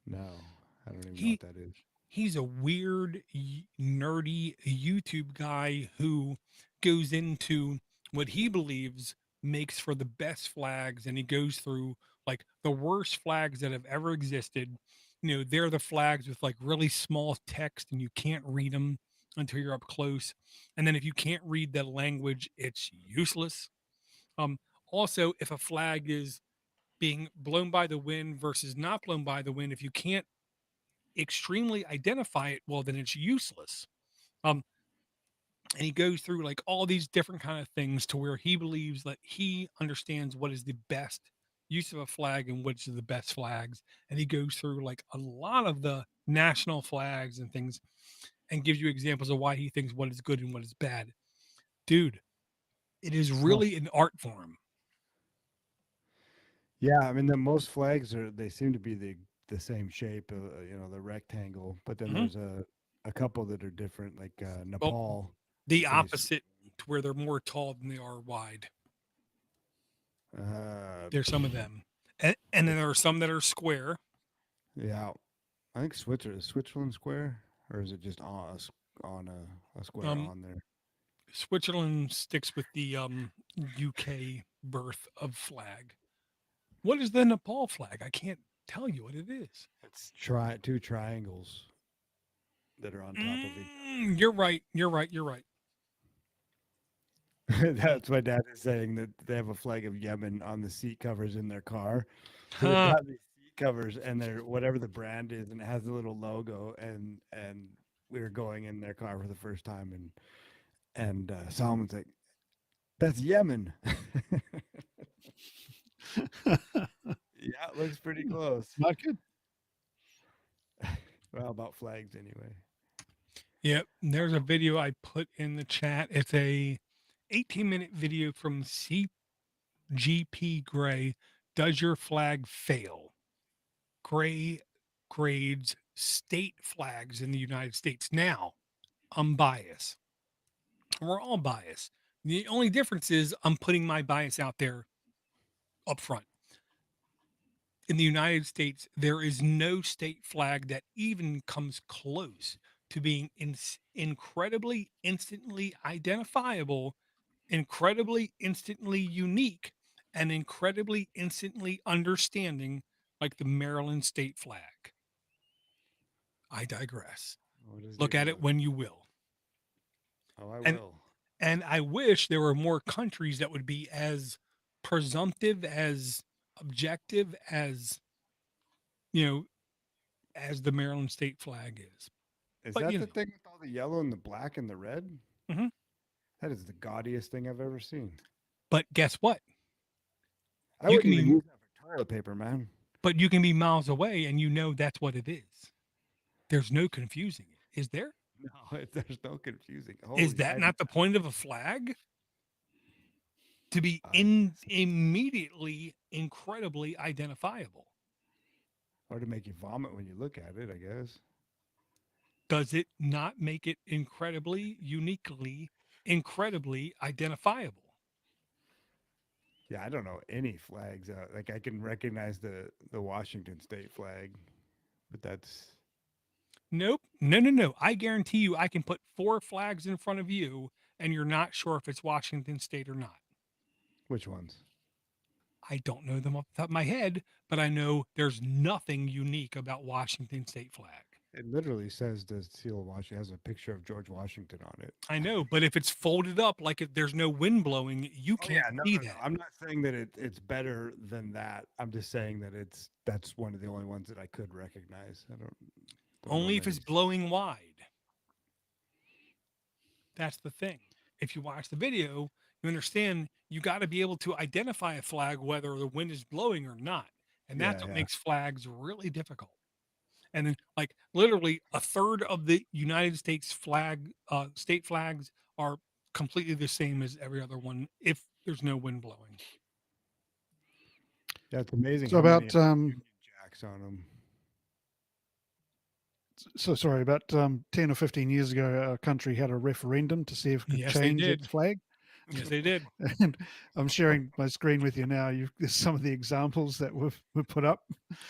No, I don't even know He what that is. he's a weird, nerdy YouTube guy who goes into what he believes makes for the best flags, and he goes through like the worst flags that have ever existed. You know, they're the flags with like really small text, and you can't read them until you're up close. And then if you can't read the language, it's useless. Um, Also, if a flag is being blown by the wind versus not blown by the wind, if you can't extremely identify it, well, then it's useless. Um, and he goes through like all these different kind of things to where he believes that he understands what is the best use of a flag and which are the best flags. And he goes through like a lot of the national flags and things and gives you examples of why he thinks what is good and what is bad. Dude, it is Huh. really an art form. Yeah, I mean the most flags they seem to be the same shape, the rectangle, but then Mhm. there's a couple that are different, like Well, Nepal. the It's very opposite to where they're more tall than they are wide. uh, There's some of them. And then there are some that are square. yeah, I think Switzerland square, or is it just on a square Um, on there? Switzerland sticks with the UK birth of flag. What is the Nepal flag? I can't tell you what it is. It's two triangles that are on top of each You're right. You're right. You're right. other. Mm. That's my dad is saying that they have a flag of Yemen on the seat covers in their car. So they've Huh. got these seat covers, and they're whatever the brand is, and it has a little logo. And we were going in their car for the first time, and Solomon's like, "That's Yemen." Yeah, it looks pretty close. Not good. Well, about flags anyway. Yep. There's a video I put in the chat. It's a 18-minute video from CGP Gray. Does your flag fail? Gray grades state flags in the United States. Now, I'm biased. We're all biased. The only difference is I'm putting my bias out there up front. In the United States, there is no state flag that even comes close to being incredibly instantly identifiable, incredibly instantly unique, and incredibly instantly understanding like the Maryland state flag. I digress. What does Look it at it look? when you will. Oh, I And will. and I wish there were more countries that would be as presumptive, as objective as, you know, as the Maryland state flag is. Is But that you the know, thing with all the yellow and the black and the red? mhm. That is the gaudiest thing I've ever seen. But guess what? I You wouldn't can even be use that for toilet paper, man. but you can be miles away and you know that's what it is. There's no confusing it. Is there? No, there's no confusing. Is Holy, that not the point of a flag? To be I in guess, immediately incredibly identifiable. or to make you vomit when you look at it, I guess. Does it not make it incredibly uniquely incredibly identifiable? Yeah, I don't know any flags. Like I can recognize the Washington state flag, but that's Nope. No, no, no. I guarantee you I can put four flags in front of you and you're not sure if it's Washington state or not. which ones? I don't know them off the top of my head, but I know there's nothing unique about Washington state flag. It literally says the seal of Washington has a picture of George Washington on it. I know, but if it's folded up like if there's no wind blowing, you Oh can't yeah, no, see no, no. that. I'm not saying that it's better than that. I'm just saying that that's one of the only ones that I could recognize. I don't know Only if many. it's blowing wide. That's the thing. If you watch the video, you understand you got to be able to identify a flag whether the wind is blowing or not. And Yeah, that's what yeah. makes flags really difficult. And then, like, literally a third of the United States flag, state flags are completely the same as every other one if there's no wind blowing. Yeah, it's amazing So how many about Union Jacks on them. so sorry, about 10 or 15 years ago, our country had a referendum to see if it could Yes, they change did. its flag. Yes, they did. And I'm sharing my screen with you now. There's some of the examples that were put up.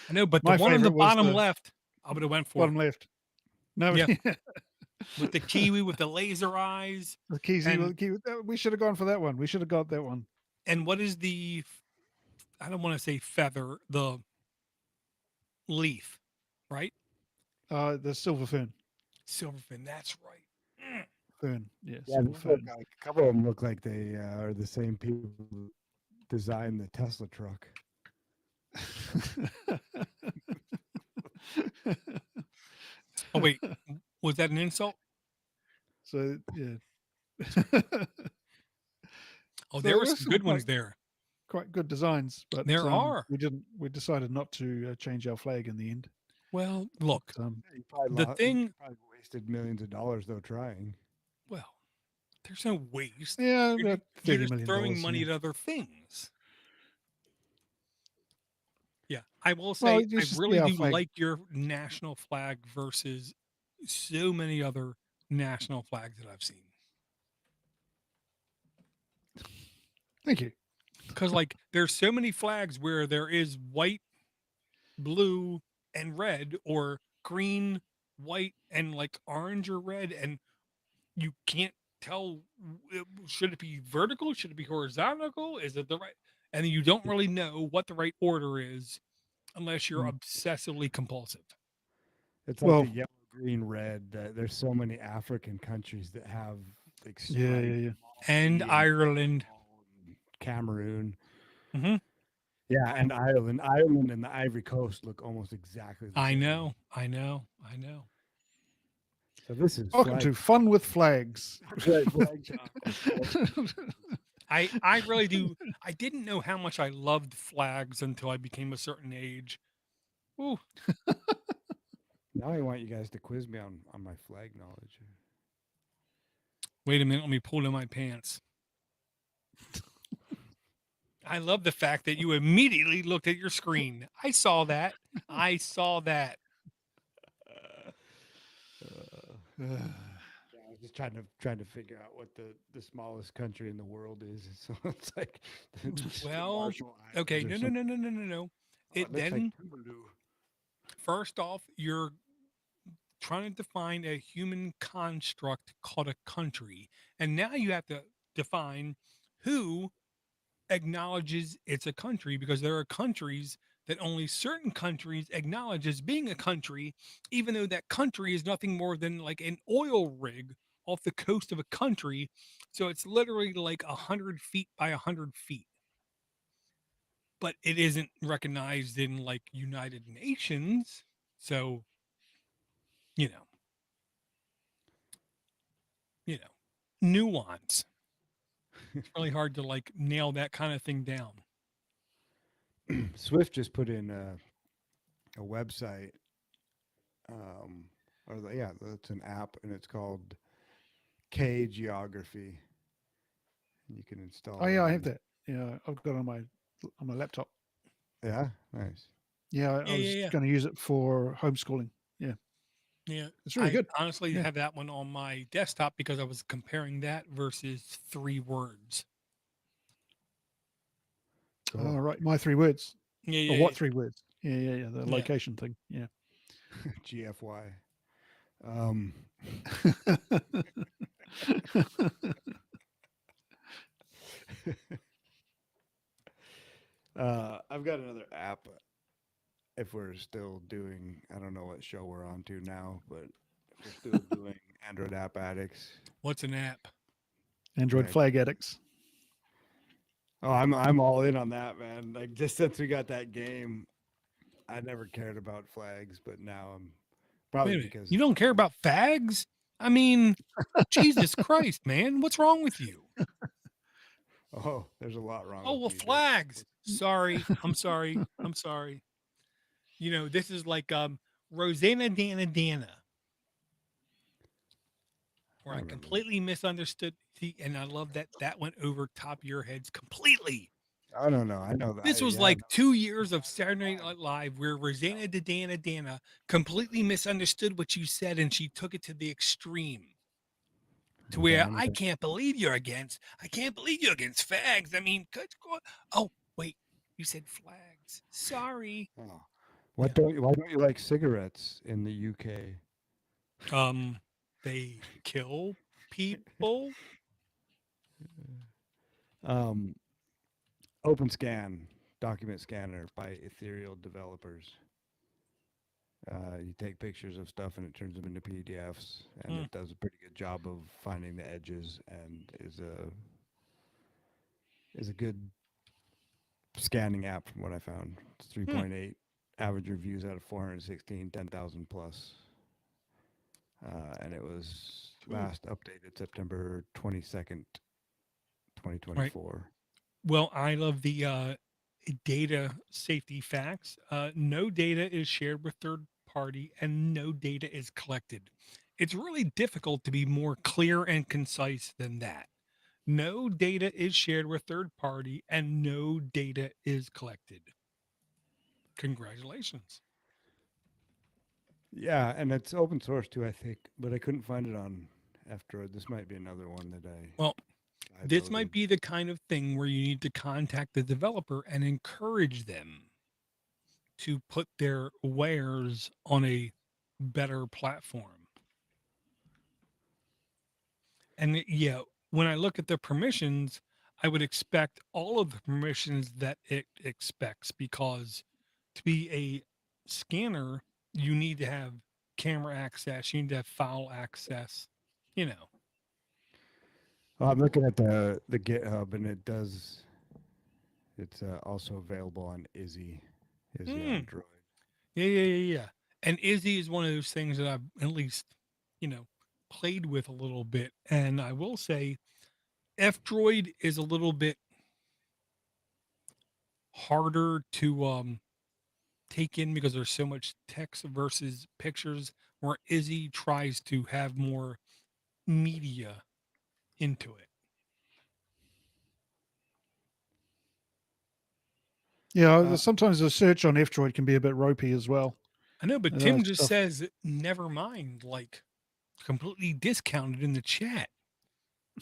I know, but the My one on the favorite was bottom the left, I would have went for bottom it. left. No, Yeah. With the kiwi with the laser eyes. the keys. And We should have gone for that one. We should have got that one. and what is the I don't want to say feather, the leaf, right? The silver fern. Silverfin, that's right. Fern. Yeah, Yeah, silver these look fern. like, a couple of them look like they are the same people who designed the Tesla truck. Oh wait, was that an insult? So yeah. Oh, So there were there's some some good ones there. quite good designs, but There are. we didn't. We decided not to change our flag in the end. Well, look, But, Yeah, you probably the thing. probably wasted millions of dollars though trying. Well, there's no waste. yeah, You're, about you're $30 just million. throwing money Yeah. at other things. Yeah, I will Well, say I it's just really our do flag. like your national flag versus so many other national flags that I've seen. Thank you. Because like there's so many flags where there is white, blue, and red, or green, white, and like orange or red, and you can't tell should it be vertical, should it be horizontal, is it the right, and you don't really know what the right order is unless you're Mm. obsessively compulsive. It's like Well, the yellow, green, red. There's so many African countries that have like yeah, stripes, yeah. And Mali Ireland. and Cameroon. Mhm. Yeah, and Ireland. Ireland and the Ivory Coast look almost exactly the I same. know. So this is Welcome to Fun with Flags. Right, flag talk. I really do. I didn't know how much I loved flags until I became a certain age. Ooh, Now I want you guys to quiz me on my flag knowledge. wait a minute, let me pull down my pants. I love the fact that you immediately looked at your screen. I saw that. I saw that. Yeah, I was just trying to figure out what the smallest country in the world is. So it's like the Well, Marshall okay, Islands or no. something. No. Oh, It looks like then Tuvalu. first off, you're trying to define a human construct called a country, and now you have to define who acknowledges it's a country, because there are countries that only certain countries acknowledge as being a country, even though that country is nothing more than like an oil rig off the coast of a country. So it's literally like 100 feet by 100 feet, but it isn't recognized in like United Nations. So, you know, nuance. It's really hard to like nail that kind of thing down. Swift just put in a website, yeah, it's an app, and it's called K Geography. And you can install. Oh yeah, I it. have that. Yeah, I've got it on my laptop. Yeah, nice. Yeah, I was Yeah. going to use it for homeschooling. Yeah, Yeah, it's really I good. honestly Yeah. have that one on my desktop because I was comparing that versus 3 words. Cool. All right, my 3 words. Yeah, Or what 3 words? Yeah. The Yeah. location thing. Yeah. GFY. I've got another app. If we're still doing, I don't know what show we're on to now, but if we're still doing Android App Addicts. What's an app? Android Yeah. Flag Addicts. Oh, I'm all in on that, man. Like just since we got that game, I never cared about flags, but now I'm probably Wait a minute, because you don't care about fags? I mean, Jesus Christ, man, what's wrong with you? oh, there's a lot wrong. Oh, with well, me, Dave. flags. Sorry, I'm sorry. You know, this is like Rosanna Dana. where I I remember. completely misunderstood. See, and I love that that went over top of your heads completely. I don't know. I know that. This was Yeah, like 2 years of Saturday Night Live where Rosanna Dana completely misunderstood what you said and she took it to the extreme to where Dana. I can't believe you're against fags. I mean, oh, wait, you said flags. Sorry. Oh. Yeah. Why don't you like cigarettes in the UK? They kill people. Um, OpenScan document scanner by ethereal developers. You take pictures of stuff and it turns them into PDFs, and Hmm. it does a pretty good job of finding the edges, and is a good scanning app from what I found. It's Hmm. 3.8 average reviews out of 416, 10,000 plus, and it was Ooh. last updated September 22nd, Right. 2024. Well, I love the data safety facts. No data is shared with third party and no data is collected. It's really difficult to be more clear and concise than that. No data is shared with third party and no data is collected. Congratulations. Yeah, and it's open source too, I think, but I couldn't find it on F-Droid. This might be another one that Well, I this voted. might be the kind of thing where you need to contact the developer and encourage them to put their wares on a better platform. And yeah, when I look at the permissions, I would expect all of the permissions that it expects because to be a scanner, you need to have camera access, you need to have file access, you know. Oh, I'm looking at the GitHub, and it does. It's also available on Izzy Mm, Android. yeah. And Izzy is one of those things that I've at least, you know, played with a little bit. And I will say F Droid is a little bit harder to take in because there's so much text versus pictures, where Izzy tries to have more media into it. Yeah, Uh, sometimes the search on F-Droid can be a bit ropey as well. I know, but Tim just Stuff. says never mind, like completely discounted in the chat,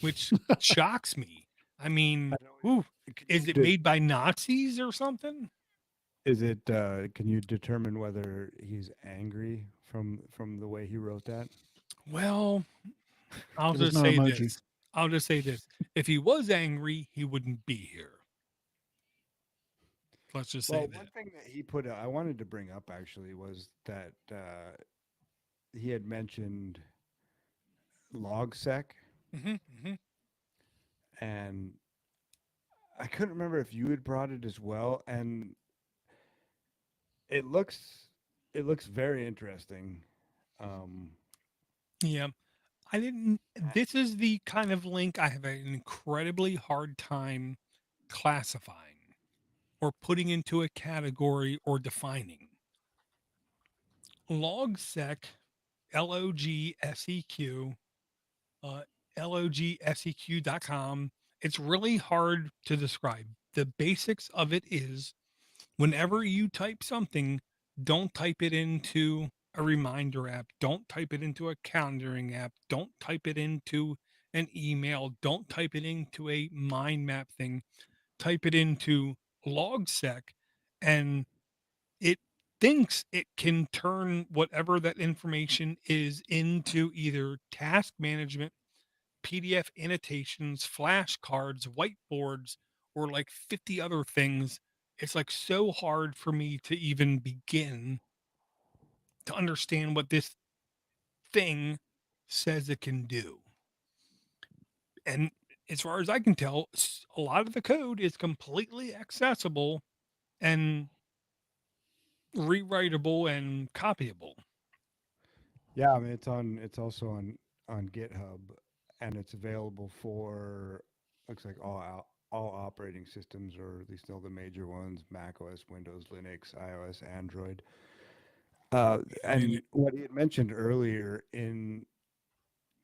which shocks me. I mean, I know. ooh, Can is you it made by Nazis or something? is it? Can you determine whether he's angry from the way he wrote that? Well, I'll There's just no say emoji. this. I'll just say this. If he was angry, he wouldn't be here. Let's just say Well, one that. thing that he put I wanted to bring up actually was that he had mentioned logsec, Hmm. Hmm. and I couldn't remember if you had brought it as well, and it looks it looks very interesting. Um, Yeah. I didn't. This is the kind of link I have an incredibly hard time classifying or putting into a category or defining. Logsec, LOGSEQ, uh, LOGSEQ.com. It's really hard to describe. The basics of it is whenever you type something, don't type it into a reminder app. Don't type it into a calendaring app. Don't type it into an email. Don't type it into a mind map thing. Type it into logsec and it thinks it can turn whatever that information is into either task management, PDF annotations, flashcards, whiteboards, or like 50 other things. It's like so hard for me to even begin to understand what this thing says it can do. And as far as I can tell, a lot of the code is completely accessible and rewritable and copyable. yeah, I mean it's also on GitHub, and it's available for looks like all operating systems, or at least all the major ones: Mac OS, Windows, Linux, iOS, Android. And And what he had mentioned earlier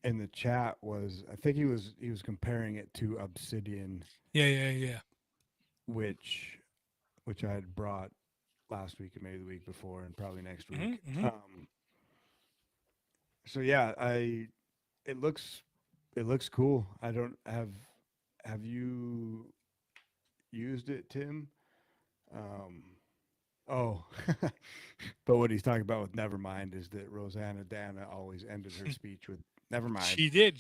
in the chat was, I think he was comparing it to Obsidian, Yeah. which I had brought last week and maybe the week before and probably next week. Mm-hmm. So yeah, it looks cool. I don't have you used it, Tim? Oh, but what he's talking about with Nevermind is that Rosanna Dana always ended her speech with Nevermind. She did.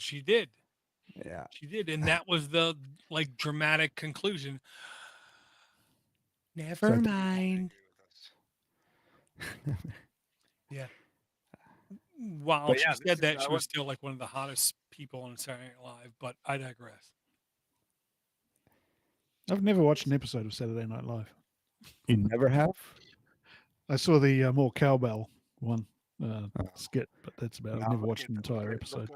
Yeah. She did. And that was the like dramatic conclusion. Never So mind. Yeah. While But she yeah, said this that, is- she was still like one of the hottest people on Saturday Night Live, but I digress. I've never watched an episode of Saturday Night Live. You never have? I saw the more cowbell one Oh. skit, but that's about it. No, I've never look watched at an the entire fir- episode.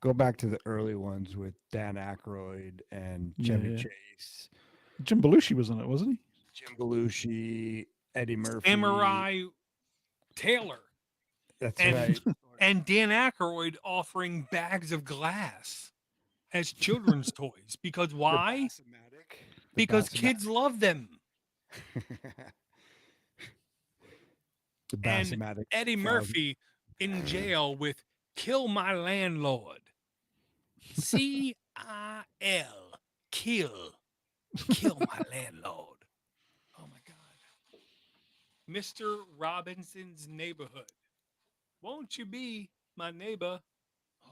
Go back to the early ones with Dan Aykroyd and Chevy Yeah. Chase, Jim Belushi was in it, wasn't he? Jim Belushi, Eddie Murphy. Samurai Taylor That's and- right. and Dan Aykroyd offering bags of glass as children's toys. Because why? Because kids love them. The And Bassomatic Eddie frog. Murphy in jail with Kill My Landlord. CIL. Kill my landlord. Oh my God. Mr. Robinson's Neighborhood. Won't you be my neighbor? Oh.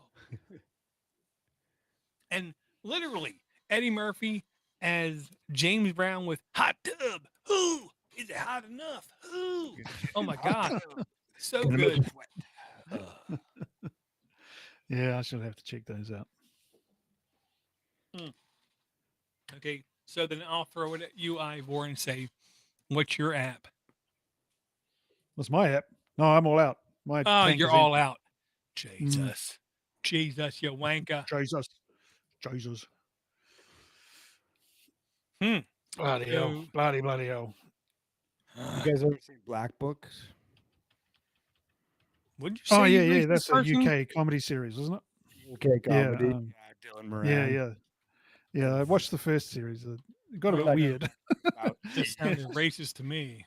And literally, Eddie Murphy as James Brown with Hot Tub. Ooh, is it hot enough? Ooh. Oh my God. So Gonna make good. you sweat. Yeah, I should have to check those out. Okay, so then I'll throw it at you, Ivor, and say, what's your app? What's my app? No, I'm all out. My Oh, tank you're is all out. Jesus. Jesus, you wanker. Jesus. Hmm. Bloody hell. Bloody hell. You guys ever seen Black Books? What'd you say? Oh, you yeah. racist That's a person? UK comedy series, wasn't it? UK comedy. um, Dylan Moran. Yeah, I watched the first series. It got a bit Like a- weird. Just sounded racist to me.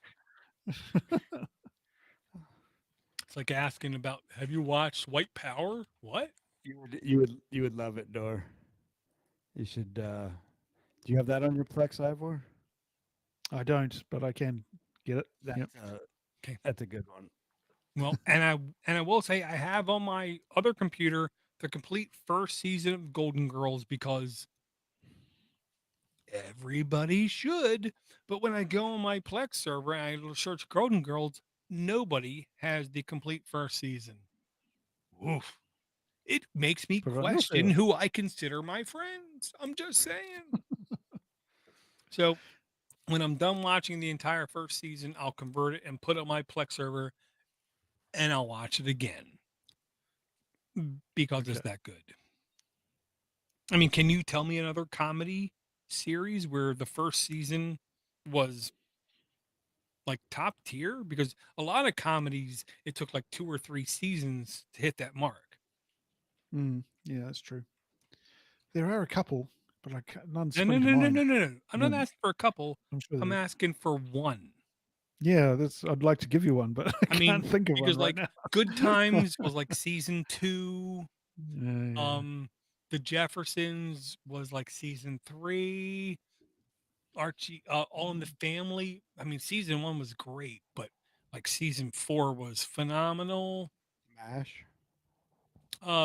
It's like asking about, have you watched White Power? What? You would love it, Dor. You should. Do you have that on your Plex, Ivor? I don't, but I can get it. That's Yep. Okay. That's a good one. Well, and I will say I have on my other computer the complete first season of Golden Girls because everybody should. But when I go on my Plex server and I search Golden Girls, nobody has the complete first season. Oof. It makes me Put it on your question server. who I consider my friends. I'm just saying. So when I'm done watching the entire first season, I'll convert it and put it on my Plex server and I'll watch it again because it's Okay. that good. I mean, can you tell me another comedy series where the first season was like top tier? Because a lot of comedies, it took like 2 or 3 seasons to hit that mark. Yeah, that's true. There are a couple, but none No, spring no, to no, no, mind. no, no, no. I'm not Mm. asking for a couple. I'm sure I'm there- asking for one. Yeah, I'd like to give you one, but I I mean, can't think of one because right like now. Good Times was like season 2. Yeah. The Jeffersons was like season 3. Archie, All in the Family. I mean, season 1 was great, but like season 4 was phenomenal. MASH.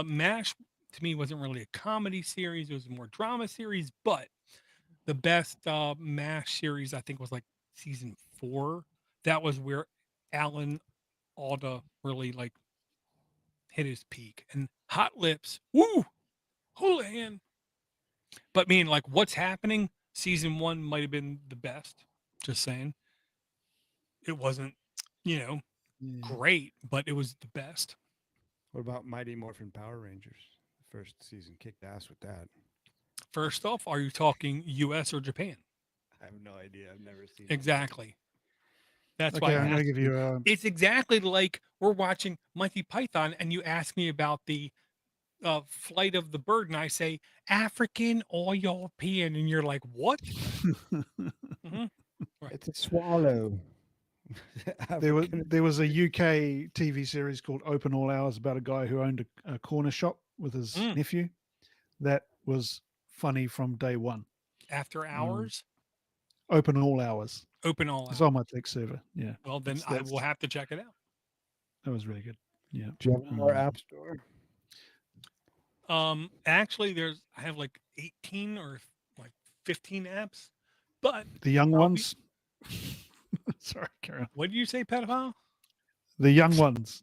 MASH to me wasn't really a comedy series; it was a more drama series. But the best MASH series I think was like season 4. That was where Alan Alda really like hit his peak. And Hot Lips, woo, Houlihan. But mean like what's happening? Season 1 might have been the best. Just saying, it wasn't, Yeah. great, but it was the best. What about Mighty Morphin Power Rangers? The first season kicked ass with that. First off, are you talking U.S. or Japan? I have no idea. I've never seen it. Exactly. That's Okay, why I I'm going to asked give you It's exactly like we're watching Monty Python and you ask me about the Flight of the Bird, and I say African or European, and you're like, what? Hmm. Right. It's a swallow. African. there was a UK TV series called Open All Hours about a guy who owned a corner shop with his Mm. nephew. That was funny from day one. After Um, hours, Open All Hours. open all It's out. on my tech server. Yeah, Well, then I that's will have to check it out. that was really good. Yeah. Do you have more Um, app store? Actually, I have like 18 or like 15 apps, but the young I'll be. ones. Sorry, carry on. What do you say, pedophile? The young ones.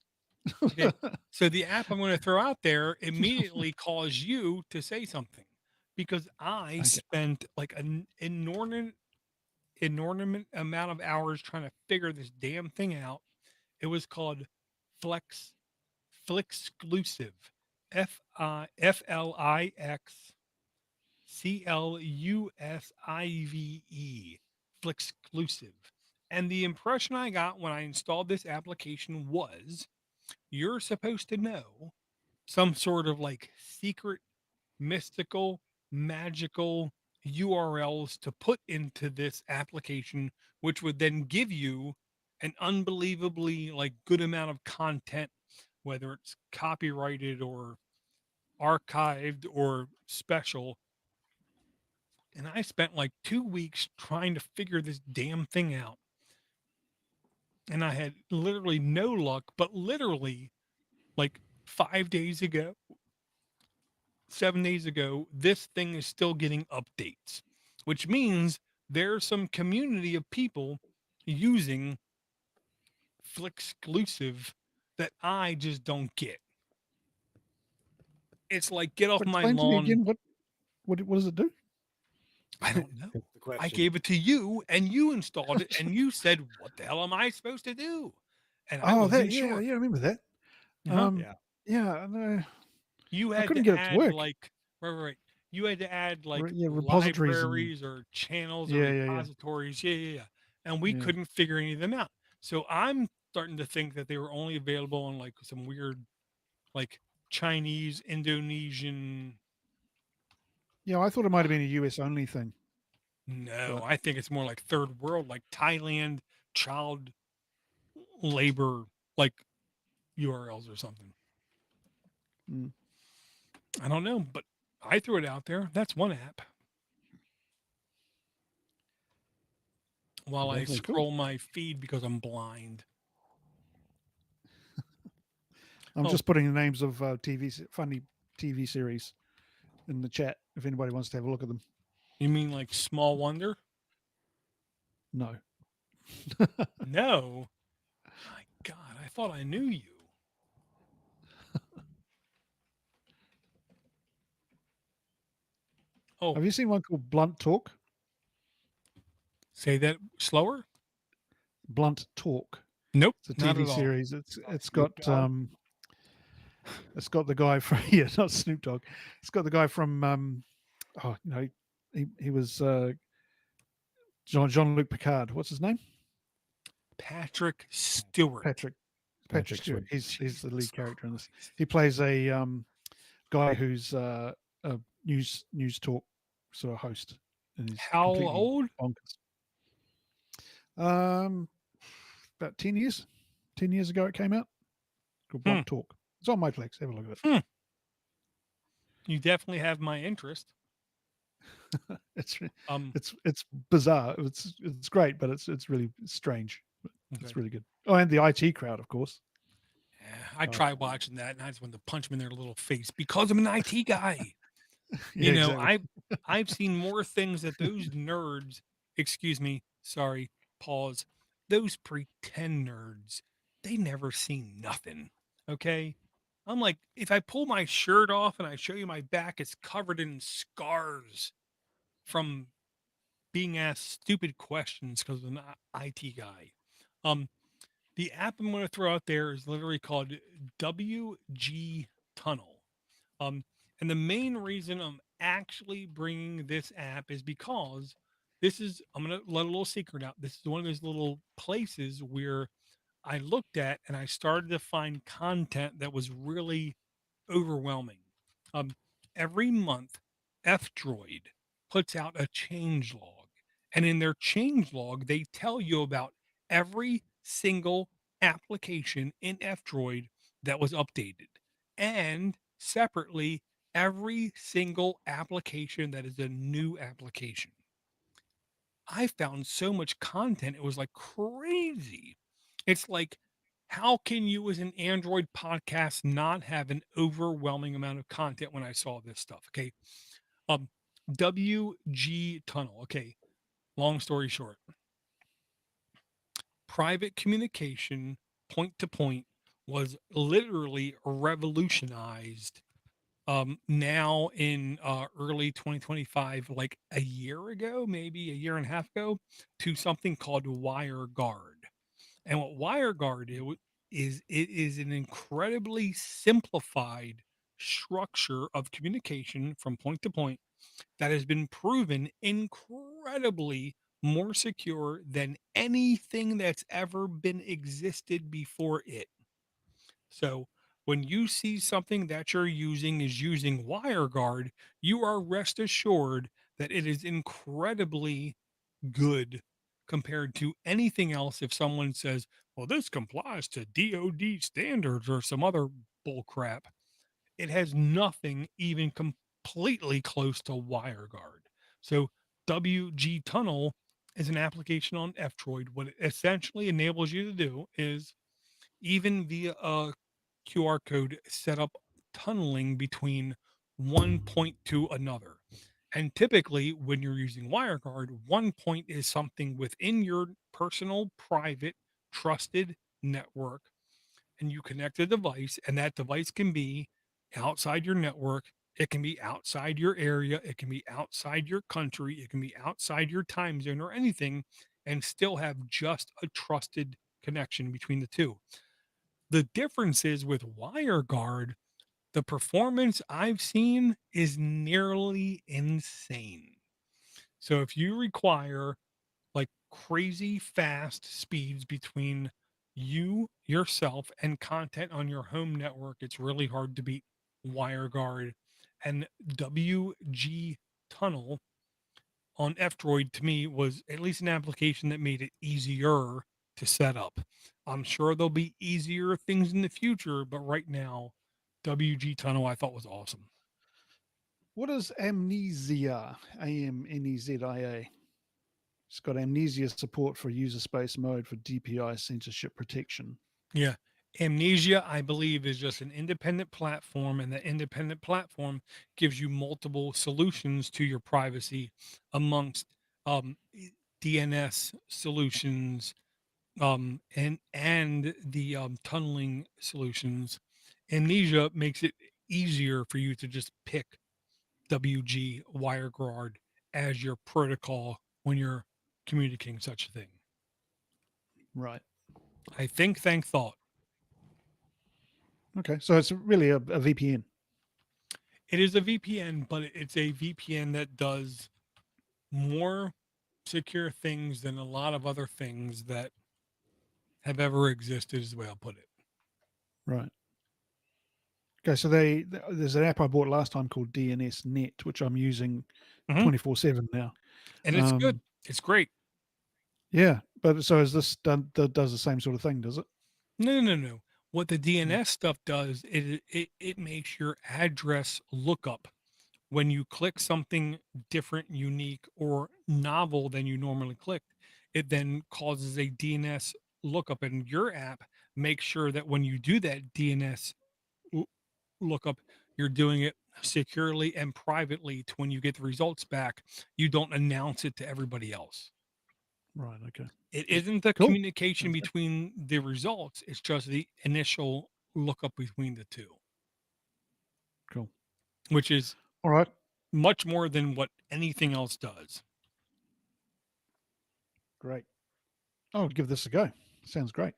Okay, so the app I'm going to throw out there immediately calls you to say something because I Okay. spent like an inordinate amount of hours trying to figure this damn thing out. It was called Flex Flixclusive, Flixclusive, Flixclusive. And the impression I got when I installed this application was you're supposed to know some sort of like secret, mystical, magical URLs to put into this application, which would then give you an unbelievably like good amount of content, whether it's copyrighted or archived or special. And I spent like 2 weeks trying to figure this damn thing out. And I had literally no luck, but literally like 5 days ago, 7 days ago, this thing is still getting updates, which means there's some community of people using Flixclusive that I just don't get. It's like get off But my explain to me lawn. again what does it do? I don't know. That's the I question. gave it to you and you installed it and you said, "What the hell am I supposed to do?" And I Oh, that wasn't yeah, sure. yeah, I remember that. Uh-huh. Yeah. Yeah, no, You I had couldn't to get it to add work. like right. You had to add like Yeah, repositories and libraries or channels or yeah. repositories. Yeah. And we Yeah. couldn't figure any of them out. So I'm starting to think that they were only available on like some weird like Chinese, Indonesian. Yeah, I thought it might have been a US only thing, No, but I think it's more like third world, like Thailand, child labor, like URLs or something. mm, I don't know, but I threw it out there. That's one app. While I Definitely scroll my feed because I'm blind. I'm Oh, just putting the names of funny TV series in the chat if anybody wants to have a look at them. you mean like Small Wonder? No. No. My God, I thought I knew you. Oh, Have you seen one called Blunt Talk? say that slower? Blunt Talk. Nope, It's a not TV at all. series. It's Snoop got Dogg? it's got the guy from yeah, not Snoop Dogg. It's got the guy from he was Jean Luc Picard. What's his name? Patrick Stewart. Patrick Patrick Stewart. Swayze. He's the Jesus lead character in this. Christ. He plays a guy who's a news talk sort of host, and he's How completely old? bonkers. About 10 years. 10 years ago, it came out. Called Hmm. Blunt Talk. It's on my Plex. Have a look at it. Hmm. You definitely have my interest. It's Um, it's bizarre. It's great, but it's really strange. It's okay. really good. Oh, and the IT crowd, of course. I tried watching that, and I just wanted to punch them in their little face because I'm an IT guy. Yeah, You know, exactly. I've seen more things that those nerds, excuse me, sorry, pause. Those pretend nerds, they never seen nothing. Okay? I'm like, if I pull my shirt off and I show you my back, it's covered in scars from being asked stupid questions because I'm an IT guy. Um, the app I'm going to throw out there is literally called WG Tunnel. Um, and the main reason I'm actually bringing this app is because I'm going to let a little secret out. This is one of those little places where I looked at and I started to find content that was really overwhelming. Um, every month, F-Droid puts out a change log, and in their change log, they tell you about every single application in F-Droid that was updated, and separately, every single application that is a new application. I found so much content, it was like crazy. It's like, how can you as an Android podcast not have an overwhelming amount of content when I saw this stuff? Okay. Um, WG Tunnel. Okay. Long story short, private communication point to point was literally revolutionized now in early 2025, like a year ago, maybe a year and a half ago, to something called WireGuard. And what is, it is an incredibly simplified structure of communication from point to point that has been proven incredibly more secure than anything that's ever been existed before it. So when you see something that you're using is using WireGuard, you are rest assured that it is incredibly good compared to anything else. If someone says, well, this complies to DoD standards or some other bull crap, it has nothing even completely close to WireGuard. So WG Tunnel is an application on F-Droid. What it essentially enables you to do is, even via a QR code, set up tunneling between one point to another. And typically, when you're using WireGuard, one point is something within your personal, private, trusted network, and you connect a device, and that device can be outside your network. It can be outside your area. It can be outside your country. It can be outside your time zone or anything, and still have just a trusted connection between the two. The difference is with WireGuard, the performance I've seen is nearly insane. So if you require like crazy fast speeds between you, yourself, and content on your home network, it's really hard to beat WireGuard. And WG Tunnel on F-Droid, to me, was at least an application that made it easier to set up. I'm sure there'll be easier things in the future, but right now, WG Tunnel I thought was awesome. What is amnesia? AMNEZIA. It's got amnesia support for user space mode for DPI censorship protection. Yeah. Amnesia, I believe, is just an independent platform, and that independent platform gives you multiple solutions to your privacy amongst um, DNS solutions, and the tunneling solutions. Amnesia makes it easier for you to just pick WG WireGuard as your protocol when you're communicating such a thing. Right. I think, thank thought. Okay. So it's really a VPN. It is a VPN, but it's a VPN that does more secure things than a lot of other things that have ever existed, is the way I'll put it. Right. Okay. So there's an app I bought last time called DNS Net, which I'm using Mhm. 24/7 now. And it's good. It's great. Yeah. But so is this does the same sort of thing, does it? No. What the DNS stuff does is it makes your address lookup, when you click something different, unique, or novel than you normally click, it then causes a DNS lookup, and your app makes sure that when you do that DNS lookup, you're doing it securely and privately, to when you get the results back, you don't announce it to everybody else. Right. Okay. It isn't the Cool. communication Sounds good. between the results, it's just the initial lookup between the two, Cool. which is All right. much more than what anything else does. Great. I'll give this a go. Sounds great.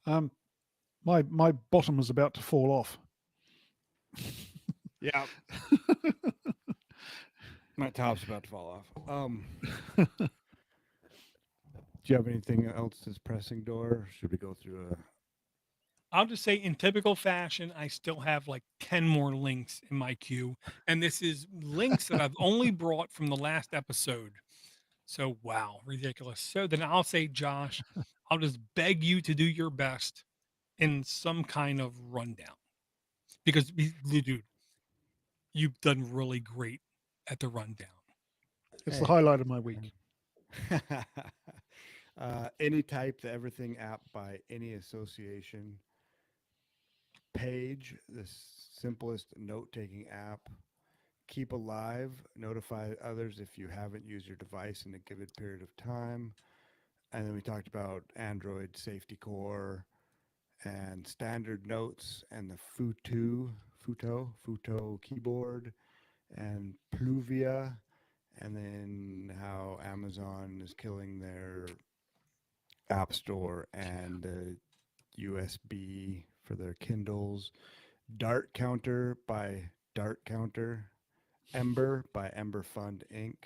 My bottom was about to fall off. Yeah, my top's about to fall off. Do you have anything else that's pressing, Door? Should we go through I'll just say, in typical fashion, I still have like 10 more links in my queue. And this is links that I've only brought from the last episode. So, wow, ridiculous. So then I'll say, Josh, I'll just beg you to do your best in some kind of rundown because, dude, you've done really great at the rundown. It's the Hey, highlight of my week. Any type, the Everything app by any association. Page, the simplest note taking app. Keep alive, notify others if you haven't used your device in a given period of time. And then we talked about Android Safety Core and standard notes and the Futo keyboard and Pluvia, and then how Amazon is killing their App Store and the USB for their Kindles. Dart Counter by Dart Counter. Ember by Ember Fund Inc.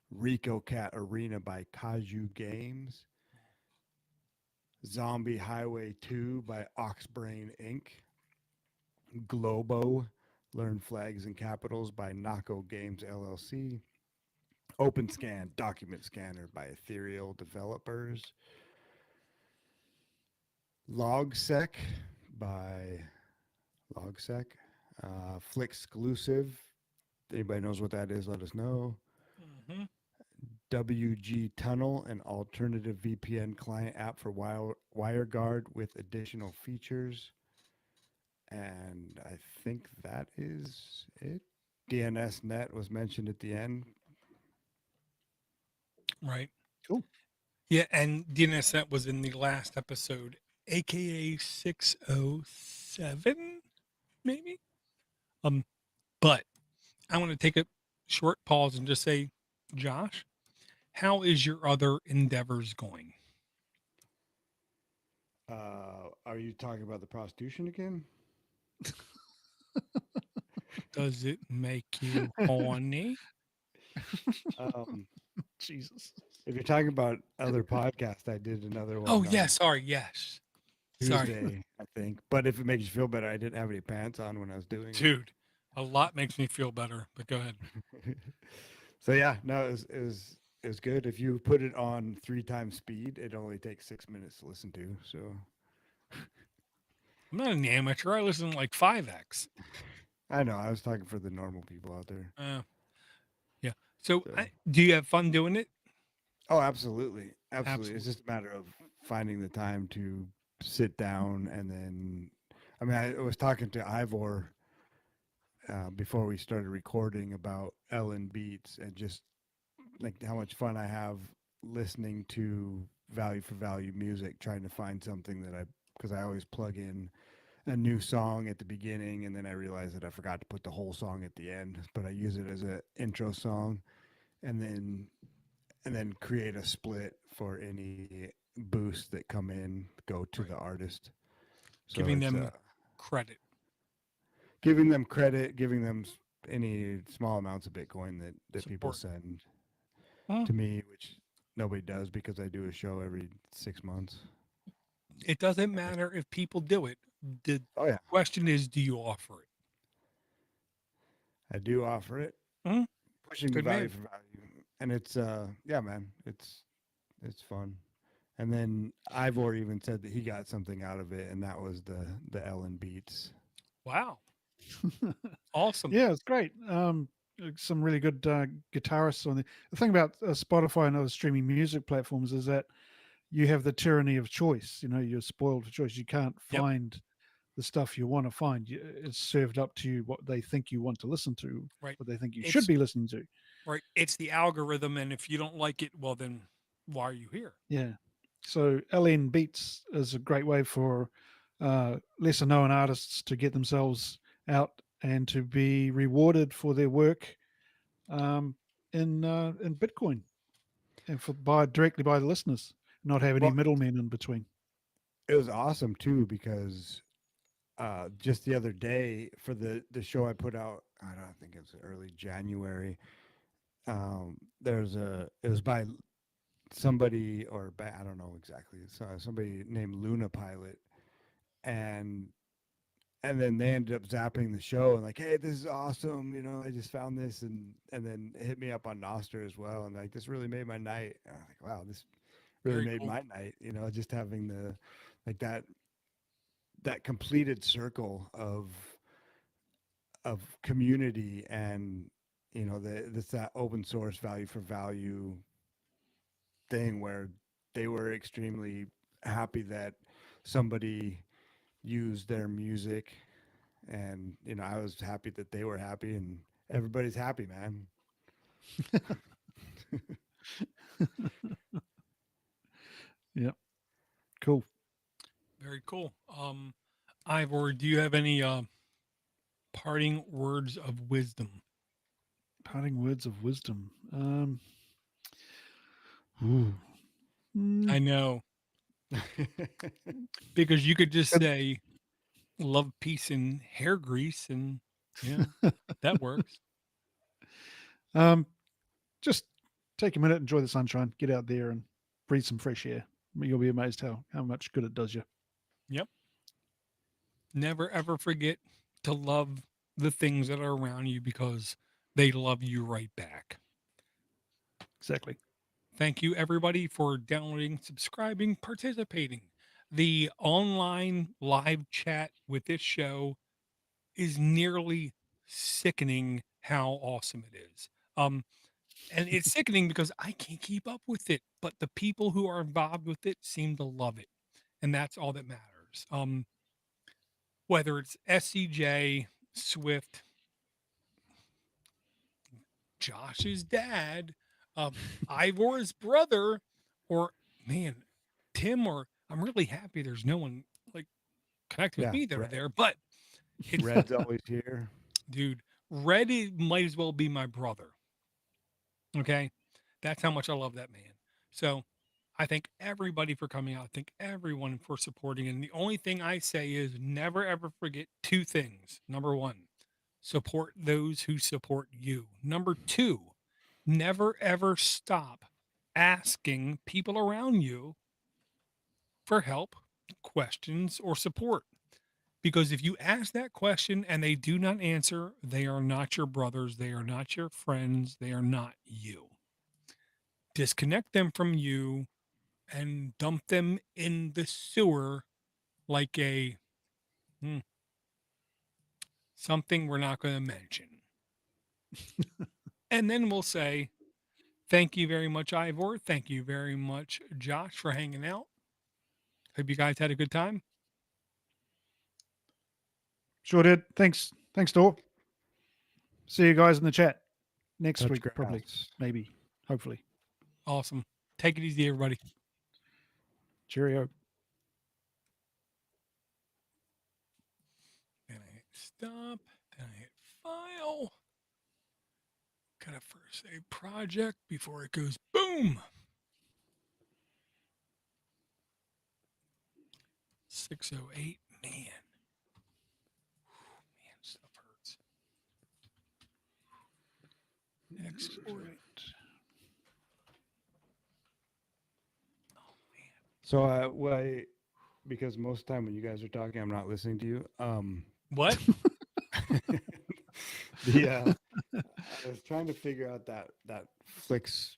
Rico Cat Arena by Kaju Games. Zombie Highway 2 by Oxbrain Inc. Globo Learn Flags and Capitals by Nako Games LLC. OpenScan Document Scanner by Ethereal Developers. LogSec by LogSec. Flixclusive. Anybody knows what that is, let us know. Mm-hmm. WG Tunnel, an alternative VPN client app for WireGuard with additional features. And I think that is it. DNSNet was mentioned at the end. Right. Cool. Yeah. And DNSNet was in the last episode, AKA 607, maybe. But I want to take a short pause and just say, Josh, how is your other endeavors going? Are you talking about the prostitution again? Does it make you horny? Um, Jesus. if you're talking about other podcasts, I did another one Oh, on yeah. Sorry. Yes. Sorry, Tuesday, I think. But if it makes you feel better, I didn't have any pants on when I was doing dude. A lot makes me feel better, but go ahead. it. So yeah, no, it was good. If you put it on 3 times speed, it only takes 6 minutes to listen to. So I'm not an amateur. I listen to like 5x. I know I was talking for the normal people out there. Yeah. So, So do you have fun doing it? oh, absolutely, absolutely. It's Absolutely. just a matter of finding the time to sit down and then. I mean, I was talking to Ivor before we started recording about Ellen Beats and just like how much fun I have listening to value for value music, trying to find something that because I always plug in a new song at the beginning and then I realize that I forgot to put the whole song at the end, but I use it as an intro song and then create a split for any boosts that come in, go to Right. the artist. So Giving it's them credit. giving them credit, giving them any small amounts of Bitcoin that people Support. send Huh? to me, which nobody does because I do a show every 6 months. It doesn't matter if people do it. The Oh yeah, question is, do you offer it? I do offer it, Hmm? pushing the Good value man. for value, and it's yeah, man, it's fun. And then Ivor even said that he got something out of it, and that was the Ellen Beats. Wow. Awesome. Yeah, it's great. Some really good guitarists on there. The thing about Spotify and other streaming music platforms is that you have the tyranny of choice. You know, you're spoiled for choice. You can't Yep. find the stuff you want to find. It's served up to you what they think you want to listen to, Right. what they think you should It's be listening to. right. It's the algorithm. And if you don't like it, well, then why are you here? Yeah. So LN Beats is a great way for lesser known artists to get themselves out and to be rewarded for their work um, in Bitcoin and for by directly by the listeners, not have any Well, middlemen in between. it was awesome too because just the other day for the show I put out, I don't think it was early January. It was by somebody or by, I don't know exactly. So somebody named Luna Pilot, and then they ended up zapping the show and like, hey, this is awesome. I just found this, and then hit me up on Noster as well, and like, this really made my night. And I'm like, wow, this really Very made cool. my night. Just having the like that completed circle of community, and that's that open source value for value thing where they were extremely happy that somebody used their music, and I was happy that they were happy, and everybody's happy, man. Yeah. Cool. Very cool. Ivor, do you have any parting words of wisdom? Parting words of wisdom. Ooh. I know, because you could just And, say love, peace, and hair grease, and yeah, that works. just take a minute, enjoy the sunshine, get out there and breathe some fresh air. You'll be amazed how much good it does you. Yep. Never ever forget to love the things that are around you because they love you right back. Exactly. Thank you, everybody, for downloading, subscribing, participating. The online live chat with this show is nearly sickening how awesome it is. And it's sickening because I can't keep up with it, but the people who are involved with it seem to love it, and that's all that matters. Whether it's SCJ, Swift, Josh's dad, Ivor's brother, or man, Tim, or I'm really happy there's no one like connected with Yeah, me that are there, but it's Red's always here. dude, might as well be my brother. Okay. That's how much I love that man. So I thank everybody for coming out. I thank everyone for supporting. And the only thing I say is never ever forget two things. Number one, support those who support you. Number two, never ever stop asking people around you for help, questions, or support. Because if you ask that question and they do not answer, they are not your brothers, they are not your friends, they are not you. Disconnect them from you and dump them in the sewer like a hmm, something we're not going to mention. And then we'll say, thank you very much, Ivor. Thank you very much, Josh, for hanging out. Hope you guys had a good time. Sure did. Thanks. Thanks, Dor. See you guys in the chat next Touch week, probably. grass. Maybe. Hopefully. Awesome. Take it easy, everybody. Cheerio. Then I hit stop. Then I hit file. Gotta first save project before it goes boom. 608. Man, stuff hurts. Export. So because most of the time when you guys are talking, I'm not listening to you. What? I was trying to figure out that Flixtopia.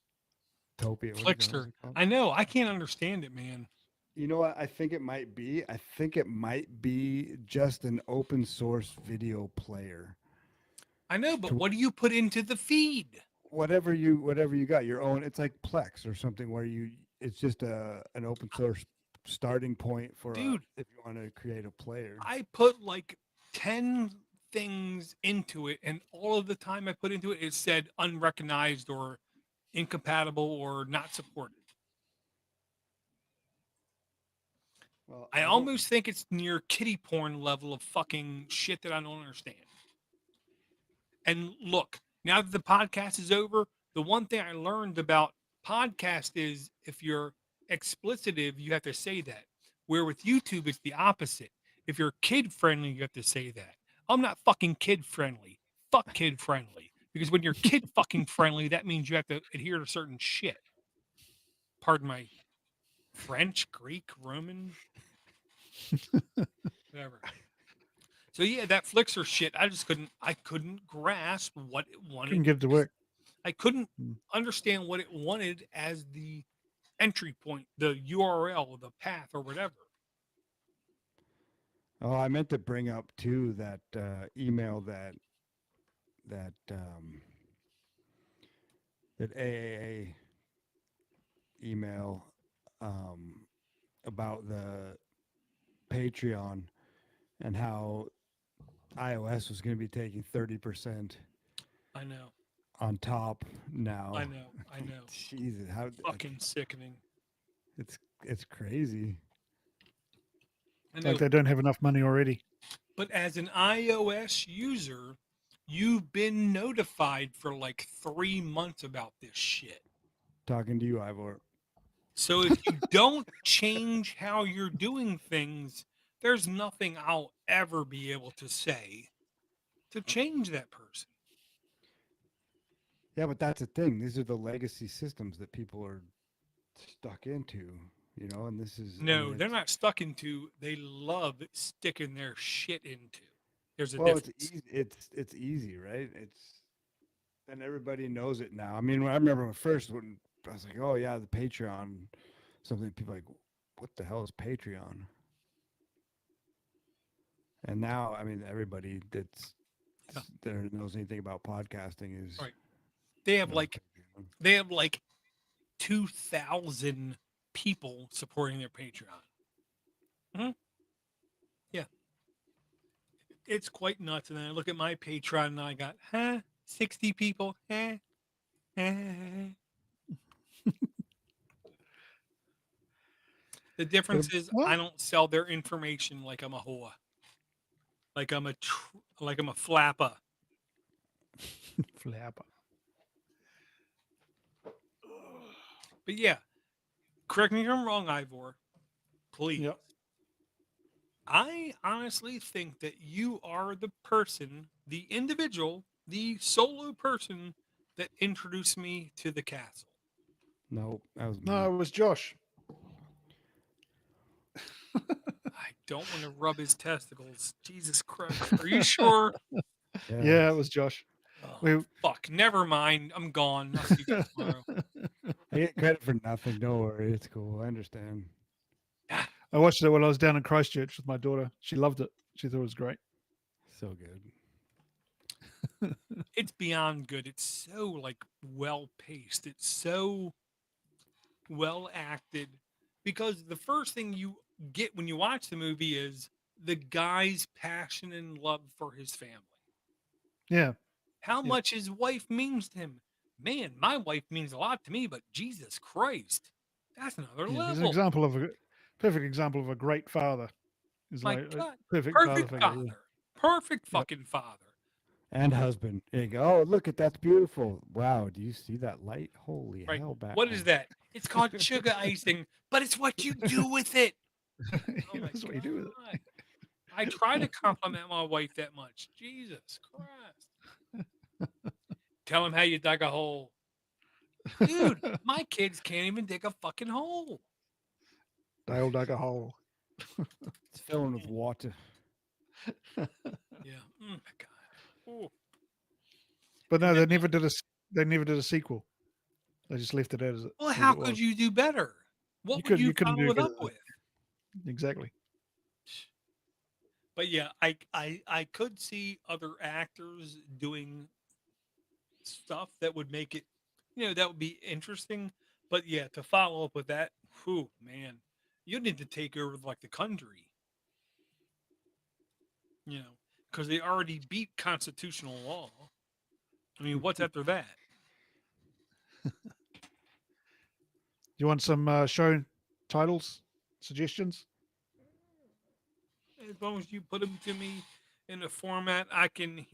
What is Flickster. it called? I know. I can't understand it, man. You know what I think it might be? I think it might be just an open source video player. I know, but what do you put into the feed? Whatever you got, your own. It's like Plex or something where it's just an open source starting point for Dude, if you want to create a player. I put like 10 things into it, and all of the time I put into it, it said unrecognized or incompatible or not supported. Well, I almost think it's near kitty porn level of fucking shit that I don't understand. And look, now that the podcast is over, the one thing I learned about podcast is if you're explicitive, you have to say that. Where with YouTube, it's the opposite. If you're kid friendly, you have to say that. I'm not fucking kid friendly. Fuck kid friendly. Because when you're kid fucking friendly, that means you have to adhere to certain shit. Pardon my French, Greek, Roman. Whatever. So yeah, that Flixer shit, I couldn't grasp what it wanted. Couldn't get it to work. I couldn't Mm. understand what it wanted as the entry point, the URL, the path, or whatever. Oh, I meant to bring up too that email that that AAA email about the Patreon and how iOS was going to be taking 30% I know. on top now. I know. I know. Jesus, how Fucking sickening. it's crazy. I know. Like they don't have enough money already. But as an iOS user, you've been notified for like 3 months about this shit. Talking to you, Ivor. So if you don't change how you're doing things, there's nothing I'll ever be able to say to change that person. Yeah, but that's the thing. These are the legacy systems that people are stuck into, and this is No, they're not stuck into. They love sticking their shit into. There's a well, difference. it's easy. It's easy, right? And everybody knows it now. I mean, I remember first when I was like, "Oh yeah, the Patreon." Something people are like, "What the hell is Patreon?" And now, I mean, everybody that knows anything about podcasting is Right. They have Patreon. like 2,000 people supporting their Patreon. Mm-hmm. Yeah. It's quite nuts. And then I look at my Patreon and I got, 60 people. The difference is what? I don't sell their information like I'm a whore. Like I'm a flapper. Flapper. But yeah, correct me if I'm wrong, Ivor. Please. Yep. I honestly think that you are the person, the individual, the solo person that introduced me to the castle. Nope, that was me. No, it was Josh. I don't want to rub his testicles. Jesus Christ. Are you sure? Yeah, it was Josh. Oh, fuck. Never mind. I'm gone. I'll see you guys tomorrow. I get credit for nothing. Don't worry, it's cool. I understand. I watched it when I was down in Christchurch with my daughter. She loved it. She thought it was great. So good. It's beyond good. It's so like well paced. It's so well acted. Because the first thing you get when you watch the movie is the guy's passion and love for his family. Yeah. How much his wife means to him. Man, my wife means a lot to me, but Jesus Christ, that's another He's an level. example of perfect example of a great father. He's My like God, perfect perfect figure. father, Yeah. perfect fucking father. And husband. There you go. Oh, look at that's beautiful. Wow, do you see that light? Holy Right? hell, Batman. What is that? It's called sugar icing, but it's what you do with it. Oh my That's what you do with it. God. I try to compliment my wife that much. Jesus Christ. Tell him how you dug a hole. Dude, my kids can't even dig a fucking hole. Dale dug a hole. It's filling with water. Yeah. Oh my God. Ooh. But no, And they then, never did a sequel. They just left it as it. well, as how it could was. you do better? What would you couldn't follow do it up better. with? Exactly. But yeah, I could see other actors doing stuff that would make it, that would be interesting. But yeah, to follow up with that, whew, man, you need to take over like the country, because they already beat constitutional law. I mean, what's after that? You want some show titles, suggestions? As long as you put them to me in a format I can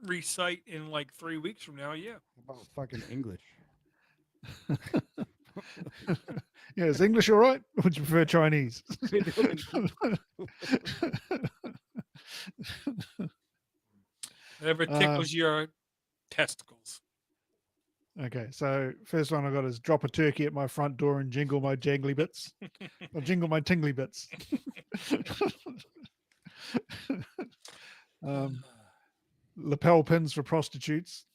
recite in like 3 weeks from now, yeah. How about fucking English? Yeah, is English all right? Or would you prefer Chinese? Whatever tickles your testicles. Okay, so first one I got is drop a turkey at my front door and jingle my jangly bits. Or jingle my tingly bits. Lapel pins for prostitutes.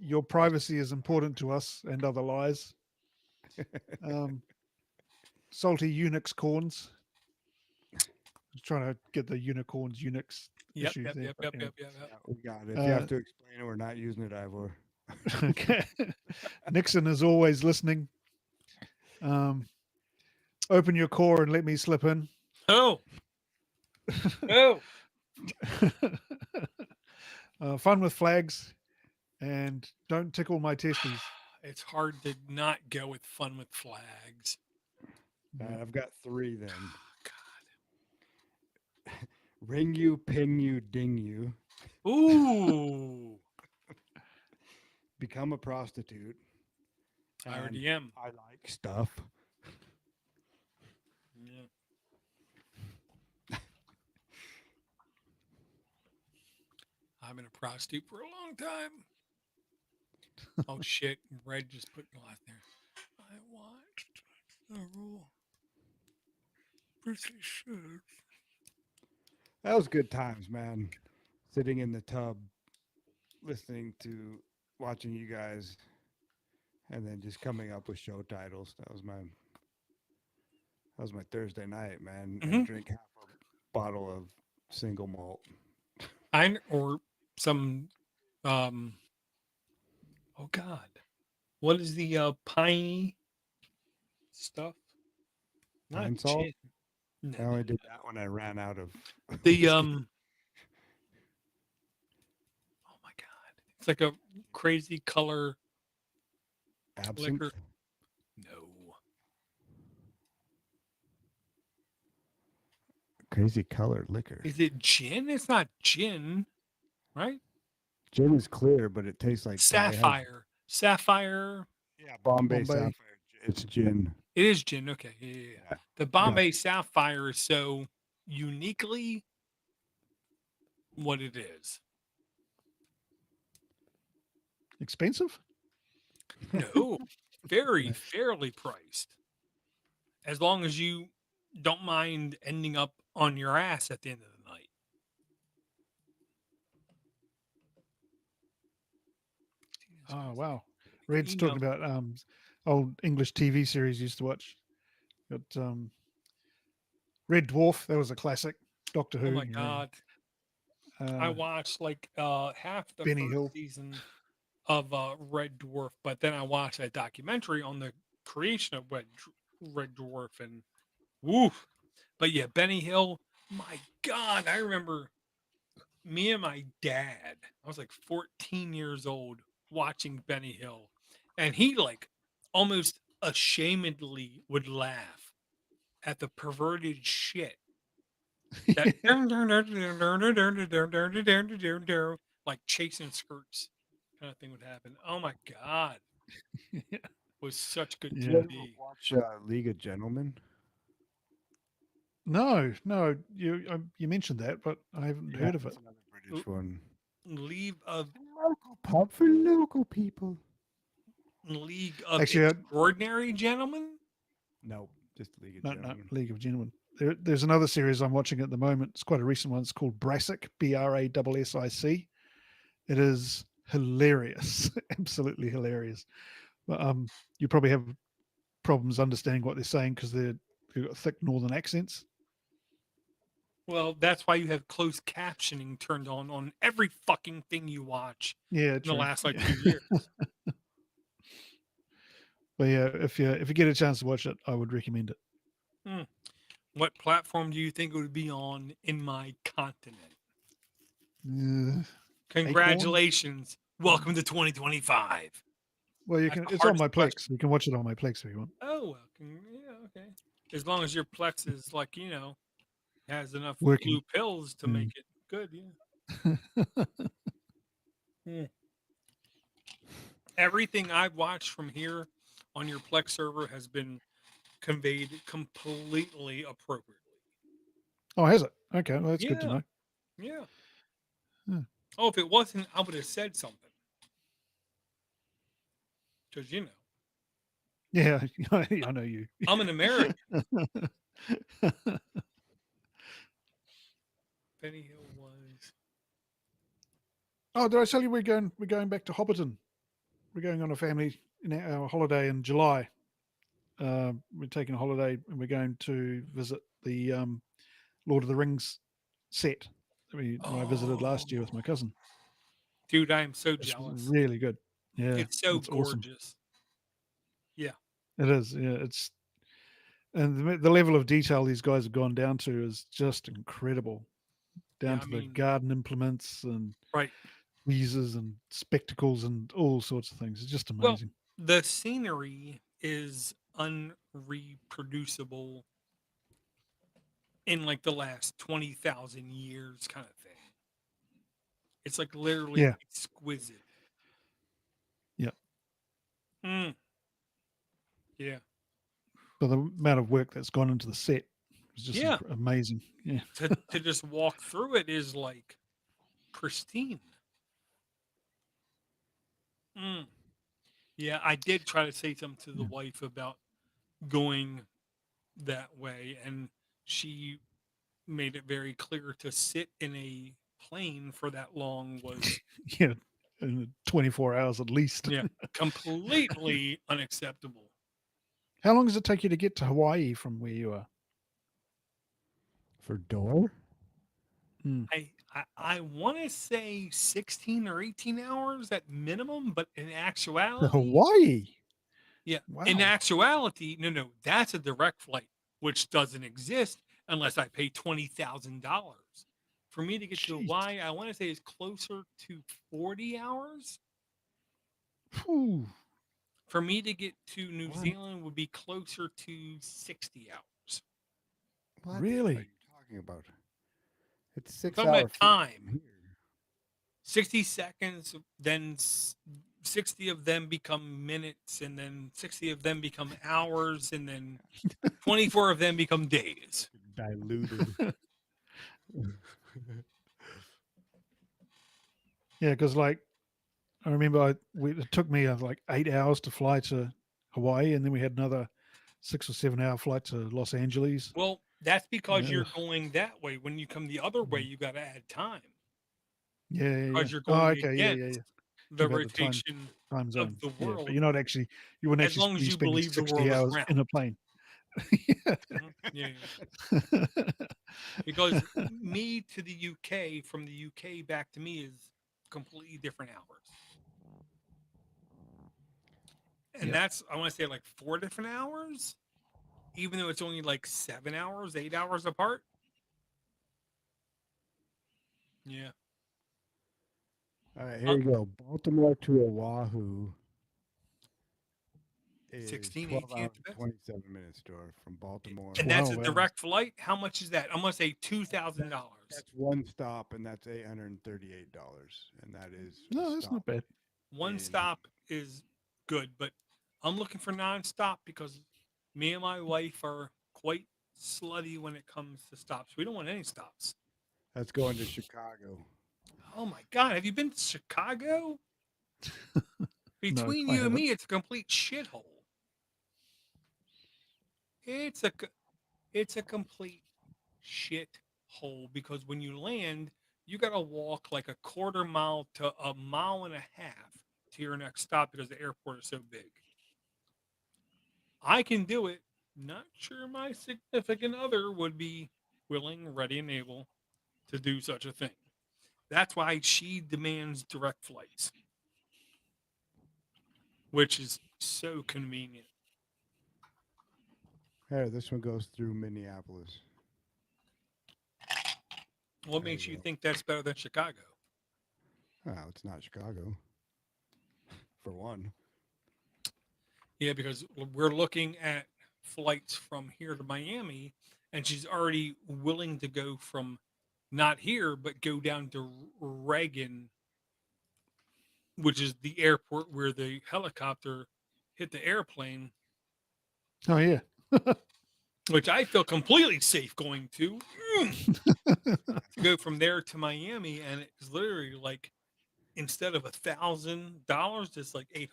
Your privacy is important to us, and other lies. Salty Unix corns. I was trying to get the unicorns Unix Yep, issues yep, there. yep, but yep, anyway. yep, yep, yep. We got it. If you have to explain it, we're not using it, Ivor. Okay. Nixon is always listening. Open your core and let me slip in. Oh. Oh. Fun with flags, and don't tickle my testes. It's hard to not go with fun with flags. I've got 3 then. God. Ring you, ping you, ding you. Ooh. Become a prostitute. I already am. I like stuff. Yeah. I've been a prostitute for a long time. Oh shit! Red just put glass there. I watched the rule. Pretty sure. That was good times, man. Sitting in the tub, watching you guys, and then just coming up with show titles. That was my Thursday night, man. And drink half a bottle of single malt. Or some oh god. What is the piney stuff? Pine salt? gin. No. I only did that when I ran out of The whiskey. oh my god. It's like a crazy color Absinthe. liquor. No. Crazy colored liquor. Is it gin? It's not gin, right? Gin is clear, but it tastes like Sapphire. Sapphire. Yeah, Bombay Bombay. Sapphire. It's gin. It is gin. Okay. Yeah. The Bombay Sapphire is so uniquely what it is. Expensive? No. Very fairly priced. As long as you don't mind ending up on your ass at the end of the night. Oh, wow. Red's talking about old English TV series he used to watch. Got Red Dwarf, that was a classic. Doctor Who. Oh my god. I watched like half the Benny first Hill. season of Red Dwarf, but then I watched a documentary on the creation of Red Dwarf, and woof. But yeah, Benny Hill, my god, I remember me and my dad, I was like 14 years old watching Benny Hill, and he like almost ashamedly would laugh at the perverted shit that like chasing skirts kind of thing would happen. Oh my god. Yeah. Was such good Yeah. TV. Watch League of Gentlemen. No, you mentioned that, but I haven't heard of it. It's another British one. League of Local pub for local people. Actually, Extraordinary Gentlemen. No, just League of No, Gentlemen. League of Gentlemen. There's another series I'm watching at the moment. It's quite a recent one. It's called Brassic, Brassic. It is hilarious, absolutely hilarious. But you probably have problems understanding what they're saying because they've got thick northern accents. Well, that's why you have closed captioning turned on every fucking thing you watch Yeah, in the true. last like Yeah. 2 years. But yeah, if you get a chance to watch it, I would recommend it. What platform do you think it would be on in my continent? Congratulations. Welcome to 2025. Well, you That's can. the It's on my hardest question. Plex. You can watch it on my Plex if you want. Oh, well, yeah, okay. As long as your Plex is like, has enough Working. blue pills to make it good, yeah. Everything I've watched from here on your Plex server has been conveyed completely appropriately. Oh, has it? Okay, well, that's good to Yeah. know. Yeah. Hmm. Oh, if it wasn't, I would have said something. Because, Yeah, I know you. I'm an American. Benny Hill was. Oh, did I tell you we're going back to Hobbiton? We're going on a family our holiday in July. We're taking a holiday and we're going to visit the Lord of the Rings set that I visited last year with my cousin. Dude, I am so It's jealous. really good. Yeah, It's so it's awesome. gorgeous. Yeah. It is. Yeah, and the level of detail these guys have gone down to is just incredible. Down Yeah, to I the mean, garden implements and right. tweezers and spectacles and all sorts of things. It's just Well, amazing. the scenery is unreproducible in like the last 20,000 years kind of thing. It's like literally Yeah, exquisite. yeah. Mm, yeah. But the amount of work that's gone into the set is just Yeah. amazing. Yeah. To just walk through it is like pristine. Mm. Yeah, I did try to say something to the Yeah. wife about going that way, and she made it very clear to sit in a plane for that long was Yeah. In 24 hours at least. yeah completely unacceptable. How long does it take you to get to Hawaii from where you are? For door? Mm. I want to say 16 or 18 hours at minimum, but in To actuality, Hawaii? yeah, in Wow. actuality, no, that's a direct flight, which doesn't exist unless I pay $20,000. For me to get to Jeez. Hawaii, I want to say it's closer to 40 hours. Whew. For me to get to New What? Zealand would be closer to 60 hours. What are Really? you talking about? It's I'm 6 talking hour about flight time. from here. 60 seconds, then 60 of them become minutes, and then 60 of them become hours, and then 24 of them become days. Diluted. Yeah, because like I remember it took me like 8 hours to fly to Hawaii, and then we had another 6 or 7 hour flight to Los Angeles. Well, that's because Yeah, you're going that way. When you come the other way, mm. you got to add time Yeah. because you're Oh, going okay. Yeah. against the Talking about the rotation time of zone. the Yeah, but world you wouldn't as actually long as be you spending believe the 60 world is hours round. in a plane. Mhm. Yeah. Because me to the UK, from the UK back to me is completely different hours. And Yep. that's, I want to say, like 4 different hours, even though it's only like 7 hours, 8 hours apart. Yeah. All right, here you go. Baltimore to Oahu is 16, 12 18 hours at the and best. 27 minutes, door from Baltimore. And that's a Wow. direct flight. How much is that? I'm going to say $2,000. That's one stop, and that's $838, and that is a No, that's stop not bad. One in. stop is good, but I'm looking for nonstop because me and my wife are quite slutty when it comes to stops. We don't want any stops. That's going to Chicago. Oh my God. Have you been to Chicago? No, Between I you and haven't. me, it's a complete shithole. It's a, it's a complete shit hole because when you land, you got to walk like a quarter mile to a mile and a half to your next stop because the airport is so big. I can do it. Not sure my significant other would be willing, ready, and able to do such a thing. That's why she demands direct flights, which is so convenient. Here, this one goes through Minneapolis. What There makes you you go. think that's better than Chicago? Oh, it's not Chicago, for one. Yeah, because we're looking at flights from here to Miami, and she's already willing to go from not here, but go down to Reagan, which is the airport where the helicopter hit the airplane, Oh yeah. which I feel completely safe going to go from there to Miami, and it's literally like instead of $1,000, it's like $800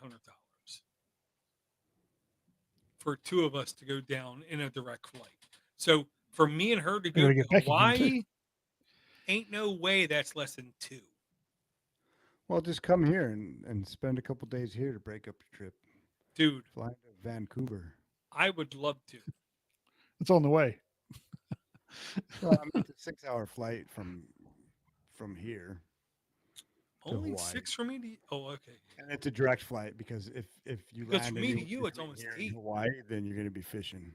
for two of us to go down in a direct flight. So for me and her to I go gotta to get back again too. Hawaii, ain't no way that's less than 2. Well, just come here and spend a couple days here to break up your trip. Dude, Fly to Vancouver. I would love to. It's on the way. Well, I mean, it's a 6-hour flight from here to Only Hawaii, 6 for me to. Oh, okay. and it's a direct flight because if you Because for land me to anywhere you, it's between almost here and 8. Hawaii, then you're going to be fishing.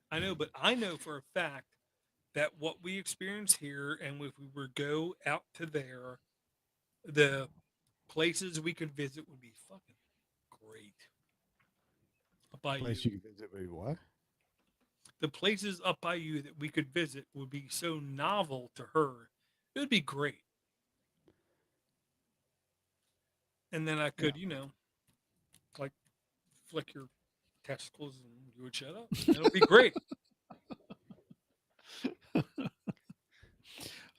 I know, but I know for a fact that what we experience here, and if we were go out to there, the places we could visit would be fucking great. Up by you, Place you can visit, maybe what? the places up by you that we could visit would be so novel to her. It would be great, and then I Yeah. could, like flick your testicles and you would shut up. And it'll be great.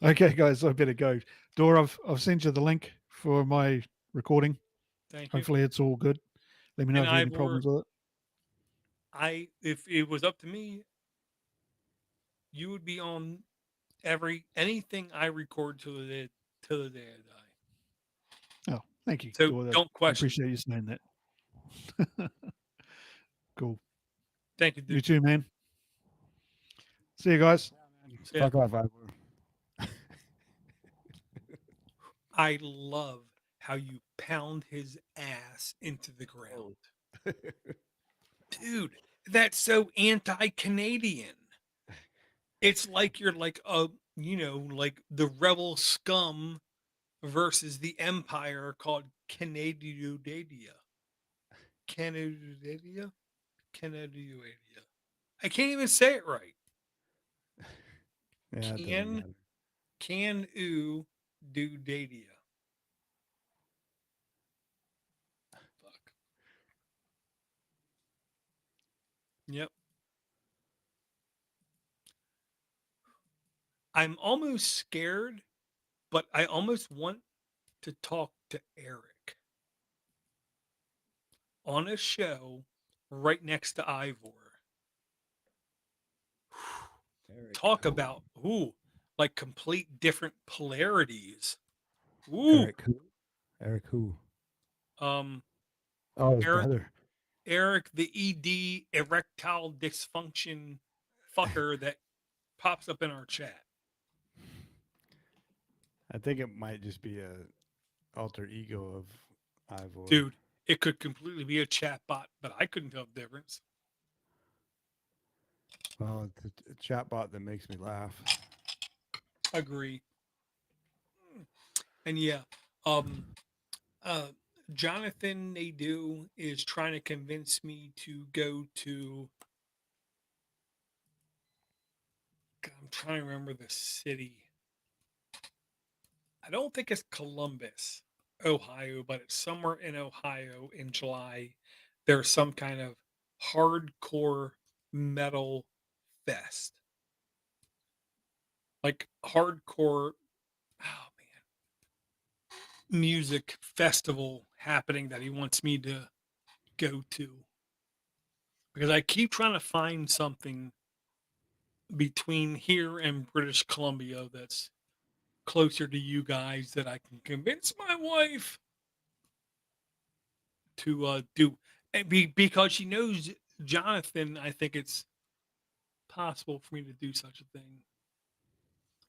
Okay, guys, I better go. Dora, I've sent you the link for my recording. Thank you. Hopefully, it's all good. Let me know And if you have any problems with it. if it was up to me, you would be on anything I record till the day I die. Oh, thank you, So Dora. don't I question. appreciate you saying that. Cool. Thank you, You dude. too, man. See you guys. So, yeah, Fuck off, Ivor. I love how you pound his ass into the ground. Dude, that's so anti-Canadian. It's like you're like like the rebel scum versus the empire called Canada. Canada? Canada. I can't even say it right. Yeah, it doesn't Can matter. can oo do dadia. Fuck. Yep. I'm almost scared, but I almost want to talk to Eric on a show right next to Ivor. Eric, Talk who? about like complete different polarities. Ooh, Eric who? Eric who? um, Oh, his Eric, brother. Eric, the ED erectile dysfunction fucker that pops up in our chat. I think it might just be a alter ego of Ivor. Dude, it could completely be a chat bot, but I couldn't tell the difference. Well, it's a chatbot that makes me laugh. Agree. And yeah, um, uh, Jonathan Nadeau is trying to convince me to go to. I'm trying to remember the city. I don't think it's Columbus, Ohio, but it's somewhere in Ohio in July. There's some kind of hardcore metal fest. Like hardcore, oh man, music festival happening that he wants me to go to. Because I keep trying to find something between here and British Columbia that's closer to you guys that I can convince my wife to do. And because she knows Jonathan, I think it's possible for me to do such a thing.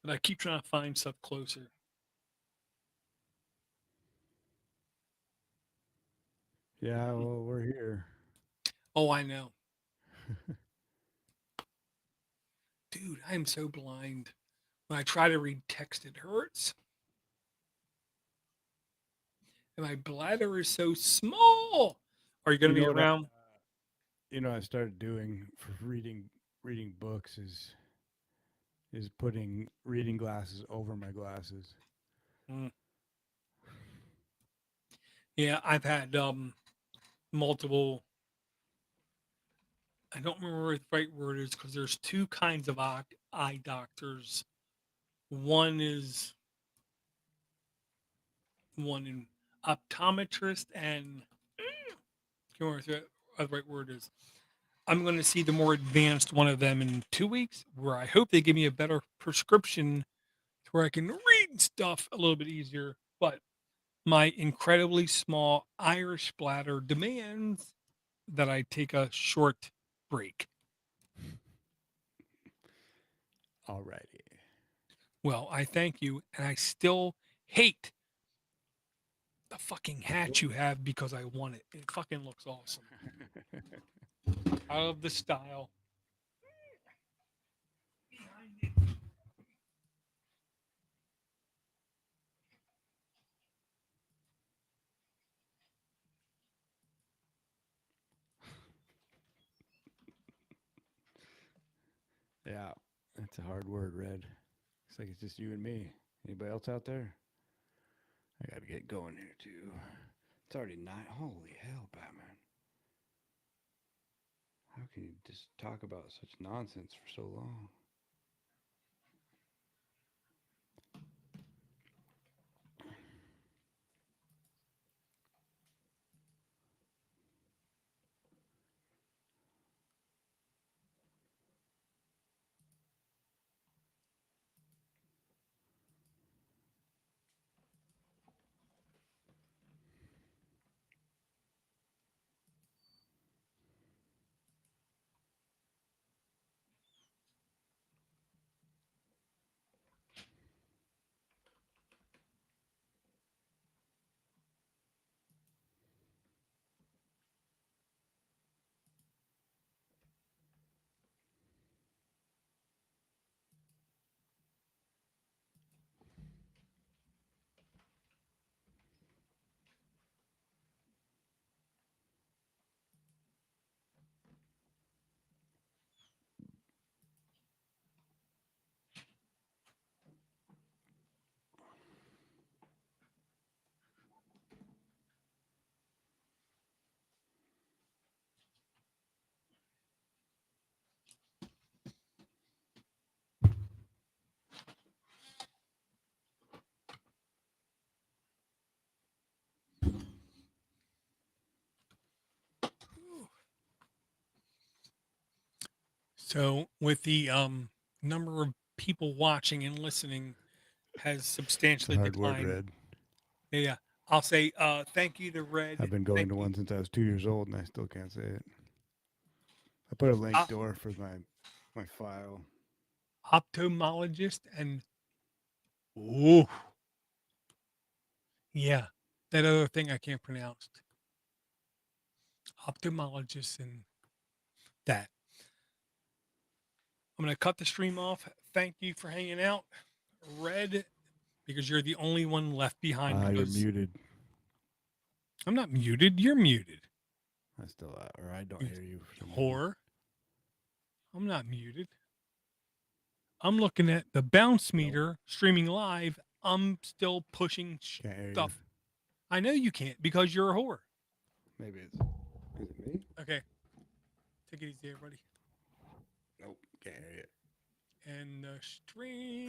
But I keep trying to find stuff closer. Yeah, well, we're here. Oh, I know. Dude, I am so blind. When I try to read text, it hurts. And my bladder is so small. Are you going to be What around? I started doing for reading books is putting reading glasses over my glasses. Mm. Yeah, I've had multiple. I don't remember what the right word is because there's two kinds of eye doctors. One is one in optometrist and I can't remember what the right word is. I'm going to see the more advanced one of them in 2 weeks, where I hope they give me a better prescription to where I can read stuff a little bit easier. But my incredibly small Irish bladder demands that I take a short break. Alrighty. Well, I thank you, and I still hate the fucking hat you have because I want it. It fucking looks awesome. I love the style. Yeah, that's a hard word, Red. Looks like it's just you and me. Anybody else out there? I gotta get going here too. It's already 9. Holy hell, Batman! How can you just talk about such nonsense for so long? So, with the number of people watching and listening has substantially Hard word, declined. Red. Yeah, I'll say thank you to Red. I've been going Thank to you. one since I was 2 years old, and I still can't say it. I put a link door for my file. Ophthalmologist and oh yeah, that other thing I can't pronounce. Ophthalmologist and that. I'm going to cut the stream off. Thank you for hanging out, Red, because you're the only one left behind. You're Because muted. I'm not muted. You're muted. I still, or I don't You hear you for some reason. Whore. I'm not muted. I'm looking at the bounce meter streaming live. I'm still pushing Can't hear stuff. you. I know you can't because you're a whore. Maybe it's. Is it me? Okay. Take it easy, everybody. Nope. Can't hear you. And the stream.